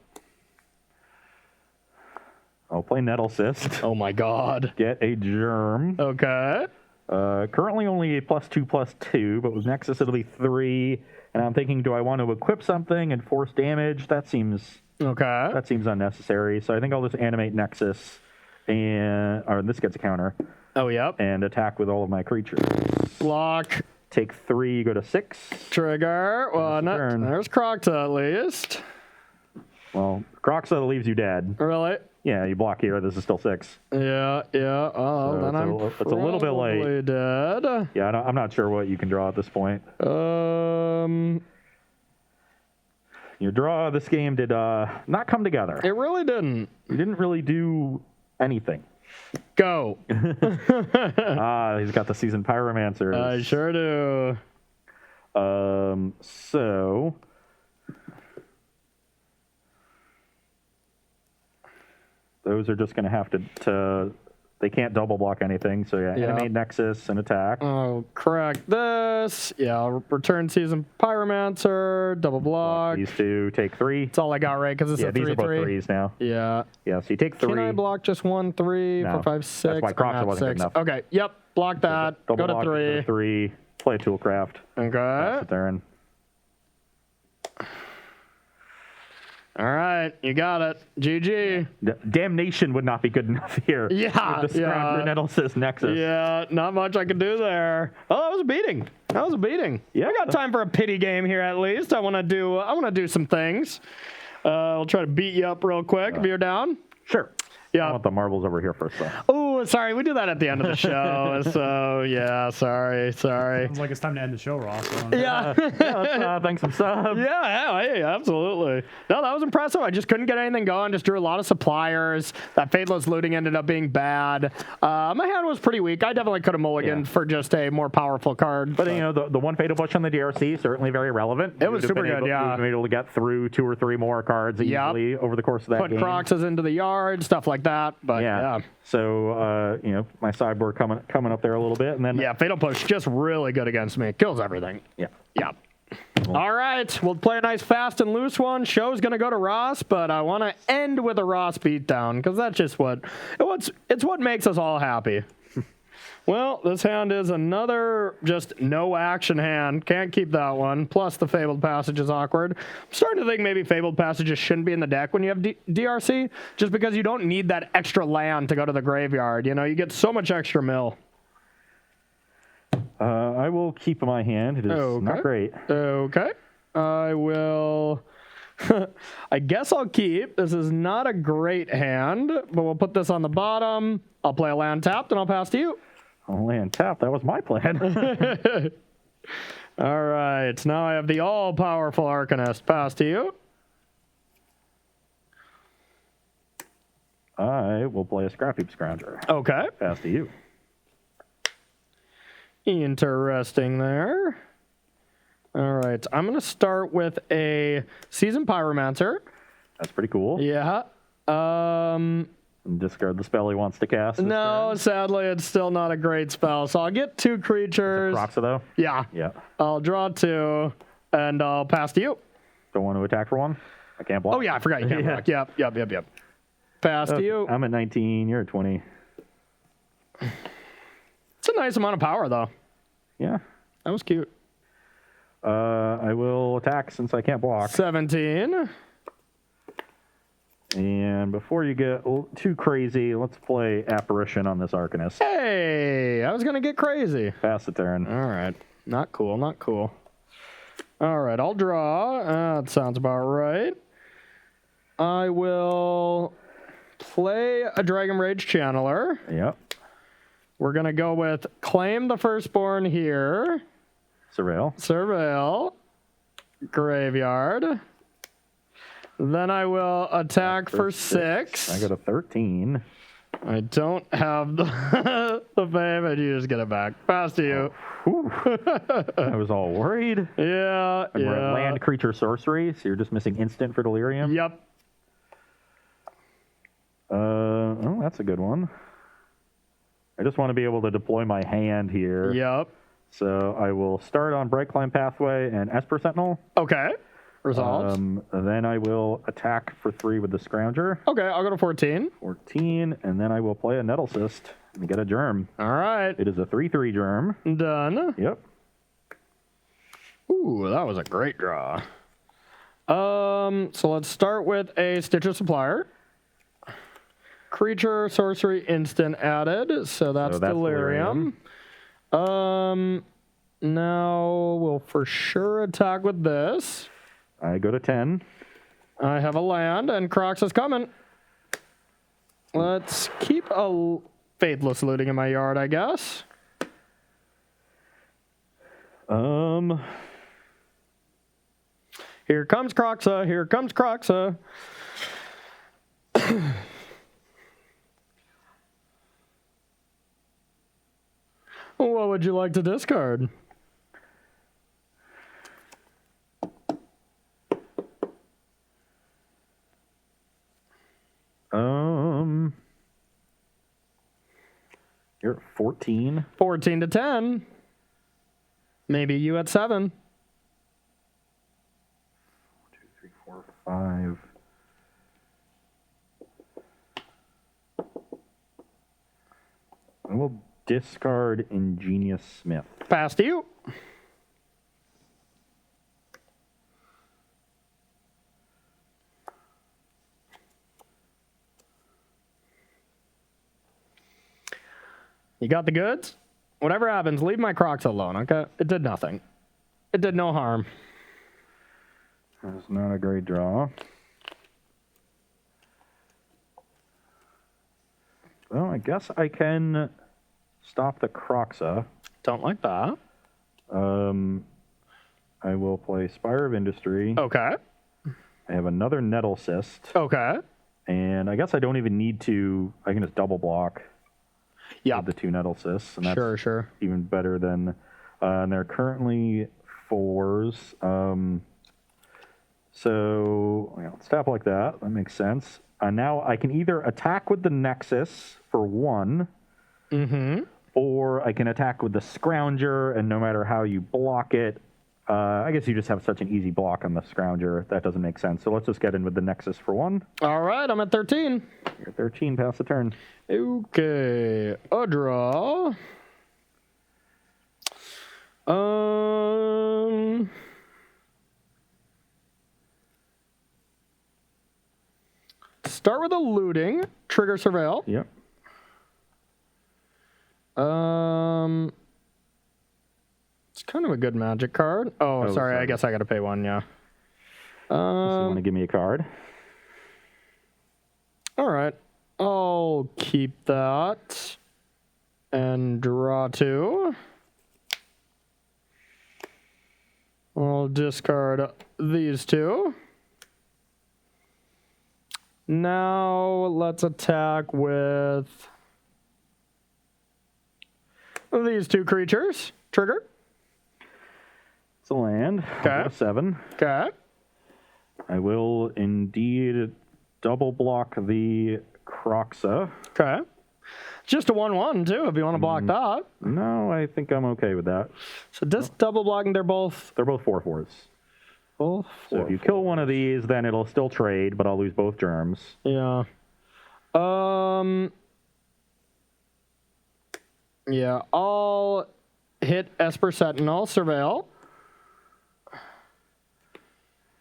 I'll play Nettle Cyst. Oh, my God. Get a Germ. Okay. Currently only a +2/+2, but with Nexus it'll be 3. And I'm thinking, do I want to equip something and force damage? That seems unnecessary. So I think I'll just animate Nexus, or this gets a counter. Oh, yep. And attack with all of my creatures. Block. Take 3, go to 6. Trigger. Well, there's Croxa at least. Well, Croxa leaves you dead. Really? Yeah, you block here. This is still 6. Yeah. Oh, so then it's a little bit late. Dead. Yeah, I'm not sure what you can draw at this point. Your draw this game did not come together. It really didn't. You didn't really do anything. Go. He's got the Seasoned Pyromancers. I sure do. So... Those are just going to have to... They can't double block anything, so yeah, animate Nexus and attack. Oh, correct this. Yeah, I'll return Seasoned Pyromancer, double block. These 2, take 3. That's all I got, right? Because it's a 3/3. These are both 3s now. Yeah. Yeah, so you take 3. Can I block just 1, 3, No. 4, 5, 6? That's why Croxa wasn't good enough. Okay, yep, block that. So go to block, 3. 3. Play a Toolcraft. Okay. Sit there and... All right, you got it. GG. Damnation would not be good enough here. Yeah. With the Scrounger Nettle Cyst Nexus. Yeah, not much I could do there. Oh, that was a beating. Yeah, I got time for a pity game here at least. I want to do some things. I'll try to beat you up real quick if you're down. Sure. Yeah. I want the marbles over here first, though. Oh, sorry. We do that at the end of the show. So, yeah, sorry. Sounds like it's time to end the show, Ross. Yeah. Let's thank some subs. Yeah, hey, absolutely. No, that was impressive. I just couldn't get anything going. Just drew a lot of suppliers. That Fateless Looting ended up being bad. My hand was pretty weak. I definitely could have mulliganed for just a more powerful card. But, you know, the one Fatal Push on the DRC, certainly very relevant. It was super good, You would have been able to get through 2 or 3 more cards easily over the course of that game. Put Croxas into the yard, stuff like that. But, yeah. So, you know, my sideboard coming up there a little bit. And then Fatal Push, just really good against me. Kills everything. Yeah. All right, we'll play a nice fast and loose one. Show's going to go to Ross, but I want to end with a Ross beatdown because that's just it's what makes us all happy. Well, this hand is another just no action hand. Can't keep that one. Plus the Fabled Passage is awkward. I'm starting to think maybe Fabled Passages shouldn't be in the deck when you have DRC, just because you don't need that extra land to go to the graveyard. You know, you get so much extra mill. I will keep my hand. It is not great. Okay. I will... I guess I'll keep. This is not a great hand, but we'll put this on the bottom. I'll play a land tapped, and I'll pass to you. I'll land tap. That was my plan. All right. Now I have the all-powerful Arcanist. Pass to you. I will play a Scrap Heap Scrounger. Okay. Pass to you. Interesting there. All right. I'm going to start with a Seasoned Pyromancer. That's pretty cool. Yeah. And discard the spell he wants to cast. No, sadly, it's still not a great spell. So I'll get 2 creatures. Croxa, though? Yeah. Yeah. I'll draw 2. And I'll pass to you. Don't want to attack for 1? I can't block. Oh, yeah, I forgot you can't block. Yep. Pass to you. I'm at 19. You're at 20. It's a nice amount of power, though. Yeah. That was cute. I will attack since I can't block. 17. And before you get too crazy, let's play Apparition on this Arcanist. Hey, I was going to get crazy. Pass the turn. All right. Not cool. All right, I'll draw. That sounds about right. I will play a Dragon Rage Channeler. Yep. We're going to go with Claim the Firstborn here. Surveil. Graveyard. Then I will attack for 6. I got a 13. I don't have the fame, and you just get it back. Pass to you. I was all worried. Yeah. We're at land, creature, sorcery, so you're just missing instant for Delirium. Yep. Oh, that's a good one. I just want to be able to deploy my hand here. Yep. So I will start on Bright Climb Pathway and Esper Sentinel. Okay. Resolved. Then I will attack for 3 with the Scrounger. Okay, I'll go to 14. 14, and then I will play a Nettle Cyst and get a Germ. All right. It is a 3/3 Germ. Done. Yep. Ooh, that was a great draw. So let's start with a Stitch of Supplier. Creature, sorcery, instant added. So that's Delirium. Now we'll for sure attack with this. I go to 10. I have a land, and Crocs is coming. Let's keep a Faithless Looting in my yard, I guess. Here comes Croxa. Here comes Croxa. What would you like to discard? You're at 14. 14 to 10. Maybe you at 7. 2, 3, 4, 5. I will discard Ingenious Smith. Pass to you. You got the goods? Whatever happens, leave my Crocs alone, okay? It did nothing. It did no harm. That's not a great draw. Well, I guess I can stop the Croxa. Don't like that. I will play Spire of Industry. Okay. I have another Nettle Cyst. Okay. And I guess I don't even need to. I can just double block. Yeah. The 2 Nettle Cysts. And that's sure. even better than. And they're currently 4s. So let's tap like that. That makes sense. Now I can either attack with the Nexus for 1. Or I can attack with the Scrounger, and no matter how you block it, I guess you just have such an easy block on the Scrounger. That doesn't make sense. So let's just get in with the Nexus for 1. All right, I'm at 13. You're at 13, pass the turn. Okay, a draw. Start with a looting, trigger surveil. Yep. It's kind of a good magic card. Oh, sorry, I guess I gotta pay 1, yeah. So you want to give me a card? All right, I'll keep that and draw 2. I'll discard these 2. Now let's attack with these 2 creatures. Trigger. It's a land. Okay. 7. Okay. I will indeed double block the Croxa. Okay. Just a 1/1 too, if you want to block that. No, I think I'm okay with that. So just double blocking, they're both 4/4s. Full So if you kill one of these, then it'll still trade, but I'll lose both germs. Yeah. Yeah, I'll hit Esper Sentinel, Surveil.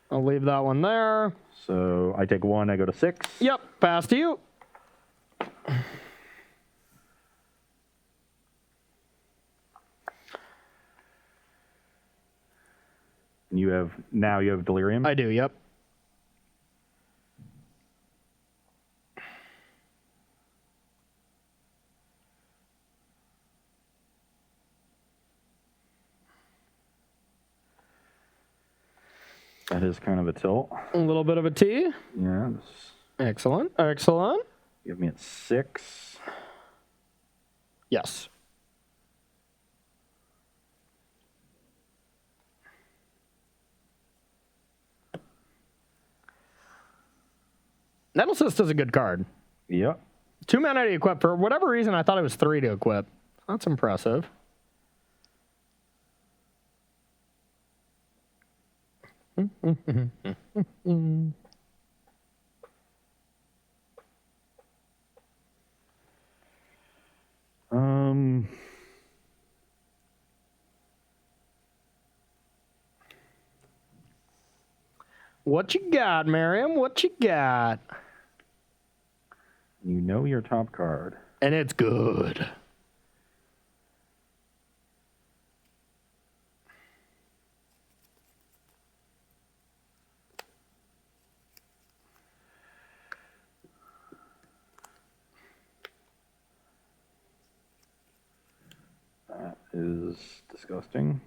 I'll leave that one there. So I take 1, I go to 6. Yep, pass to you. And you have Delirium? I do, yep. That is kind of a tilt. A little bit of a T. Yeah. Excellent, excellent. You have me at 6. Yes. Nettle Cyst is a good card. Yep. 2 mana to equip. For whatever reason, I thought it was 3 to equip. That's impressive. What you got, Merriam? What you got? You know your top card. And it's good. That is disgusting.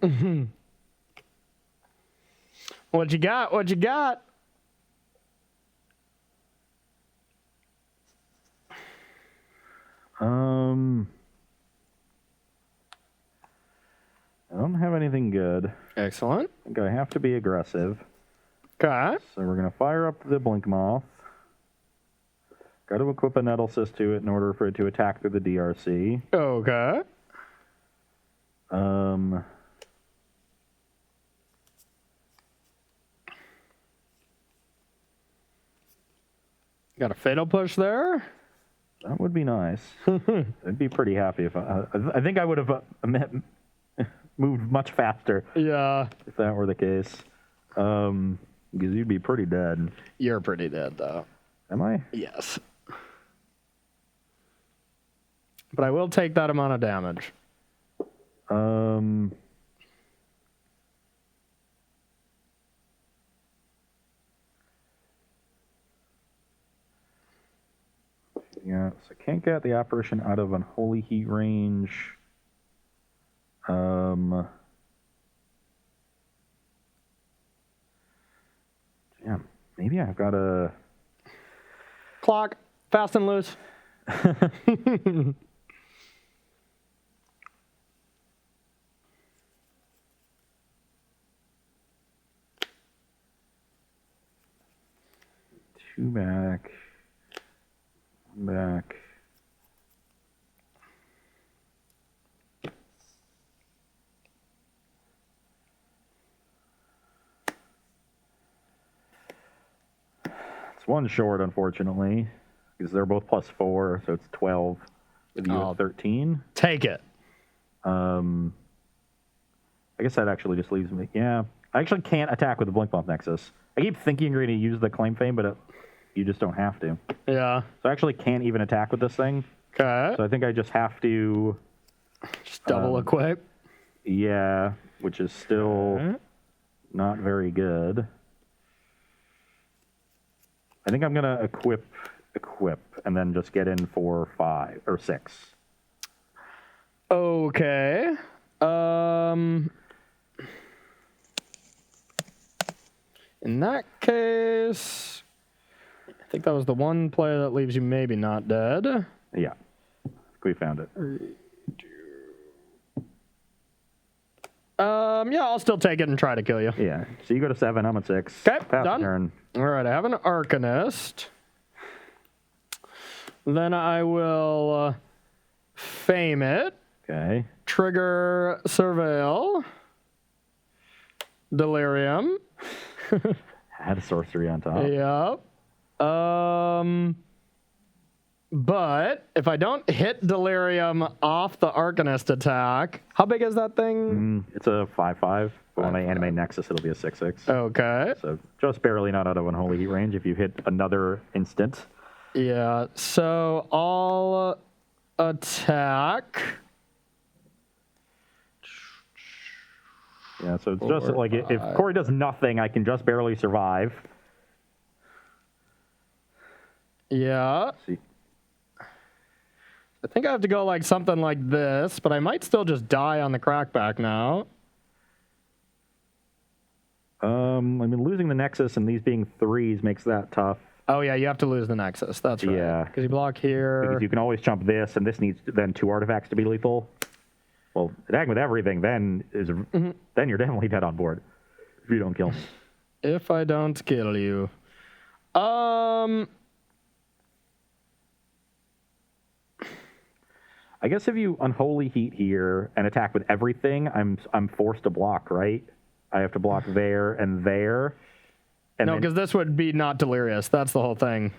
What you got? What you got? I don't have anything good. Excellent. I think I have to be aggressive. Okay. So we're going to fire up the Blink Moth. Got to equip a Nettle Cyst to it in order for it to attack through the DRC. Okay. Got a Fatal Push there. That would be nice. I'd be pretty happy if I think I would have moved much faster. Yeah. If that were the case. Because you'd be pretty dead. You're pretty dead, though. Am I? Yes. But I will take that amount of damage. Yeah, so I can't get the apparition out of Unholy Heat range. Damn, maybe I've got a... Clock, fast and loose. Two back. Back. It's one short, unfortunately, because they're both +4, so it's 12. With you at 13. Take it. I guess that actually just leaves me. Yeah, I actually can't attack with the Blink Bump Nexus. I keep thinking you're going to use the Claim Fame, but you just don't have to. Yeah. So I actually can't even attack with this thing. Okay. So I think I just have to... Just double equip. Yeah, which is still not very good. I think I'm going to equip, and then just get in for 5 or 6. Okay. In that case, I think that was the one play that leaves you maybe not dead. Yeah, we found it. Yeah, I'll still take it and try to kill you. Yeah, so you go to 7, I'm at 6. Okay, Pass done. turn. All right, I have an Arcanist. Then I will Fame it. Okay. Trigger Surveil. Delirium. Had a sorcery on top. Yep. But if I don't hit Delirium off the Arcanist attack, how big is that thing? It's a 5/5. But when I animate Nexus, it'll be a 6/6. Okay. So just barely not out of Unholy Heat range if you hit another instant. Yeah, so I'll attack. Yeah, so it's just like if Corey does nothing, I can just barely survive. Yeah. See. I think I have to go like something like this, but I might still just die on the crackback now. I mean, losing the Nexus and these being 3s makes that tough. Oh, yeah, you have to lose the Nexus. That's right. Yeah. Because you block here. Because you can always jump this, and this needs then 2 artifacts to be lethal. Well, attacking with everything then is then you're definitely dead on board if you don't kill me. If I don't kill you. I guess if you Unholy Heat here and attack with everything, I'm forced to block, right? I have to block there and there. And no, because this would be not Delirious. That's the whole thing.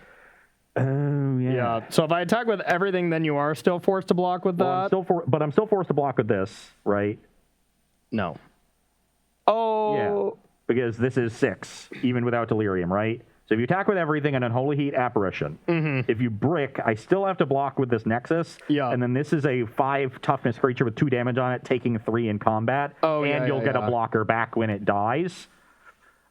Oh, yeah. Yeah. So if I attack with everything, then you are still forced to block with that? But I'm still forced to block with this, right? No. Oh. Yeah. Because this is 6, even without Delirium, right? So if you attack with everything and Unholy Heat Apparition, if you brick, I still have to block with this Nexus. Yeah. And then this is a 5 toughness creature with 2 damage on it, taking 3 in combat. Oh, and yeah, you'll get yeah. a blocker back when it dies.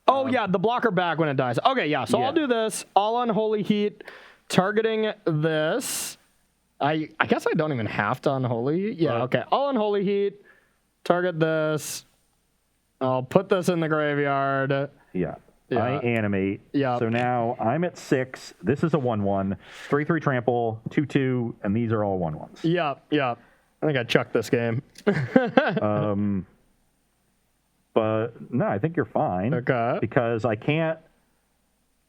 Oh, yeah, the blocker back when it dies. Okay, yeah, so Yeah. I'll do this. I'll Unholy Heat, targeting this. I guess I don't even have to Unholy Heat. Yeah, okay. I'll Unholy Heat, target this. I'll put this in the graveyard. Yeah. Yeah. I animate. Yeah. So now I'm at 6. This is a 1/1, 3/3 trample, 2/2, and these are all 1/1s. Yeah, yeah. I think I chucked this game. But no, I think you're fine. Okay. Because I can't.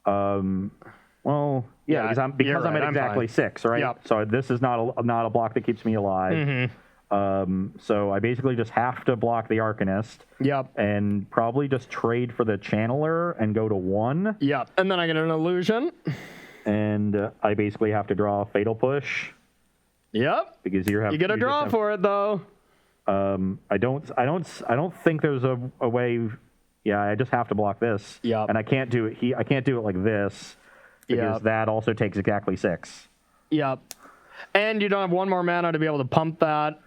Well, yeah, Yeah, because I'm you're right, at I'm exactly fine. 6, right? Yep. So this is not a block that keeps me alive. So I basically just have to block the Arcanist. Yep. And probably just trade for the Channeler and go to 1. Yep. And then I get an illusion. And I basically have to draw a Fatal Push. Yep. Because You get a draw for it though. I don't think there's a way. Yeah, I just have to block this. Yep. And I can't do it. I can't do it like this because Yep. that also takes exactly 6. Yep. And you don't have 1 more mana to be able to pump that.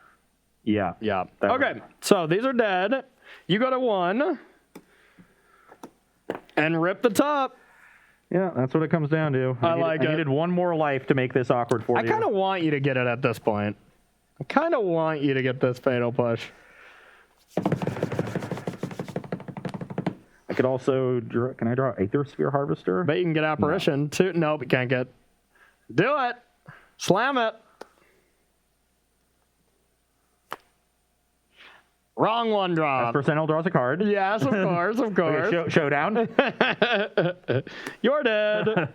Yeah. Yeah. That Okay. So these are dead. You go to 1 and rip the top. Yeah, that's what it comes down to. I needed 1 more life to make this awkward for you. I kind of want you to get it at this point. I kind of want you to get this Fatal Push. I could also draw. Can I draw Aether Sphere Harvester? Bet you can get Apparition too. Nope, you can't get. Do it. Slam it. Wrong one drop. Percentile draws a card. Yes, of course, of course. Okay, showdown. You're dead.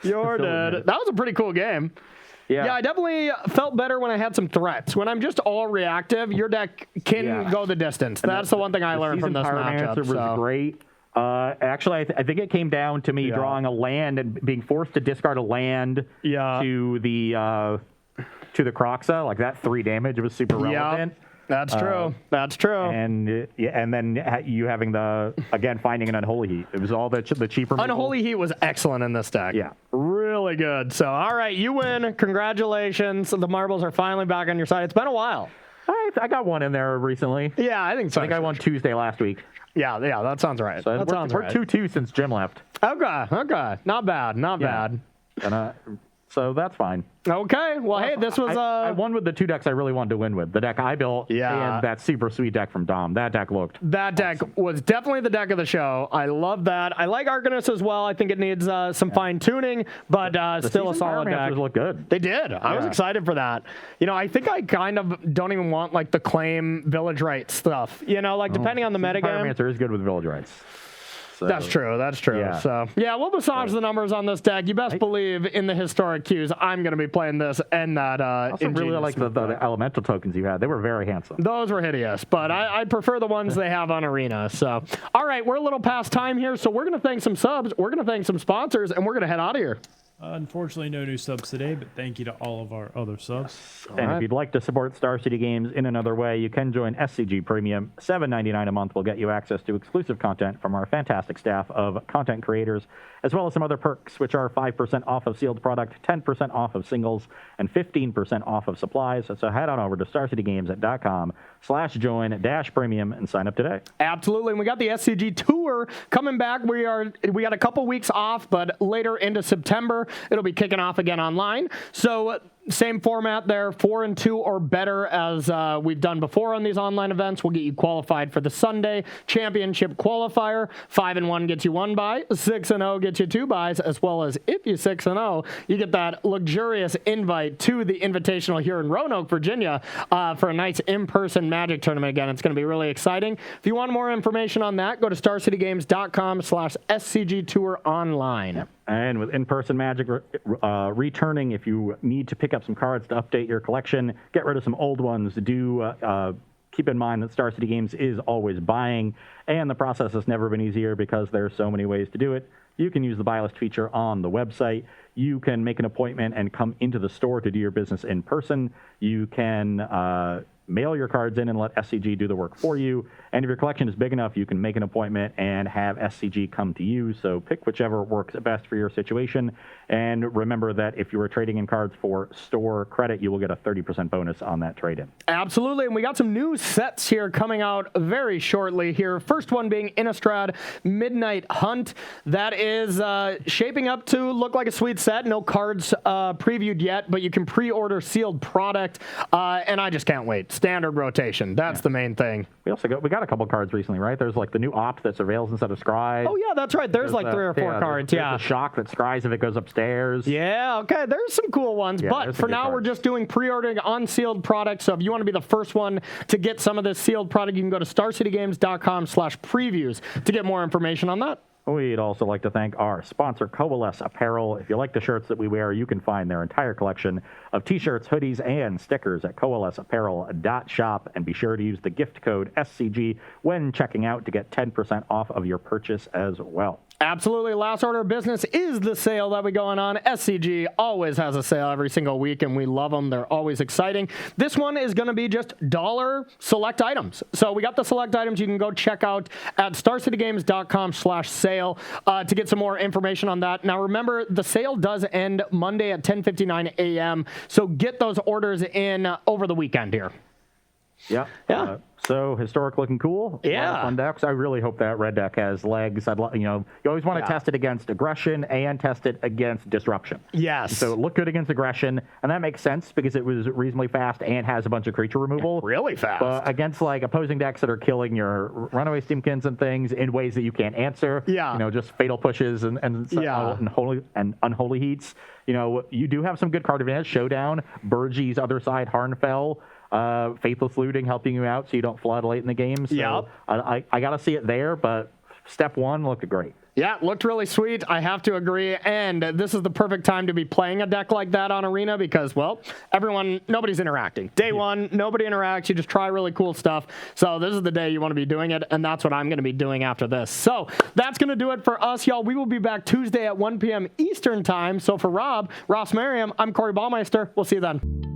You're dead. That was a pretty cool game. Yeah, I definitely felt better when I had some threats. When I'm just all reactive, your deck can go the distance. That's the one thing I learned from this matchup. Was great. Actually, I think it came down to me drawing a land and being forced to discard a land to the Croxa. Like that 3 damage was super relevant. That's true. That's true. And then you having finding an Unholy Heat. It was all the cheaper. Unholy Heat was excellent in this deck. Yeah. Really good. So, all right, you win. Congratulations. The marbles are finally back on your side. It's been a while. I got 1 in there recently. Yeah, I think so. I think I won Tuesday last week. Yeah, that sounds right. So that sounds right. We're 2-2 since Jim left. Okay. Not bad. And so that's fine. Okay. Well, hey, this was I won with the 2 decks I really wanted to win with. The deck I built and that super sweet deck from Dom. That deck was definitely the deck of the show. I love that. I like Arcanist as well. I think it needs some fine tuning, but still a solid deck. Look good. They did. I was excited for that. I think I kind of don't even want like the claim village rights stuff. Depending on the metagame. Pyromancer is good with village rights. So. That's true. Yeah. So, yeah, we'll massage the numbers on this deck. You best believe in the historic cues, I'm going to be playing this and that. I also really like the elemental tokens you had. They were very handsome. Those were hideous, but I prefer the ones they have on Arena. So, all right, we're a little past time here, so we're going to thank some subs, we're going to thank some sponsors, and we're going to head out of here. Unfortunately, no new subs today, but thank you to all of our other subs. And if you'd like to support Star City Games in another way, you can join SCG Premium. $7.99 a month will get you access to exclusive content from our fantastic staff of content creators, as well as some other perks, which are 5% off of sealed product, 10% off of singles, and 15% off of supplies. So head on over to starcitygames.com/join-premium and sign up today. Absolutely. And we got the SCG Tour coming back. We got a couple weeks off, but later into September, it'll be kicking off again online. So same format there, 4-2 or better as we've done before on these online events. We'll get you qualified for the Sunday Championship Qualifier. 5-1 gets you 1 bye, 6-0 gets you 2 buys, as well as if you 6-0, you get that luxurious invite to the Invitational here in Roanoke, Virginia, for a nice in-person Magic tournament again. It's going to be really exciting. If you want more information on that, go to starcitygames.com/SCG Tour online. And with in-person Magic returning, if you need to pick up some cards to update your collection, get rid of some old ones, do keep in mind that Star City Games is always buying, and the process has never been easier because there are so many ways to do it. You can use the buy list feature on the website. You can make an appointment and come into the store to do your business in person. You can mail your cards in and let SCG do the work for you. And if your collection is big enough, you can make an appointment and have SCG come to you. So pick whichever works best for your situation. And remember that if you are trading in cards for store credit, you will get a 30% bonus on that trade-in. Absolutely. And we got some new sets here coming out very shortly here. First one being Innistrad Midnight Hunt. That is shaping up to look like a sweet set. No cards previewed yet, but you can pre-order sealed product. And I just can't wait. Standard rotation. That's the main thing. We got a couple cards recently, right? There's like the new Opt that surveils instead of Scry. Oh, yeah, that's right. There's like 3 or 4 cards. There's a Shock that Scries if it goes upstairs. Yeah, okay. There's some cool ones. But for now, we're just doing pre-ordering on sealed products. So if you want to be the first one to get some of this sealed product, you can go to starcitygames.com/previews to get more information on that. We'd also like to thank our sponsor, Coalesce Apparel. If you like the shirts that we wear, you can find their entire collection of t-shirts, hoodies, and stickers at coalesceapparel.shop. And be sure to use the gift code SCG when checking out to get 10% off of your purchase as well. Absolutely. Last order of business is the sale that we going on. SCG always has a sale every single week, and we love them. They're always exciting. This one is going to be just dollar select items. So we got the select items you can go check out at starcitygames.com/sale to get some more information on that. Now, remember, the sale does end Monday at 10:59 a.m., so get those orders in over the weekend here. Yeah. So historic looking cool. Yeah. Fun decks. I really hope that red deck has legs. You always want to test it against aggression and test it against disruption. Yes. So it looked good against aggression, and that makes sense because it was reasonably fast and has a bunch of creature removal. Really fast. But against like opposing decks that are killing your runaway Steamkins and things in ways that you can't answer. Yeah. Just fatal pushes and unholy heats. You do have some good card advantage. Showdown, Burgie's other side, Harnfell. Faithless Looting helping you out so you don't flood late in the game. So I got to see it there, but step 1 looked great. Yeah, looked really sweet. I have to agree. And this is the perfect time to be playing a deck like that on Arena because, well, nobody's interacting. Day 1, nobody interacts. You just try really cool stuff. So this is the day you want to be doing it, and that's what I'm going to be doing after this. So that's going to do it for us, y'all. We will be back Tuesday at 1 p.m. Eastern time. So for Ross Merriam, I'm Corey Baumeister. We'll see you then.